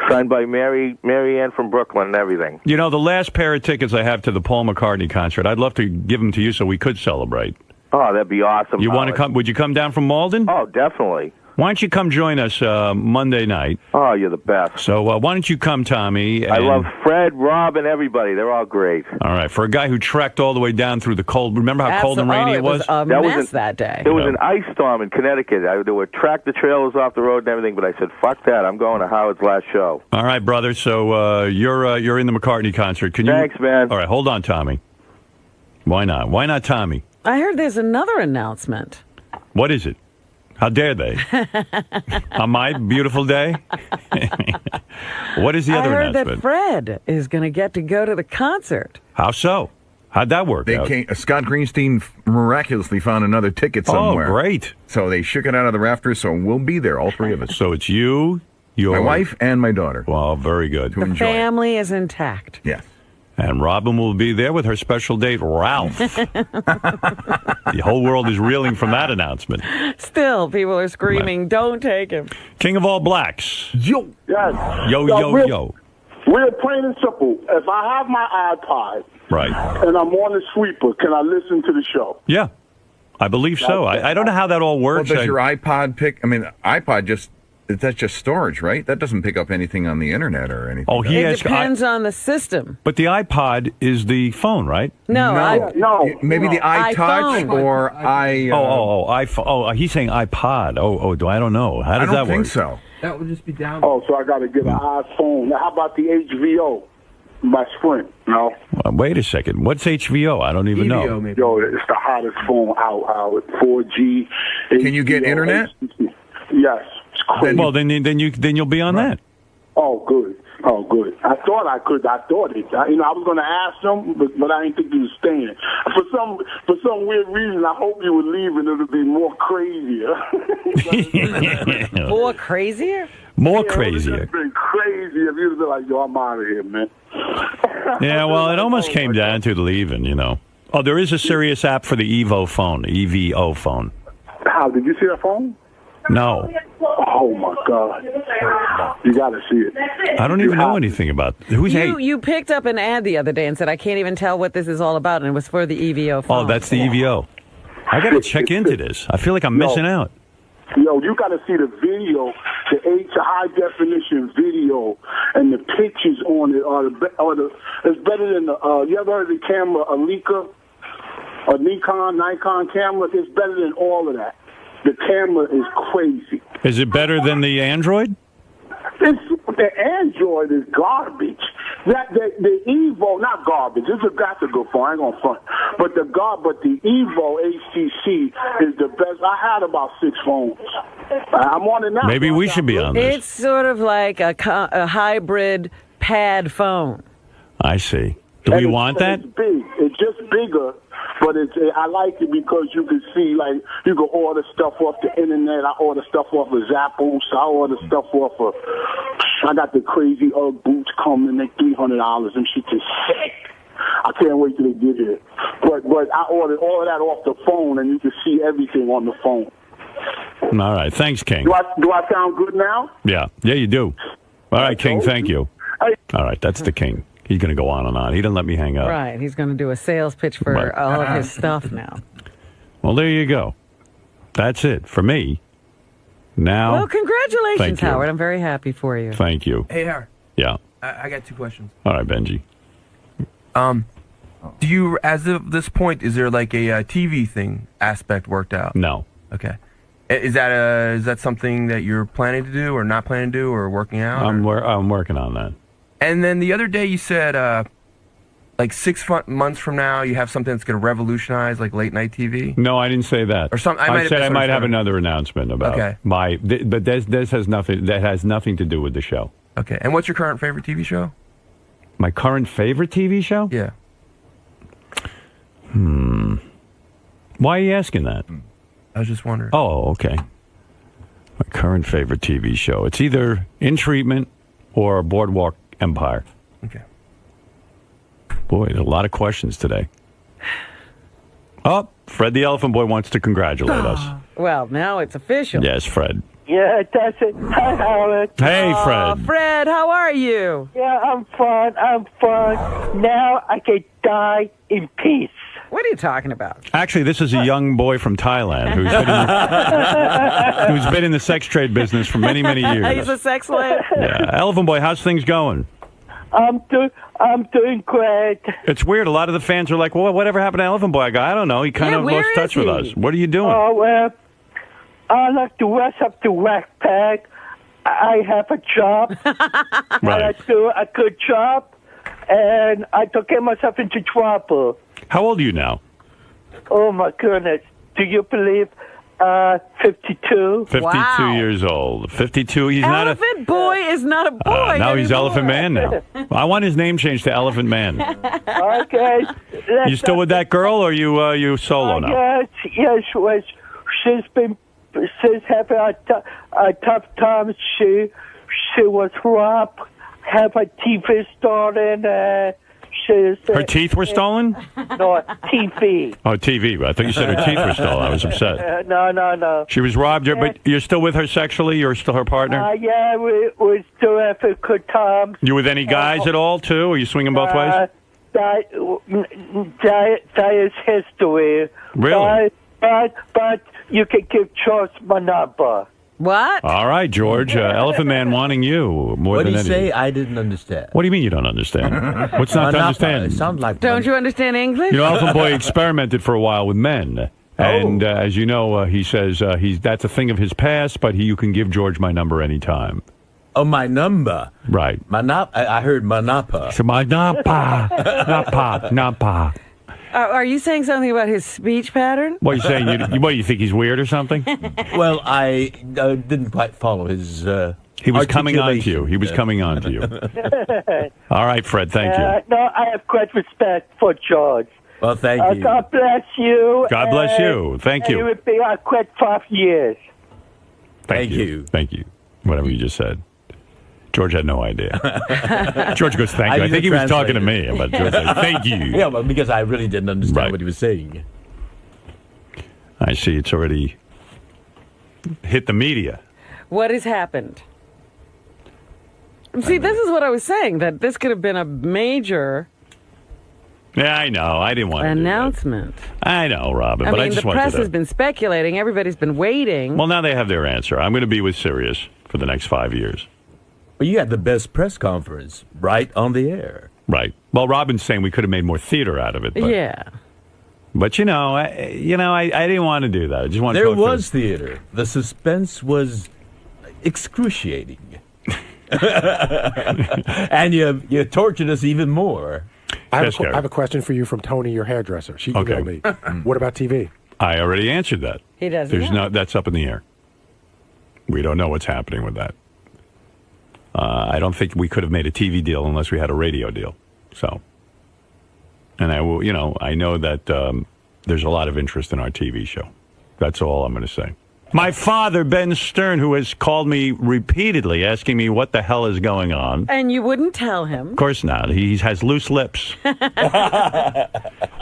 signed by Mary Ann from Brooklyn and everything. The last pair of tickets I have to the Paul McCartney concert, I'd love to give them to you so we could celebrate. Oh, that'd be awesome. You want to come? Would you come down from Malden? Oh, definitely. Why don't you come join us Monday night? Oh, you're the best. So why don't you come, Tommy? I love Fred, Rob, and everybody. They're all great. All right. For a guy who trekked all the way down through the cold, remember how cold and rainy it was? A mess that day. It was an ice storm in Connecticut. There were tractor trailers off the road and everything, but I said, fuck that. I'm going to Howard's last show. All right, brother. So you're in the McCartney concert. Thanks, man. All right, hold on, Tommy. Why not? Why not Tommy? I heard there's another announcement. What is it? How dare they? On my beautiful day? What is the other announcement? I heard that Fred is going to get to go to the concert. How so? How'd that work out? Scott Greenstein miraculously found another ticket somewhere. Oh, great. So they shook it out of the rafters, so we'll be there, all three of us. So it's you, my wife, and my daughter. Wow, very good. The family is intact. Yes. And Robin will be there with her special date, Ralph. The whole world is reeling from that announcement. Still, people are screaming, don't take him. King of all blacks. Yo. Yes. Yo. Real plain and simple. If I have my iPod and I'm on the sweeper, can I listen to the show? Yeah, I believe so. I don't know how that all works. Well, does your iPod iPod that's just storage, right? That doesn't pick up anything on the internet or anything. Oh, it depends on the system. But the iPod is the phone, right? No. Maybe the iTouch or iPhone. Oh, he's saying iPod. I don't know. How does that work? I don't think so. That would just be down. Oh, so I got to get an iPhone. Now, how about the HVO by Sprint? No. Wait a second. What's HVO? I don't even know. Maybe. Yo, it's the hottest phone out. 4G. Can you get internet? Yes. Well, then you'll be on that. Oh, good. I thought I could. I was going to ask them, but I didn't think you were staying. For some weird reason, I hope you were leaving. It'll be more crazier. More crazier? More crazier. It would have been crazy if you'd have been like, yo, I'm out of here, man. Yeah, well, it almost came down to leaving, Oh, there is a serious app for the EVO phone. How, did you see that phone? No. Oh, my God. You got to see it. I don't even know anything about it. You picked up an ad the other day and said, I can't even tell what this is all about, and it was for the EVO phone. Oh, that's the EVO. I got to check into this. I feel like I'm missing out. Yo, you got to see the video, the high-definition video, and the pictures on it it's better than you ever heard of the camera, a Leica, a Nikon camera? It's better than all of that. The camera is crazy. Is it better than the Android? The Android is garbage. The Evo, not garbage. That's a good phone. I ain't gonna front. But the Evo HTC is the best. I had about 6 phones. I'm on it now. Maybe we should be on this. It's sort of like a hybrid pad phone. I see. Do we want that? It's big. It's just bigger. But I like it because you can see, like, you can order stuff off the internet. I order stuff off of Zappos. I order stuff off of... I got the crazy Ugg boots coming. They're $300. And shit is sick. I can't wait till they get here. But I ordered all of that off the phone, and you can see everything on the phone. All right. Thanks, King. Do I sound good now? Yeah, you do. All right, King, thank you. All right, that's the King. He's going to go on and on. He didn't let me hang up. Right. He's going to do a sales pitch for all of his stuff now. Well, there you go. That's it for me. Now. Well, congratulations, Thank you. Howard. I'm very happy for you. Thank you. Hey, Howard. Yeah. I got 2 questions. All right, Benji. Do you, as of this point, is there like a TV thing aspect worked out? No. Okay. Is that something that you're planning to do or not planning to do or working out? I'm working on that. And then the other day you said, like 6 months from now, you have something that's going to revolutionize like late night TV. No, I didn't say that. Or something. I said I might have another announcement about but this has nothing. That has nothing to do with the show. Okay. And what's your current favorite TV show? My current favorite TV show? Yeah. Why are you asking that? I was just wondering. Oh, okay. My current favorite TV show. It's either In Treatment or Boardwalk Empire. Okay. Boy, a lot of questions today. Oh, Fred the Elephant Boy wants to congratulate us. Well, now it's official. Yes, Fred. Yeah, that's it. Hi, Howard. Hey, Fred. Fred, how are you? Yeah, I'm fine. Now I can die in peace. What are you talking about? Actually, this is a young boy from Thailand who's been in the sex trade business for many, many years. He's a sex slave. Yeah. Elephant Boy, how's things going? I'm doing great. It's weird. A lot of the fans are like, well, whatever happened to Elephant Boy? I don't know. He kind of lost touch with us. What are you doing? Oh, well, I like to rest up the backpack. I have a job. Right. I do a good job, and I don't get myself into trouble. How old are you now? Oh, my goodness. Do you believe 52? 52 years old. 52. He's not a... Elephant Boy is not a boy now he's anymore. Elephant Man now. I want his name changed to Elephant Man. Okay. You still with that girl, or you solo now? Yes. She's having a tough time. She was robbed, have her teeth stolen. Her teeth were stolen? No, TV. Oh, TV. I thought you said her teeth were stolen. I was upset. No. She was robbed, but you're still with her sexually? You're still her partner? Yeah, we still have a good time. You with any guys at all, too? Are you swinging both ways? That is history. Really? But you can give George my number. What? All right, George. Elephant Man wanting you more What than did he anything. say? I didn't understand. What do you mean you don't understand? What's not to understand? It sounds like Don't you understand English? You know, Elephant Boy experimented for a while with men. And as you know, he says that's a thing of his past, but you can give George my number anytime. Oh, my number. Right. I heard manapa. So my napa. Are you saying something about his speech pattern? What are you saying? What do you think he's weird or something? Well, I didn't quite follow his. He was coming on to you. He was coming on to you. All right, Fred. Thank you. No, I have great respect for George. Well, thank you. God bless you. God bless you. Thank you. It would be a quick 5 years. Thank you. Thank you. Whatever you just said. George had no idea. George goes, thank you. I think he was talking to me, but George said, thank you. Yeah, well, because I really didn't understand what he was saying. I see it's already hit the media. What has happened? See, this is what I was saying, that this could have been a major Yeah, I know. I didn't want to announcement. I know, Robin, but I just the wanted press to... has been speculating. Everybody's been waiting. Well, now they have their answer. I'm going to be with Sirius for the next 5 years. Well, you had the best press conference right on the air. Right. Well, Robin's saying we could have made more theater out of it. But, yeah. But I didn't want to do that. I just wanted. There was theater. The suspense was excruciating, and you tortured us even more. I have a question for you from Tony, your hairdresser. She emailed me. What about TV? I already answered that. He doesn't. That's up in the air. We don't know what's happening with that. I don't think we could have made a TV deal unless we had a radio deal. So, and I know that there's a lot of interest in our TV show. That's all I'm going to say. My father, Ben Stern, who has called me repeatedly asking me what the hell is going on. And you wouldn't tell him. Of course not. He has loose lips.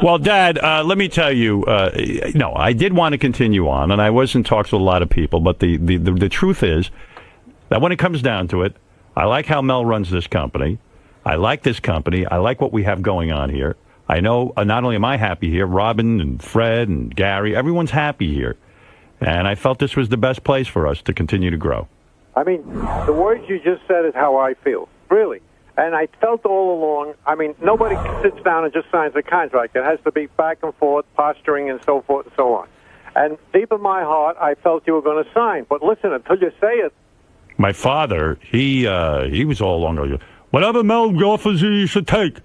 Well, Dad, let me tell you, no, I did want to continue on, and I was in talks with a lot of people, but the truth is that when it comes down to it, I like how Mel runs this company. I like this company. I like what we have going on here. I know not only am I happy here, Robin and Fred and Gary, everyone's happy here. And I felt this was the best place for us to continue to grow. I mean, the words you just said is how I feel, really. And I felt all along, I mean, nobody sits down and just signs a contract. It has to be back and forth, posturing, and so forth and so on. And deep in my heart, I felt you were going to sign. But listen, until you say it. My father, he was all along, whatever Mel offers you should take.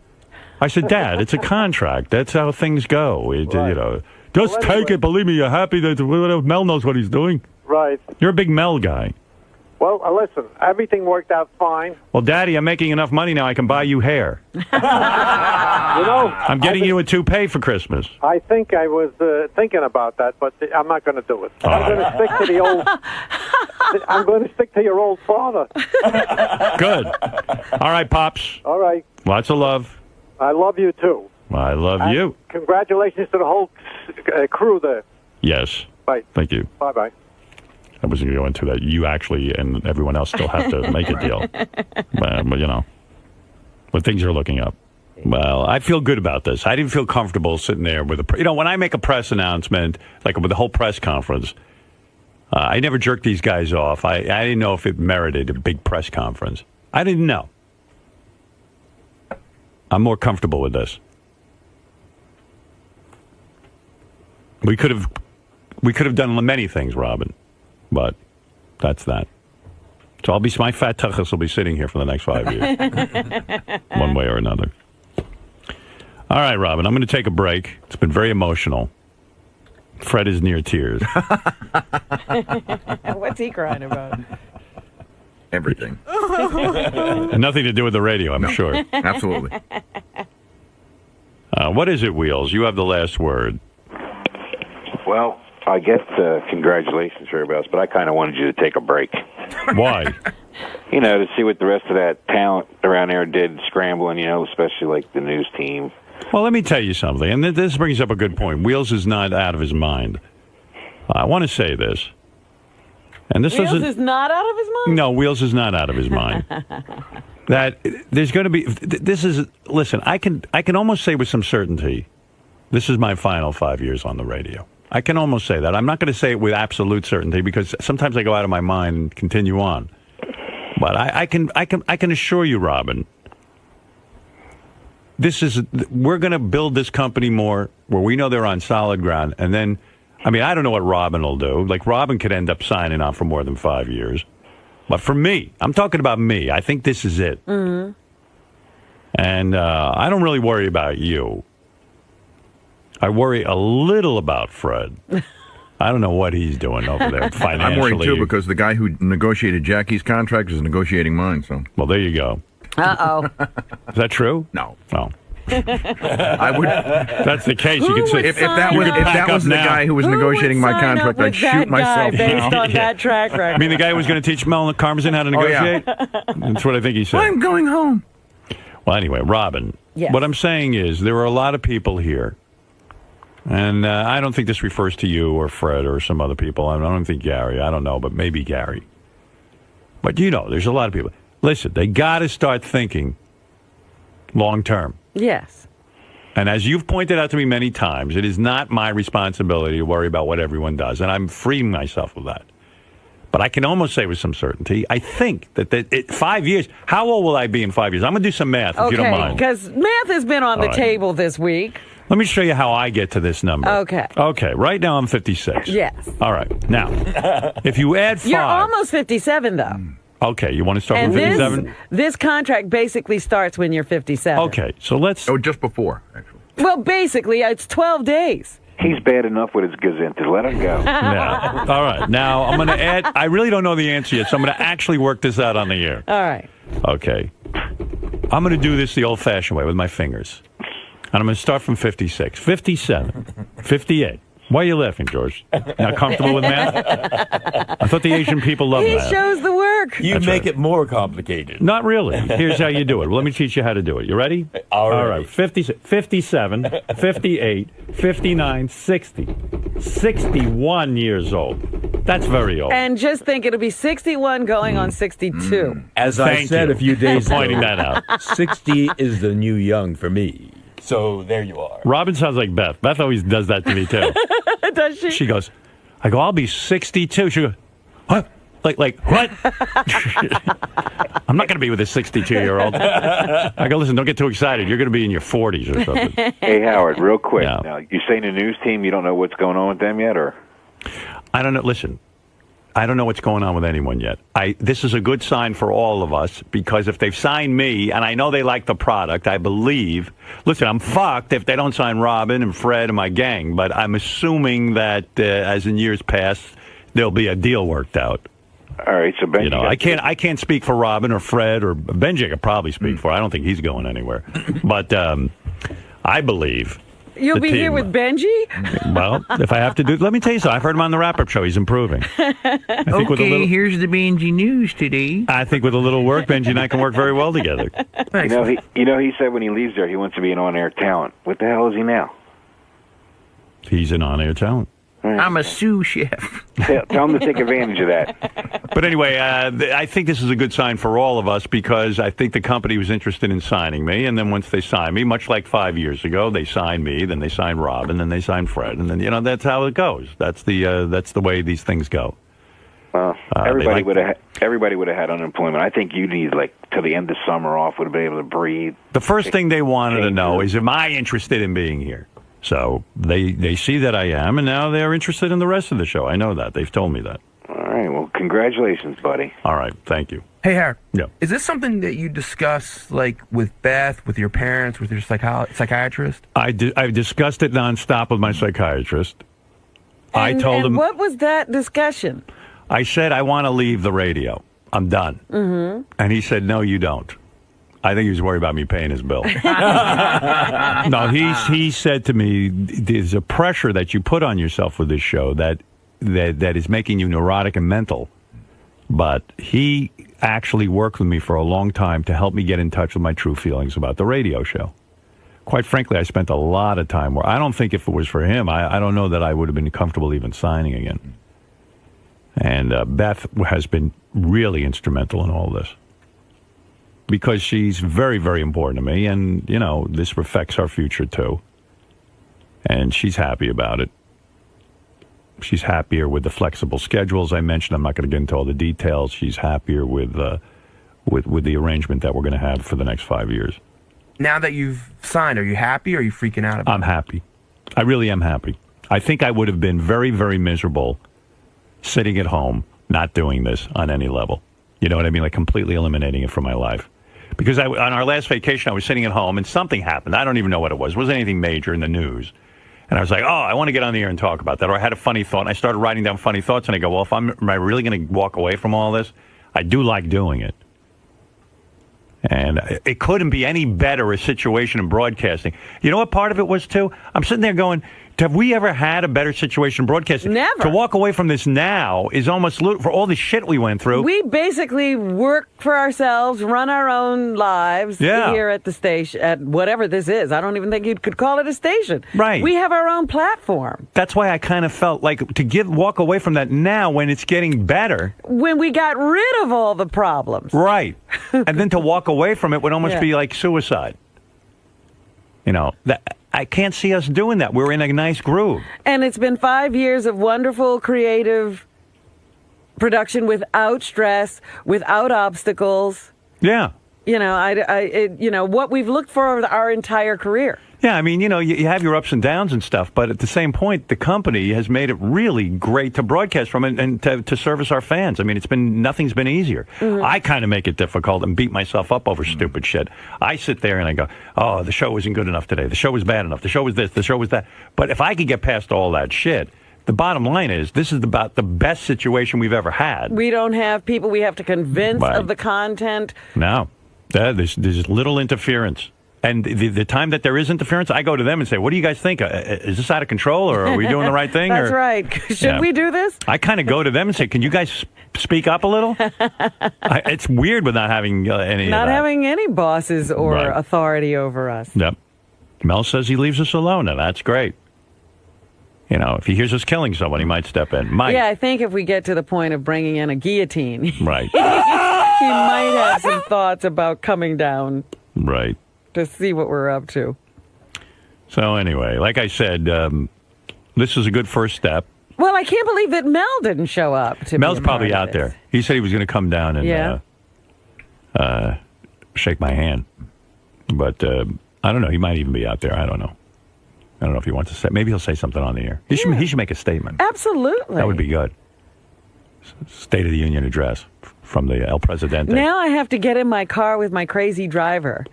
I said, Dad, it's a contract. That's how things go. You know, just take it. Believe me, you're happy that Mel knows what he's doing. Right. You're a big Mel guy. Well, listen, everything worked out fine. Well, Daddy, I'm making enough money now I can buy you hair. I'm getting you a toupee for Christmas. I think I was thinking about that, but I'm not going to do it. I'm going to stick to the old. I'm going to stick to your old father. Good. All right, Pops. All right. Lots of love. I love you, too. I love you. Congratulations to the whole crew there. Yes. Bye. Thank you. Bye-bye. I wasn't going to go into that. You actually and everyone else still have to make a deal. But, you know, but things are looking up. Well, I feel good about this. I didn't feel comfortable sitting there with a, when I make a press announcement, like with the whole press conference, I never jerked these guys off. I didn't know if it merited a big press conference. I didn't know. I'm more comfortable with this. We could have done many things, Robin. But that's that. So my fat tuchus will be sitting here for the next 5 years. One way or another. All right, Robin, I'm going to take a break. It's been very emotional. Fred is near tears. What's he crying about? Everything. And nothing to do with the radio, I'm sure. Absolutely. What is it, Wheels? You have the last word. Well, I get congratulations for everybody else, but I kind of wanted you to take a break. Why? To see what the rest of that talent around there did scrambling, especially like the news team. Well, let me tell you something, and this brings up a good point. Wheels is not out of his mind. I want to say this. And this Wheels is not out of his mind? No, Wheels is not out of his mind. That there's going to be, listen, I can almost say with some certainty, this is my final 5 years on the radio. I can almost say that. I'm not going to say it with absolute certainty because sometimes I go out of my mind and continue on. But I can assure you, Robin, we're going to build this company more where we know they're on solid ground. And then, I don't know what Robin will do. Like, Robin could end up signing on for more than 5 years. But for me, I'm talking about me. I think this is it. Mm-hmm. And I don't really worry about you. I worry a little about Fred. I don't know what he's doing over there financially. I'm worried, too, because the guy who negotiated Jackie's contract is negotiating mine. So, well, there you go. Uh-oh. Is that true? No. Oh. I would. That's the case. You could say if that was the guy who was negotiating my contract, I'd shoot myself based on that track record. I mean, the guy who was going to teach Mel Karmazin how to negotiate? Oh, yeah. That's what I think he said. I'm going home. Well, anyway, Robin, what I'm saying is there are a lot of people here. And I don't think this refers to you or Fred or some other people. I don't think Gary. I don't know, but maybe Gary. But there's a lot of people. Listen, they got to start thinking long term. Yes. And as you've pointed out to me many times, it is not my responsibility to worry about what everyone does. And I'm freeing myself of that. But I can almost say with some certainty, I think that 5 years, how old will I be in 5 years? I'm going to do some math, if you don't mind. Because math has been on the table this week. Let me show you how I get to this number. Okay. Okay, right now I'm 56. Yes. All right. Now, if you add 5... You're almost 57, though. Okay, you want to start with 57? This contract basically starts when you're 57. Okay, so let's... Oh, just before, actually. Well, basically, it's 12 days. He's bad enough with his gazintas. Let him go. Yeah. All right. Now, I'm going to add... I really don't know the answer yet, so I'm going to actually work this out on the air. All right. Okay. I'm going to do this the old-fashioned way with my fingers. And I'm going to start from 56, 57, 58, Why are you laughing, George? Not comfortable with math? I thought the Asian people love He math. shows the work. You That's make right. it more complicated. Not really. Here's how you do it. Well, let me teach you how to do it. You ready? All right. All right. 50, 57, 58, 59, 60. 61 years old. That's very old. And just think it'll be 61 going on 62. As I Thank said you a few days for ago, pointing that out. 60 is the new young for me. So there you are. Robin sounds like Beth. Beth always does that to me, too. Does she? She goes, I go, I'll be 62. She goes, what? Like what? I'm not going to be with a 62-year-old. I go, listen, don't get too excited. You're going to be in your 40s or something. Hey, Howard, real quick. Yeah. Now, you saying the news team, you don't know what's going on with them yet, or? I don't know. Listen, I don't know what's going on with anyone yet. This is a good sign for all of us, because if they've signed me, and I know they like the product, I believe. Listen, I'm fucked if they don't sign Robin and Fred and my gang, but I'm assuming that as in years past, there'll be a deal worked out. All right, so Benji, I can't speak for Robin or Fred, or Benji I could probably speak for. I don't think he's going anywhere. But I believe You'll the be here team- with Benji? Well, if I have to do, let me tell you something. I've heard him on the wrap-up show. He's improving. I think with a little, here's the Benji news today. I think with a little work, Benji and I can work very well together. he said when he leaves there, he wants to be an on-air talent. What the hell is he now? He's an on-air talent. I'm a sous chef. Tell him to take advantage of that. But anyway, I think this is a good sign for all of us, because I think the company was interested in signing me, and then once they signed me, much like 5 years ago, they signed me, then they signed Robin, then they signed Fred, and then that's how it goes. That's the way these things go. Well, everybody would have had unemployment. I think you need till the end of summer off, would have been able to breathe. The first thing they wanted to know is, am I interested in being here? So they see that I am, and now they're interested in the rest of the show. I know that. They've told me that. All right. Well, congratulations, buddy. All right. Thank you. Hey, Harry. Yeah. Is this something that you discuss, with Beth, with your parents, with your psychiatrist? I've discussed it nonstop with my psychiatrist. I told him. What was that discussion? I said, I want to leave the radio. I'm done. Mm-hmm. And he said, no, you don't. I think he was worried about me paying his bill. No, he said to me, there's a pressure that you put on yourself with this show that is making you neurotic and mental. But he actually worked with me for a long time to help me get in touch with my true feelings about the radio show. Quite frankly, I spent a lot of time where I don't think if it was for him, I don't know that I would have been comfortable even signing again. And Beth has been really instrumental in all this, because she's very, very important to me, and, this affects our future, too. And she's happy about it. She's happier with the flexible schedules I mentioned. I'm not going to get into all the details. She's happier with the arrangement that we're going to have for the next 5 years. Now that you've signed, are you happy, or are you freaking out about I'm happy. I really am happy. I think I would have been very, very miserable sitting at home, not doing this on any level. You know what I mean? Completely eliminating it from my life. Because on our last vacation, I was sitting at home, and something happened. I don't even know what it was. It wasn't anything major in the news. And I was like, I want to get on the air and talk about that. Or I had a funny thought, and I started writing down funny thoughts, and I go, well, am I really going to walk away from all this? I do like doing it. And it couldn't be any better a situation in broadcasting. You know what part of it was, too? I'm sitting there going, have we ever had a better situation in broadcasting? Never. To walk away from this now is almost, for all the shit we went through. We basically work for ourselves, run our own lives here at the station, at whatever this is. I don't even think you could call it a station. Right. We have our own platform. That's why I kind of felt like walk away from that now when it's getting better. When we got rid of all the problems. Right. And then to walk away from it would almost be like suicide. I can't see us doing that. We're in a nice groove. And it's been 5 years of wonderful, creative production without stress, without obstacles. Yeah. What we've looked for our entire career. Yeah, I mean, you have your ups and downs and stuff, but at the same point, the company has made it really great to broadcast from and to service our fans. I mean, nothing's been easier. Mm-hmm. I kind of make it difficult and beat myself up over stupid shit. I sit there and I go, oh, the show wasn't good enough today. The show was bad enough. The show was this. The show was that. But if I could get past all that shit, the bottom line is this is about the best situation we've ever had. We don't have people we have to convince of the content. No. There's little interference. And the time that there is interference, I go to them and say, what do you guys think? Is this out of control, or are we doing the right thing? That's right. Should we do this? I kind of go to them and say, can you guys speak up a little? It's weird with not having any Not of that. having any bosses or authority over us. Yep. Mel says he leaves us alone, and that's great. You know, if he hears us killing someone, he might step in. Yeah, I think if we get to the point of bringing in a guillotine, Right. he might have some thoughts about coming down Right. to see what we're up to. So anyway, like I said, this is a good first step. Well, I can't believe that Mel didn't show up. Mel's probably out there. He said he was going to come down and shake my hand. But I don't know. He might even be out there. I don't know. I don't know if he wants to say. Maybe he'll say something on the air. He should make a statement. Absolutely. That would be good. State of the Union address from the El Presidente. Now I have to get in my car with my crazy driver,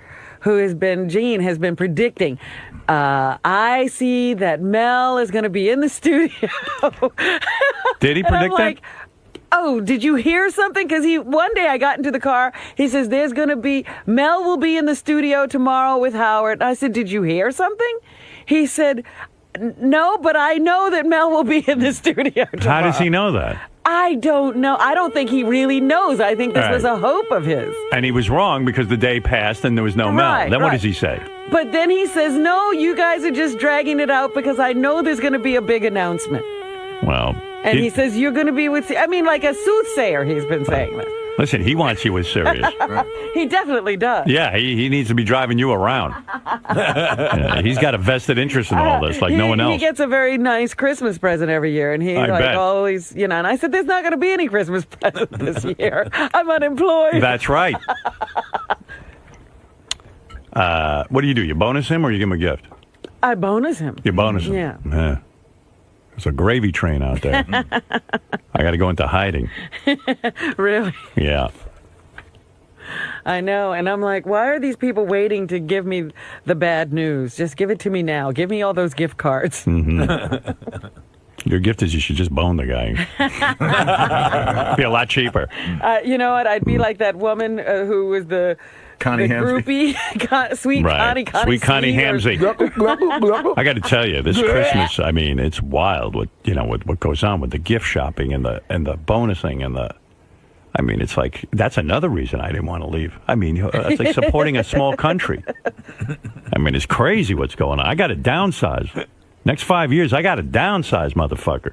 Gene has been predicting. I see that Mel is going to be in the studio. Did he predict that? Oh, did you hear something? Because one day I got into the car. He says, Mel will be in the studio tomorrow with Howard. I said, did you hear something? He said, no, but I know that Mel will be in the studio tomorrow. How does he know that? I don't know. I don't think he really knows. I think this was a hope of his. And he was wrong because the day passed and there was no Mel. Then what does he say? But then he says, no, you guys are just dragging it out because I know there's going to be a big announcement. Well. And he says, you're going to be with... I mean, like a soothsayer, he's been saying this. Listen, he wants you as serious. He definitely does. Yeah, he needs to be driving you around. He's got a vested interest in all this, like no one else. He gets a very nice Christmas present every year, and he's bet. always, and I said, there's not going to be any Christmas present this year. I'm unemployed. That's right. What do? You bonus him or you give him a gift? I bonus him. You bonus him? Yeah. There's a gravy train out there. I got to go into hiding. Really? Yeah. I know. And I'm like, why are these people waiting to give me the bad news? Just give it to me now. Give me all those gift cards. Mm-hmm. Your gift is you should just bone the guy. Be a lot cheaper. You know what? I'd be like that woman who was the groupie, Sweet Connie Hamsey. I got to tell you, this Christmas, I mean, it's wild what goes on with the gift shopping and the bonusing and I mean, it's like that's another reason I didn't want to leave. I mean, it's like supporting a small country. I mean, it's crazy what's going on. I got to downsize. Next 5 years, I got to downsize, motherfucker.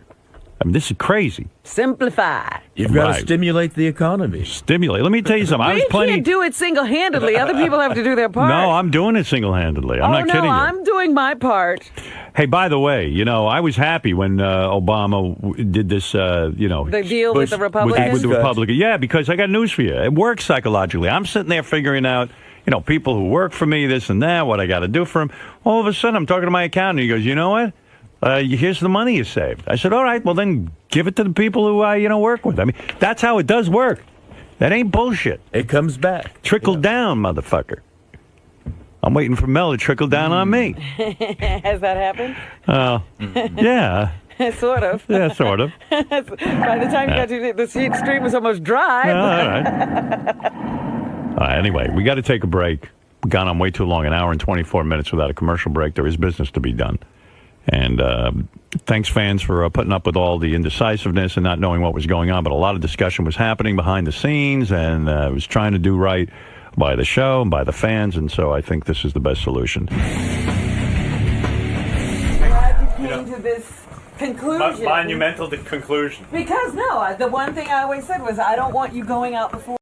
I mean, this is crazy. Simplify. You've got to stimulate the economy. Stimulate. Let me tell you something. We can't do it single-handedly. Other people have to do their part. No, I'm doing it single-handedly. I'm not kidding you. I'm doing my part. Hey, by the way, I was happy when Obama did this, the deal with the Republicans? With the Republicans. Yeah, because I got news for you. It works psychologically. I'm sitting there figuring out, people who work for me, this and that, what I got to do for them. All of a sudden, I'm talking to my accountant. He goes, you know what? Here's the money you saved. I said, all right, well, then give it to the people who work with. I mean, that's how it does work. That ain't bullshit. It comes back. Trickle down, motherfucker. I'm waiting for Mel to trickle down on me. Has that happened? Yeah. Sort of. Yeah, sort of. By the time you got to the stream was almost dry. All right. Anyway, we got to take a break. We've gone on way too long, an hour and 24 minutes without a commercial break. There is business to be done. And thanks, fans, for putting up with all the indecisiveness and not knowing what was going on. But a lot of discussion was happening behind the scenes, and I was trying to do right by the show and by the fans. And so I think this is the best solution. Glad you came to this conclusion. Monumental conclusion. Because, the one thing I always said was I don't want you going out before.